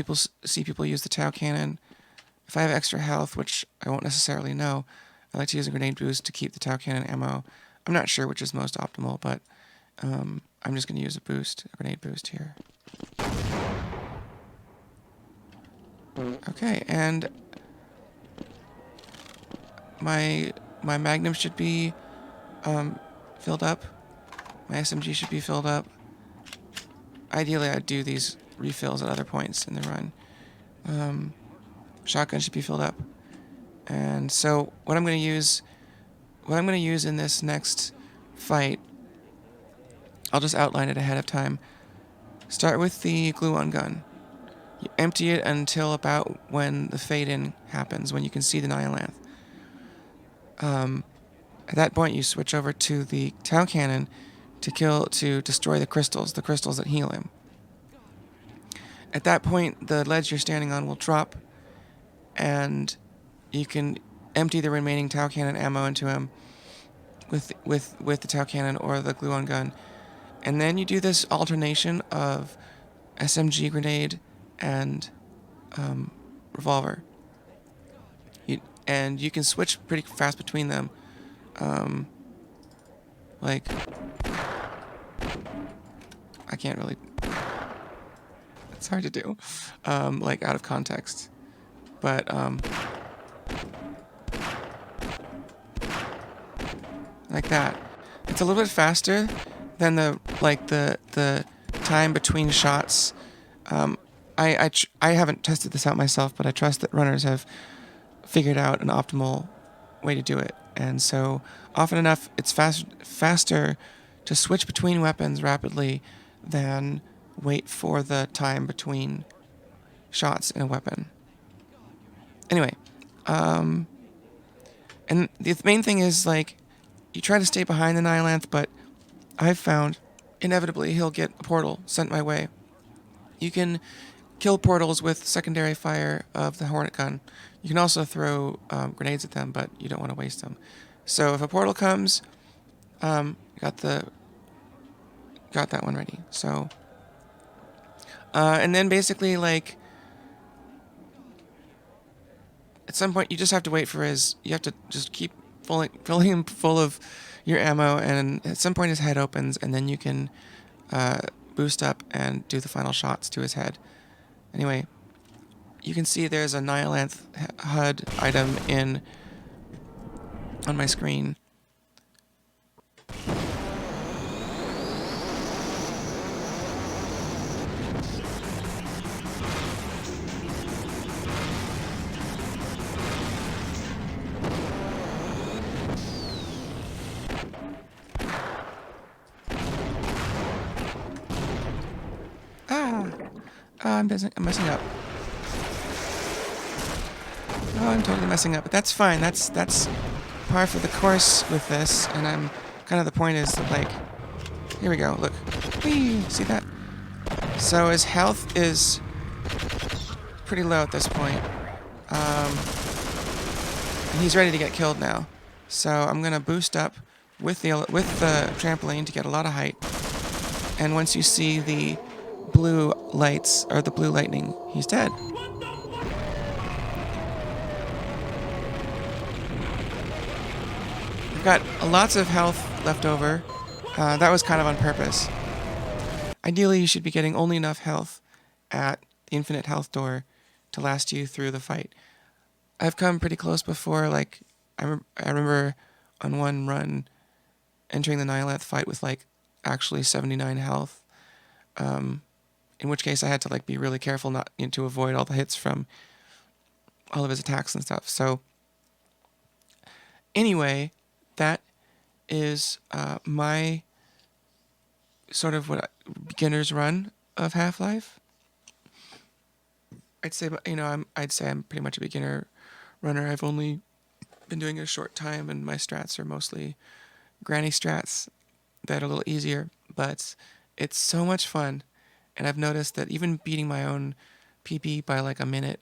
see people use the Tau cannon. If I have extra health, which I won't necessarily know, I like to use a grenade boost to keep the Tau cannon ammo. I'm not sure which is most optimal, but I'm just going to use a grenade boost here. Okay, and my Magnum should be filled up. My SMG should be filled up. Ideally, I'd do these refills at other points in the run. Shotgun should be filled up. And so what I'm going to use in this next fight, I'll just outline it ahead of time. Start with the glue-on gun. You empty it until about when the fade-in happens, when you can see the Nihilanthe. At that point, you switch over to the Tau cannon to destroy the crystals that heal him. At that point, the ledge you're standing on will drop, and you can empty the remaining Tau cannon ammo into him with the Tau cannon or the glue-on gun. And then you do this alternation of SMG grenade and revolver. And you can switch pretty fast between them. Like, I can't really... It's hard to do, like, out of context. But, like that. It's a little bit faster than the time between shots. I haven't tested this out myself, but I trust that runners have figured out an optimal way to do it. And so often enough, it's faster to switch between weapons rapidly than wait for the time between shots in a weapon. Anyway, and the main thing is, like, you try to stay behind the Nihilanthe, but I've found inevitably he'll get a portal sent my way. You can kill portals with secondary fire of the Hornet gun. You can also throw grenades at them, but you don't want to waste them. So if a portal comes, got that one ready. So, and then basically, like, at some point you just have to wait for you have to just keep filling him full of your ammo, and at some point his head opens, and then you can boost up and do the final shots to his head. Anyway, you can see there's a Nihilanthe HUD item on my screen. I'm messing up. Oh, I'm totally messing up, but that's fine. That's par for the course with this, and I'm kind of the point is that, like, here we go. Look, whee, see that? So his health is pretty low at this point, and he's ready to get killed now. So I'm gonna boost up with the trampoline to get a lot of height, and once you see the blue lights, or the blue lightning, he's dead. I've got lots of health left over. That was kind of on purpose. Ideally, you should be getting only enough health at the infinite health door to last you through the fight. I've come pretty close before. Like, I remember on one run, entering the Nihileth fight with like actually 79 health. In which case I had to like be really careful not to avoid all the hits from all of his attacks and stuff. So anyway, that is my sort of beginner's run of Half-Life. I'd say I'm pretty much a beginner runner. I've only been doing it a short time, and my strats are mostly granny strats that are a little easier, but it's so much fun. And I've noticed that even beating my own PB by like a minute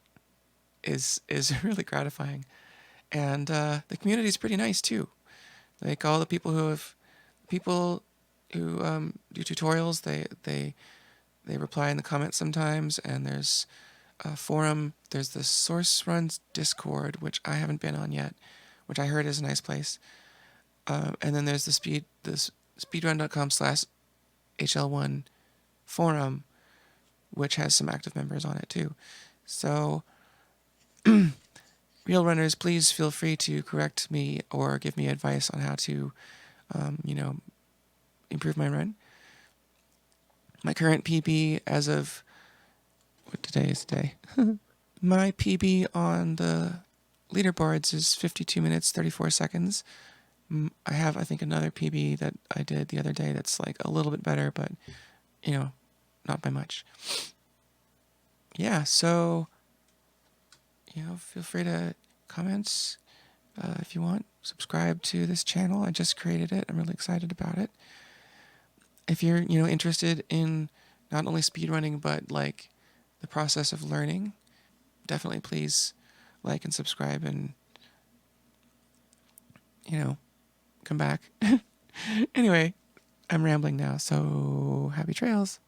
is really gratifying. And the community is pretty nice too. Like all the people who do tutorials, they reply in the comments sometimes. And there's a forum. There's the Source Runs Discord, which I haven't been on yet, which I heard is a nice place. And then there's the speedrun.com/HL1 forum, which has some active members on it too. So, real runners, please feel free to correct me or give me advice on how to, improve my run. My current PB as of, what today is today? My PB on the leaderboards is 52 minutes, 34 seconds. I have, I think, another PB that I did the other day that's like a little bit better, but, not by much. Yeah, so, feel free to comment if you want. Subscribe to this channel. I just created it. I'm really excited about it. If you're, interested in not only speedrunning, but like the process of learning, definitely please like and subscribe and, come back. Anyway, I'm rambling now, so happy trails.